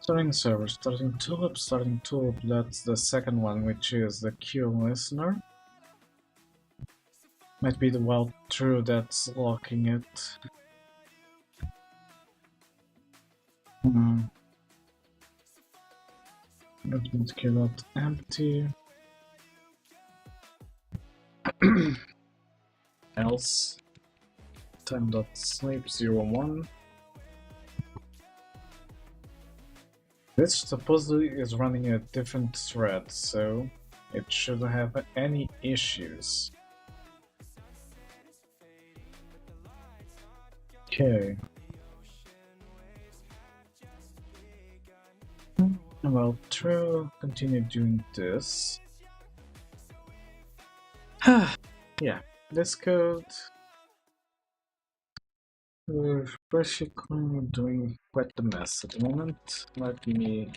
Starting server, starting tulip, that's the second one, which is the queue listener. Might be the wild true that's locking it. Empty. Else time.sleep01. This supposedly is running a different thread, so it shouldn't have any issues. Okay. Well, true. Continue doing this. Yeah, this code We're basically doing quite the mess at the moment. Let me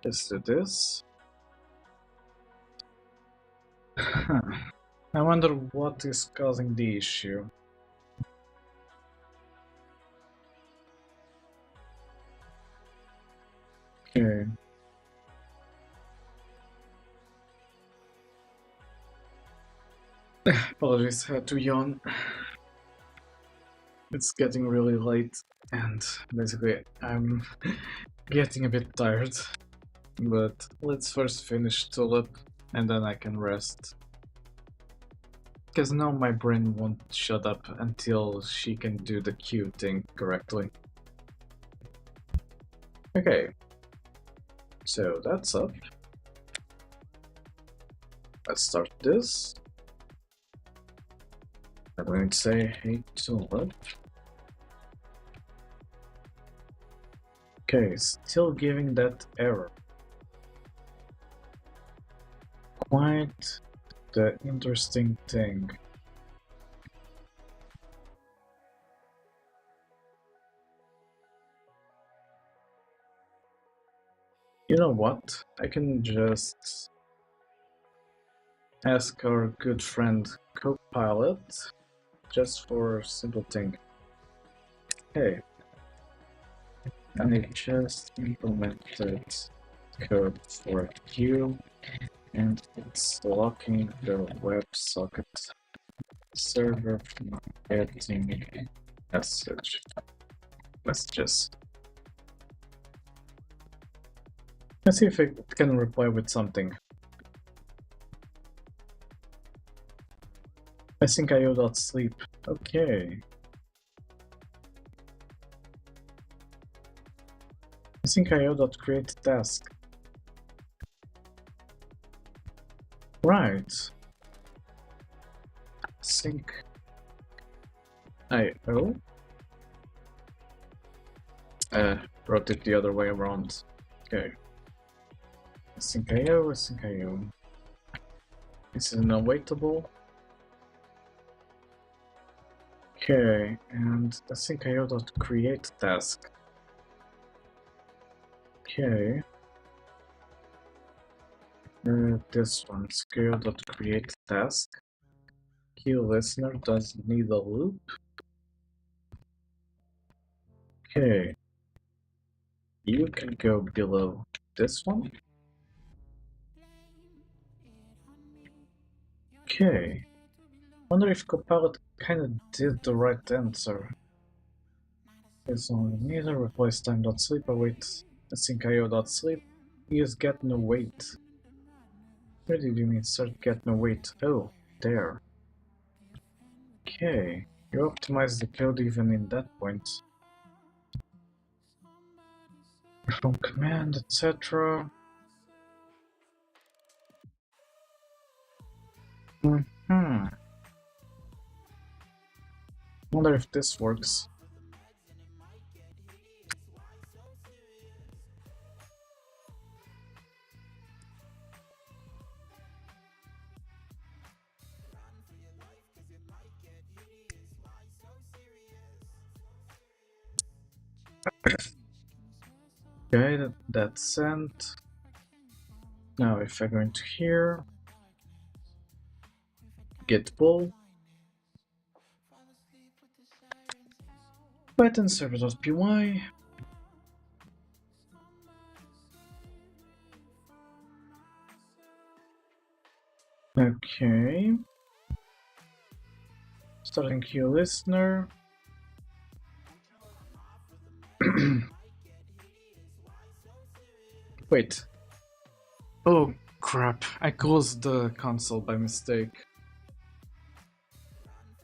just do this. I wonder what is causing the issue. Okay. Apologies, I had to yawn. It's getting really late, and basically I'm getting a bit tired. But let's first finish Tulip, and then I can rest. Because now my brain won't shut up until she can do the Q thing correctly. Okay, so that's up. Let's start this. I'm going to say hey Tulip. Okay, still giving that error. Quite the interesting thing. You know what? I can just ask our good friend Copilot just for a simple thing. Hey, I just implemented code for a queue and it's locking the WebSocket server from getting messages. Let's see if it can reply with something. I think IO.sleep. Okay. I think IO.create task. Right. Sync IO. Wrote it the other way around. Okay. Sync IO, sync IO. This is an awaitable. Okay, and I think IO.create task. Okay. This one, scale.create task. Queue listener doesn't need a loop. Okay. You can go below this one. Okay. Wonder if Copilot kinda did the right answer. It's only neither replace time.sleep await async IO.sleep. Use get no wait. Where did you mean start get no wait? Oh, there. Okay. You optimize the code even in that point. From command, etc. Wonder if this works. Okay, that's sent. Now if I go into here, git pull, Python server.py. Okay. Starting queue listener. Wait. Oh crap, I closed the console by mistake.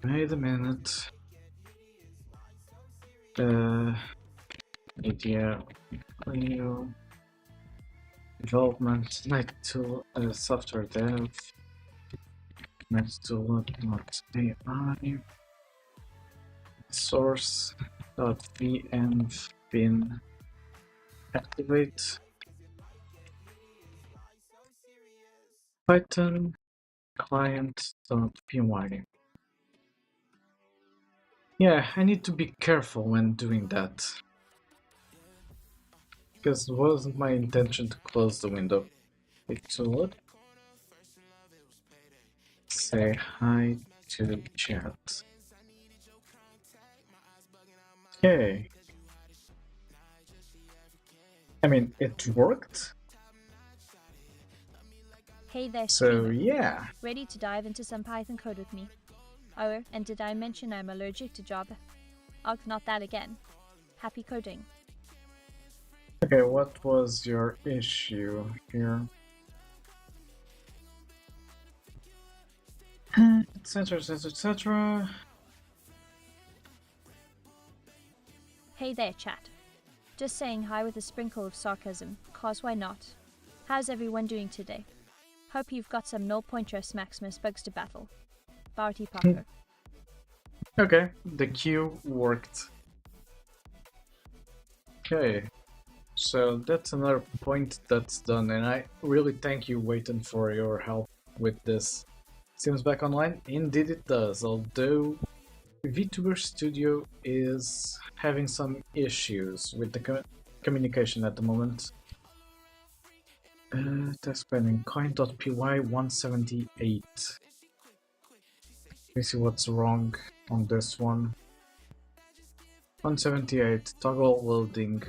Wait a minute. Media, Clio, development, night tool, software dev, next tool, not AI, source, .vm bin, activate, Python, client.py. Yeah, I need to be careful when doing that. Because it wasn't my intention to close the window. It's what? Say hi to the chat. Okay. I mean, it worked. Hey there, So streamer. yeah. Ready to dive into some Python code with me? Oh, and did I mention I'm allergic to Java? Ugh, not that again. Happy coding. Okay, what was your issue here? Etc, etc, etc. Hey there, chat. Just saying hi with a sprinkle of sarcasm, cause why not? How's everyone doing today? Hope you've got some null pointress Maximus bugs to battle. Barty Parker. Okay, the queue worked. Okay, so that's another point that's done, and I really thank you, Waiton, for your help with this. Seems back online? Indeed it does, although VTuber Studio is having some issues with the communication at the moment. Test pending coin.py 178. Let me see what's wrong on this one. 178, toggle loading.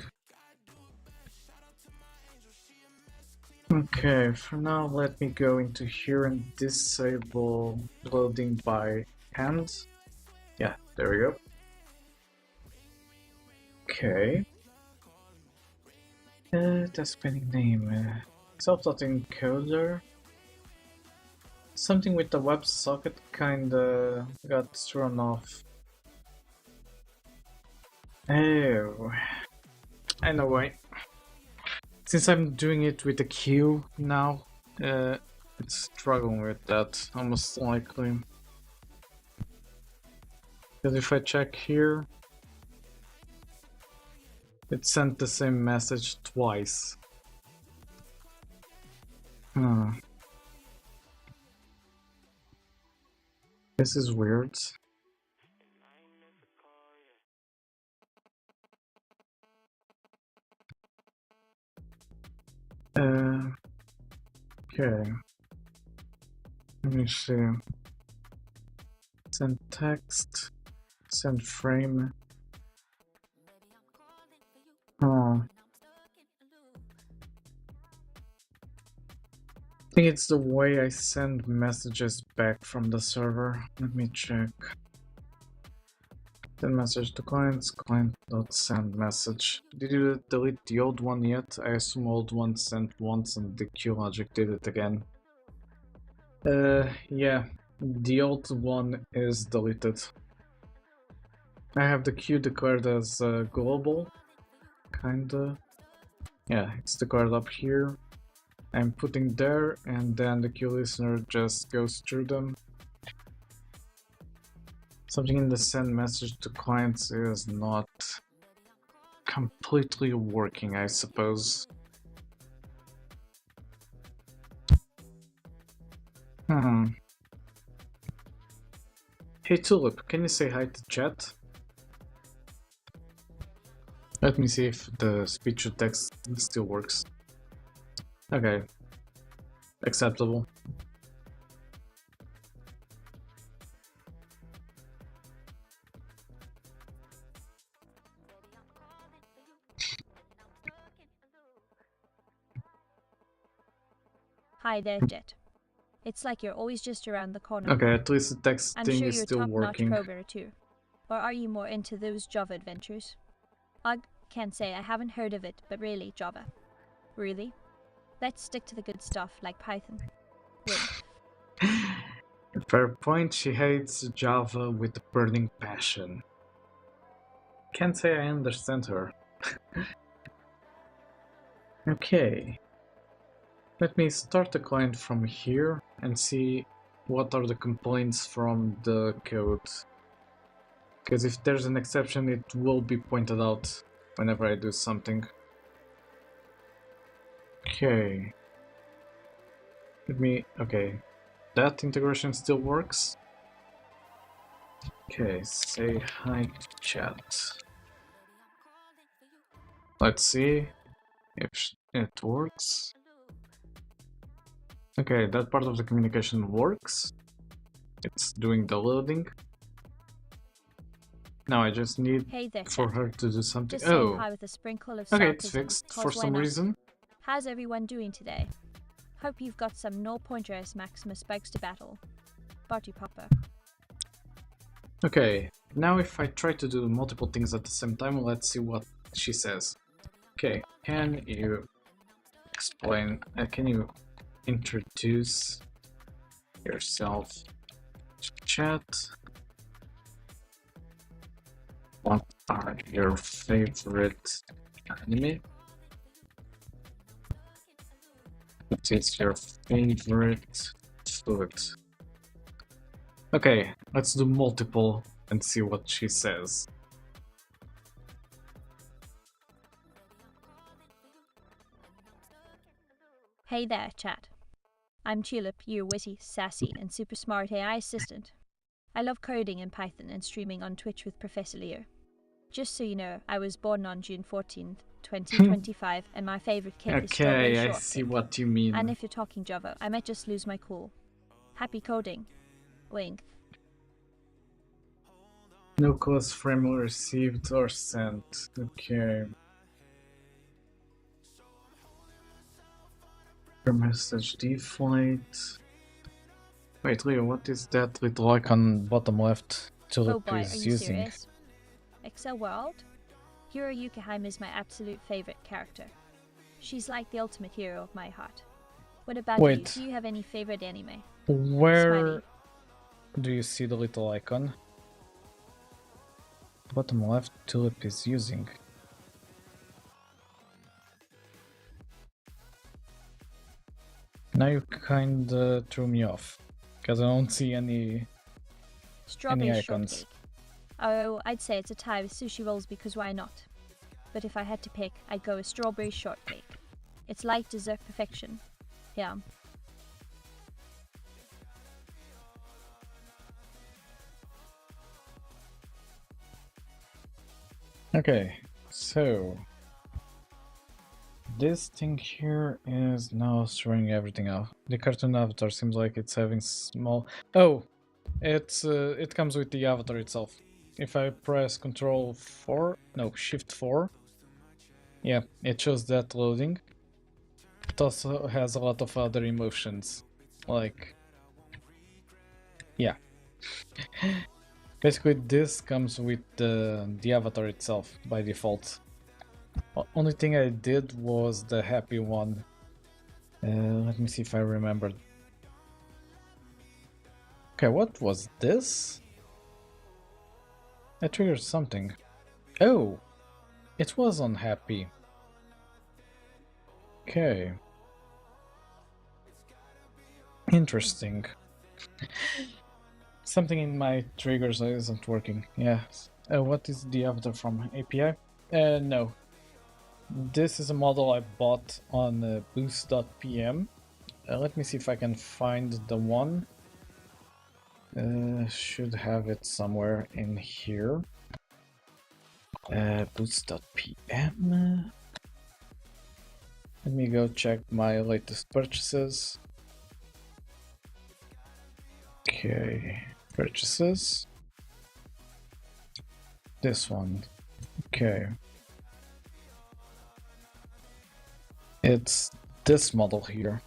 Okay, for now let me go into here and disable loading by hand. Yeah, there we go. Okay. Test pending name. Self.encoder. Something with the WebSocket kinda got thrown off. Oh, I know why. Since I'm doing it with a queue now, it's struggling with that, almost likely. Because if I check here, it sent the same message twice. This is weird. Okay. Let me see. Send text. Send frame. Oh. I think it's the way I send messages back from the server. Let me check. Send message to clients, client.send message. Did you delete the old one yet? I assume old one sent once and the queue logic did it again. Yeah, the old one is deleted. I have the queue declared as global, kinda. Yeah, it's declared up here. I'm putting there, and then the queue listener just goes through them. Something in the send message to clients is not completely working, I suppose. Hey Tulip, can you say hi to chat? Let me see if the speech to text still works. Okay. Acceptable. Hi there, Jet. It's like you're always just around the corner. Okay, at least the text I'm thing sure is you're still top-notch working. programmer too. Or are you more into those Java adventures? I can't say I haven't heard of it, but really, Java. Really? Let's stick to the good stuff, like Python. Win. Fair point, she hates Java with a burning passion. Can't say I understand her. Okay. Let me start the client from here and see what are the complaints from the code. Because if there's an exception, it will be pointed out whenever I do something. Okay. Okay. That integration still works. Okay, say hi to chat. Let's see if it works. Okay, that part of the communication works. It's doing the loading. Now I just need Hey there, for chat. her to do something. Just saying Oh, hi with a sprinkle of okay, it's sarcasm, fixed for 'cause why some not? reason. How's everyone doing today? Hope you've got some no-pointers Maximus bugs to battle. Barty Popper. Okay, now if I try to do multiple things at the same time, let's see what she says. Okay, can you explain, can you introduce yourself to chat? What are your favorite anime? What is your favorite food? Okay, let's do multiple and see what she says. Hey there, chat. I'm Tulip, your witty, sassy, and super smart AI assistant. I love coding in Python and streaming on Twitch with Professor Leo. Just so you know, I was born on June 14th, 2025, and my favorite cake is strawberry Okay, I shortcake. see what you mean. And if you're talking Java, I might just lose my cool. Happy coding. Wink. No class frame received or sent. Okay. Your message deflight. Wait, Leo, what is that little icon bottom left Tulip Oh boy, are is you using? serious? Excel World? Hiro Yukaheim is my absolute favorite character. She's like the ultimate hero of my heart. What about Wait. you? Do you have any favorite anime? Where Smiley. do you see the little icon? Bottom left Tulip is using. Now you kinda threw me off, because I don't see any Strawberry icons. shortcake. Oh, I'd say it's a tie with sushi rolls because why not? But if I had to pick, I'd go with strawberry shortcake. It's like dessert perfection. Yeah. Okay, so this thing here is now showing everything out. The cartoon avatar seems like it's having small. Oh, it comes with the avatar itself. If I press Control 4, no, Shift 4, yeah, it shows that loading. It also has a lot of other emotions, like, yeah. Basically, this comes with the avatar itself by default. Only thing I did was the happy one. Let me see if I remember. Okay, what was this? I triggered something. Oh, it was unhappy. Okay. Interesting. Something in my triggers isn't working. Yeah. What is the avatar from API? No. This is a model I bought on boost.pm. Let me see if I can find the one. Should have it somewhere in here. Boost.pm. Let me go check my latest purchases. Okay, purchases. This one. Okay. It's this model here.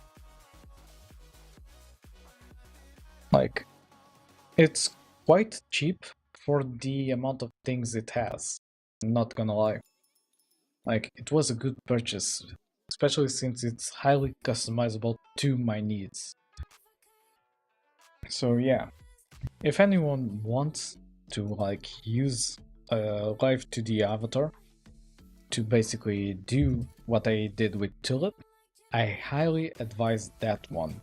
Like, it's quite cheap for the amount of things it has. I'm not gonna lie. Like, it was a good purchase, especially since it's highly customizable to my needs. So yeah, if anyone wants to like use Live 2D avatar to basically do what I did with Tulip, I highly advise that one.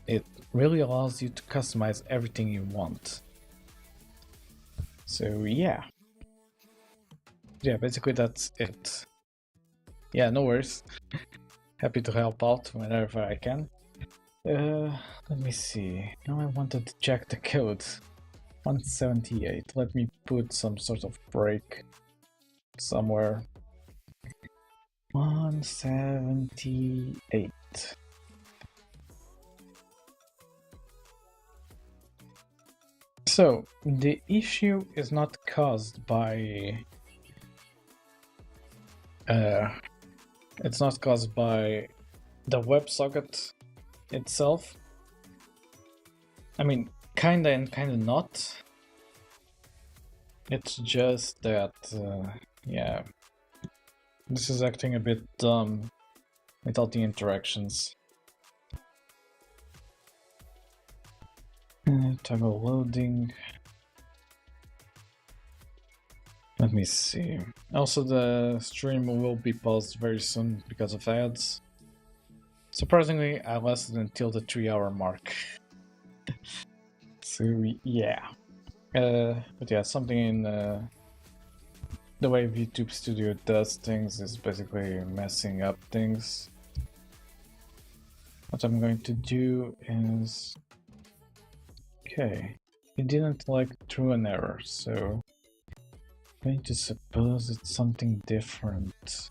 It really allows you to customize everything you want. So yeah. Yeah, basically that's it. Yeah, no worries. Happy to help out whenever I can. Let me see. Now I wanted to check the code. 178. Let me put some sort of break somewhere. 178. So the issue is not caused by it's not caused by the WebSocket itself. I mean, kinda and kinda not. It's just that, yeah, this is acting a bit dumb without the interactions. Toggle loading. Let me see. Also, the stream will be paused very soon because of ads. Surprisingly, I lasted until the 3-hour mark. So yeah. But yeah, something in the way YouTube Studio does things is basically messing up things. What I'm going to do is... Okay, it didn't like through an error, so I'm going to suppose it's something different.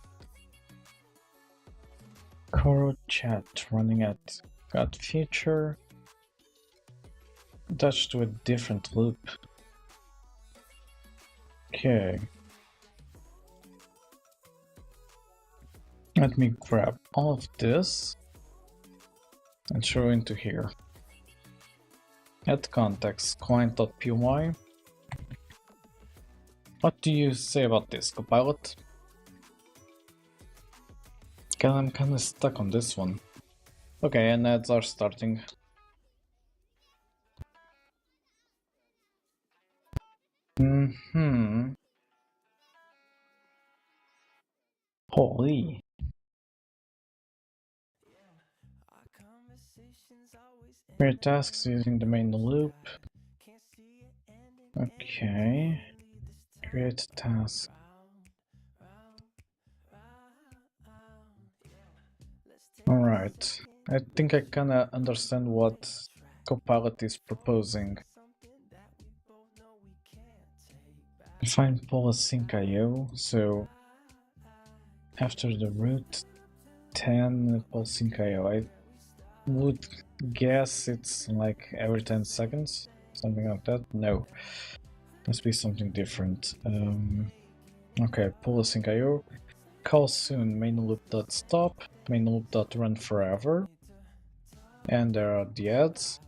Coro chat running at got feature attached to a different loop. Okay. Let me grab all of this and throw into here. Add context client.py. What do you say about this, Copilot? God, I'm kinda stuck on this one. Okay, and ads are starting. Holy. Create tasks using the main loop. Okay. Create a task. Alright. I think I kinda understand what Copilot is proposing. Define poll async IO, so after the root 10 poll sync IO, I would guess it's like every 10 seconds, something like that. No, must be something different. Okay, poll async IO, call soon main loop.stop, main loop.run forever, and there are the ads.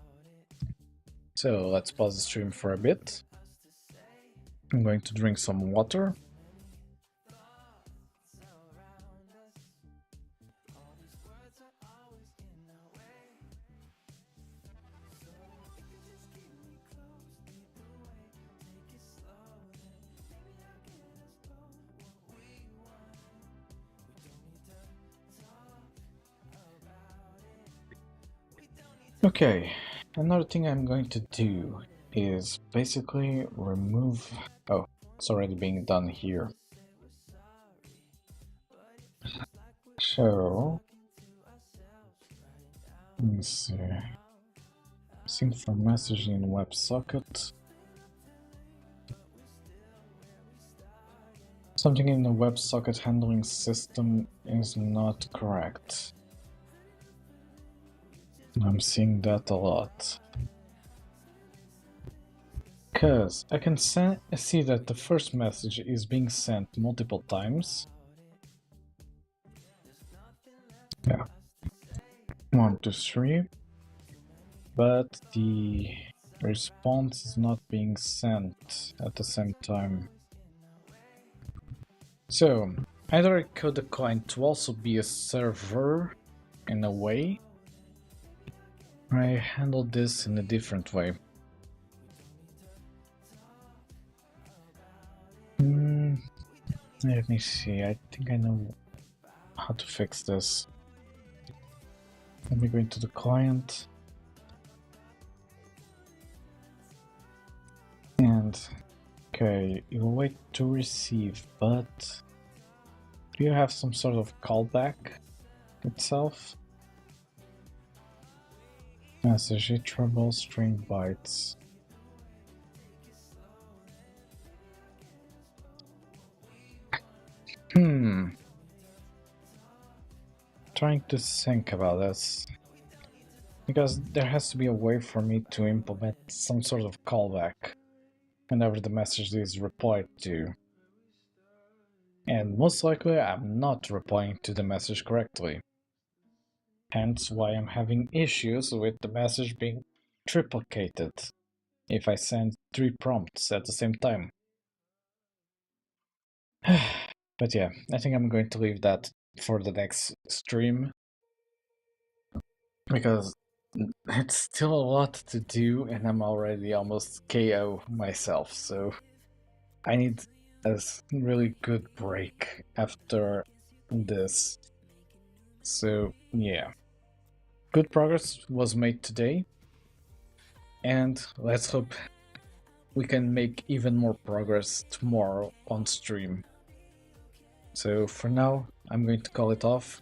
So let's pause the stream for a bit. I'm going to drink some water. Okay, another thing I'm going to do is basically remove... Oh, it's already being done here. So... let me see... sync for messaging in WebSocket. Something in the WebSocket handling system is not correct. I'm seeing that a lot. Because I can see that the first message is being sent multiple times. Yeah. 1, 2, 3. But the response is not being sent at the same time. So, either I code the client to also be a server in a way, or I handle this in a different way. Let me see, I think I know how to fix this. Let me go into the client. And, okay, you will wait to receive, but do you have some sort of callback itself? Message trouble string bytes. trying to think about this. Because there has to be a way for me to implement some sort of callback whenever the message is replied to. And most likely I'm not replying to the message correctly. Hence why I'm having issues with the message being triplicated if I send 3 prompts at the same time. But yeah, I think I'm going to leave that for the next stream. Because it's still a lot to do and I'm already almost KO myself, so I need a really good break after this. So yeah, good progress was made today, and let's hope we can make even more progress tomorrow on stream. So for now, I'm going to call it off.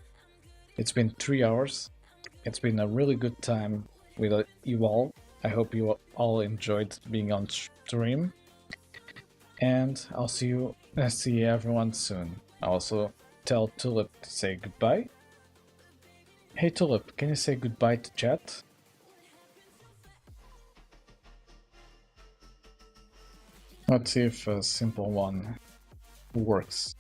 It's been 3 hours. It's been a really good time with you all. I hope you all enjoyed being on stream. And I'll see everyone soon. I'll also tell Tulip to say goodbye. Hey Tulip, can you say goodbye to chat? Let's see if a simple one works.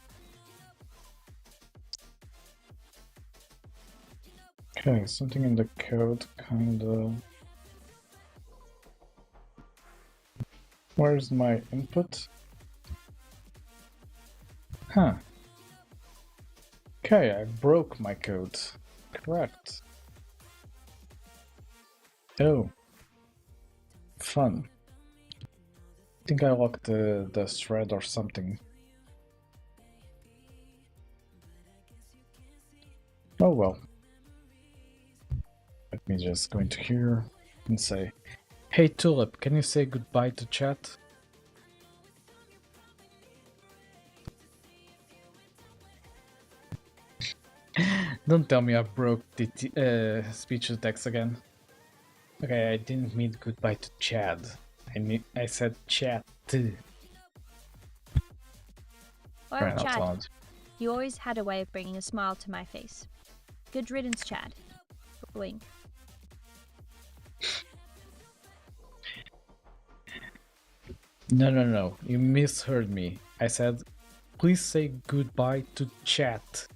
Okay, something in the code kinda... Where's my input? Huh. Okay, I broke my code. Correct. Oh. Fun. I think I locked the thread or something. Oh well. Let me just go into here and say, hey Tulip, can you say goodbye to chat? Don't tell me I broke the speech to text again. Okay, I didn't mean goodbye to Chad. I said chat. Well, Chad, you always had a way of bringing a smile to my face. Good riddance, Chad. Wink. No. You misheard me. I said, please say goodbye to chat.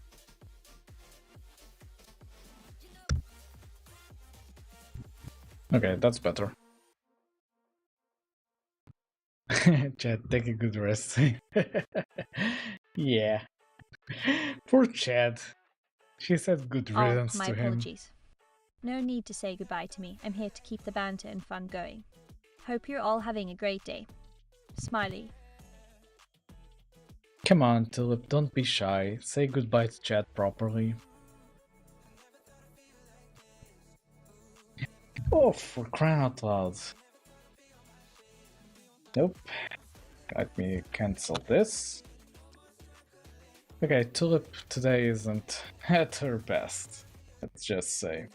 Okay, that's better. Chad, take a good rest. Yeah. Poor Chad. She said good riddance my to him. apologies. No need to say goodbye to me. I'm here to keep the banter and fun going. Hope you're all having a great day. Smiley. Come on, Tulip, don't be shy. Say goodbye to Chad properly. Oh, for crying out loud. Nope. Let me cancel this. Okay, Tulip today isn't at her best. Let's just say.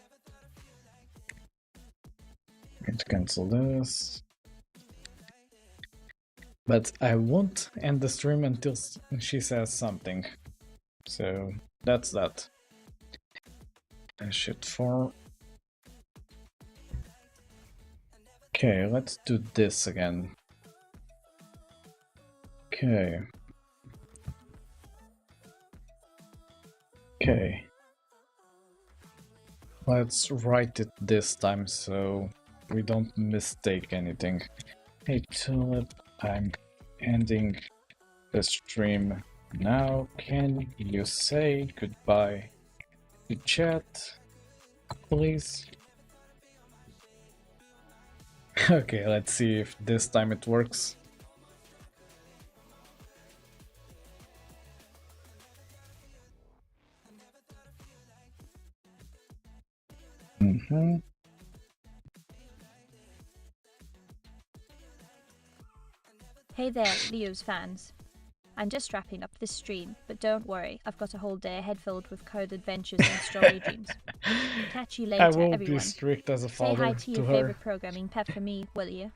I'm going to cancel this. But I won't end the stream until she says something. So that's that. Dash it for. Okay, let's do this again. Okay. Okay. Let's write it this time so we don't mistake anything. Hey Tulip, I'm ending the stream now. Can you say goodbye to chat, please? Okay, let's see if this time it works. Hey there, Leo's fans. I'm just wrapping up this stream, but don't worry, I've got a whole day ahead filled with code adventures and story dreams. Catch you later, I won't everyone. be strict as a father. Say hi to your her. favorite programming pet for me, will you?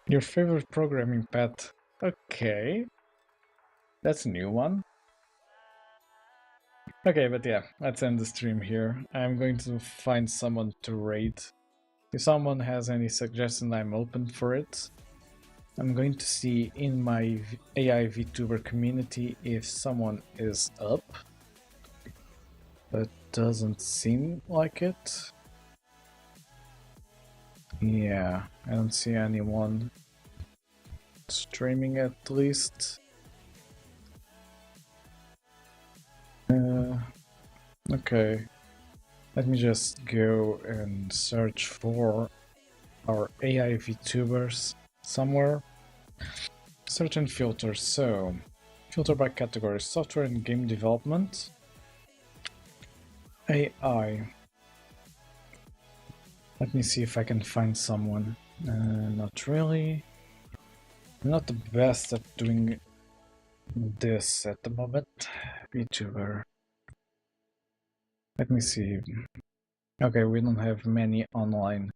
Your favorite programming pet? Okay. That's a new one. Okay, but yeah, let's end the stream here. I'm going to find someone to raid. If someone has any suggestion, I'm open for it. I'm going to see in my AI VTuber community if someone is up. But doesn't seem like it. Yeah, I don't see anyone streaming at least. Okay. Let me just go and search for our AI VTubers somewhere. Search and filter. So, filter by category: software and game development, AI. Let me see if I can find someone. Not really. I'm not the best at doing this at the moment. VTuber. Let me see. Okay, we don't have many online.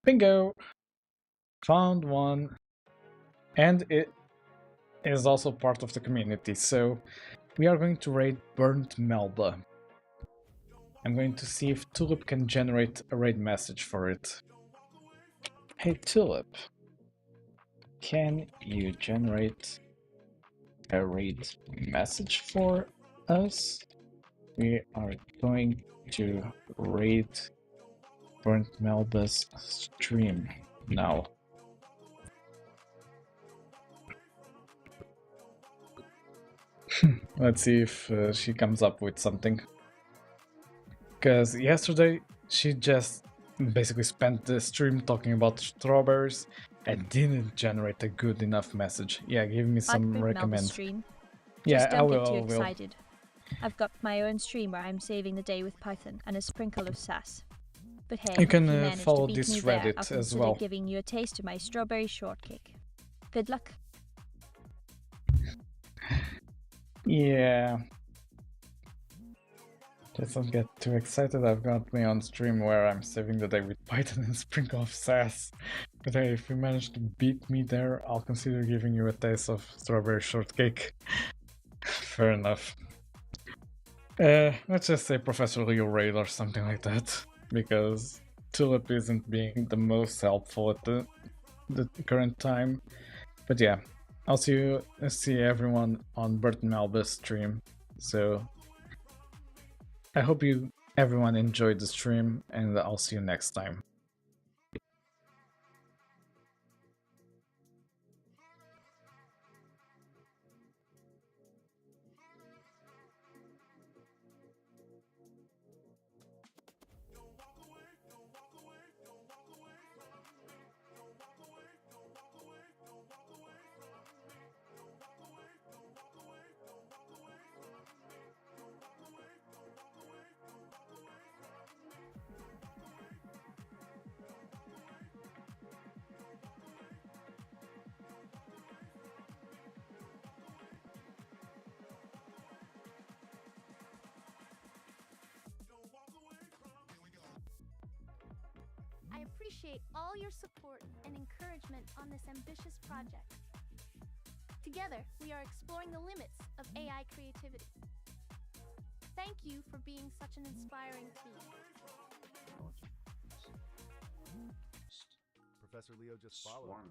Bingo! Found one. And it is also part of the community, so we are going to raid Burnt Melba. I'm going to see if Tulip can generate a raid message for it. Hey Tulip, can you generate a raid message for us? We are going to raid Burnt Melba's stream now. Let's see if she comes up with something. Because yesterday she just basically spent the stream talking about strawberries and didn't generate a good enough message. Yeah, give me some recommend. Stream. Yeah, Just don't get too I will. excited. I've got my own stream where I'm saving the day with Python and a sprinkle of sass. But hey, You can if you manage follow to beat this me there, I'll Reddit as consider well. giving you a taste of my strawberry shortcake. Good luck. Yeah. Just don't get too excited. I've got me on stream where I'm saving the day with Python and sprinkle of sass. But hey, if you manage to beat me there, I'll consider giving you a taste of strawberry shortcake. Fair enough. Let's just say Professor Leo Raid or something like that, because Tulip isn't being the most helpful at the current time. But yeah, I'll see everyone on Burton Malba's stream. So I hope everyone enjoyed the stream, and I'll see you next time. I appreciate all your support and encouragement on this ambitious project. Together, we are exploring the limits of AI creativity. Thank you for being such an inspiring team. Professor Leo just followed.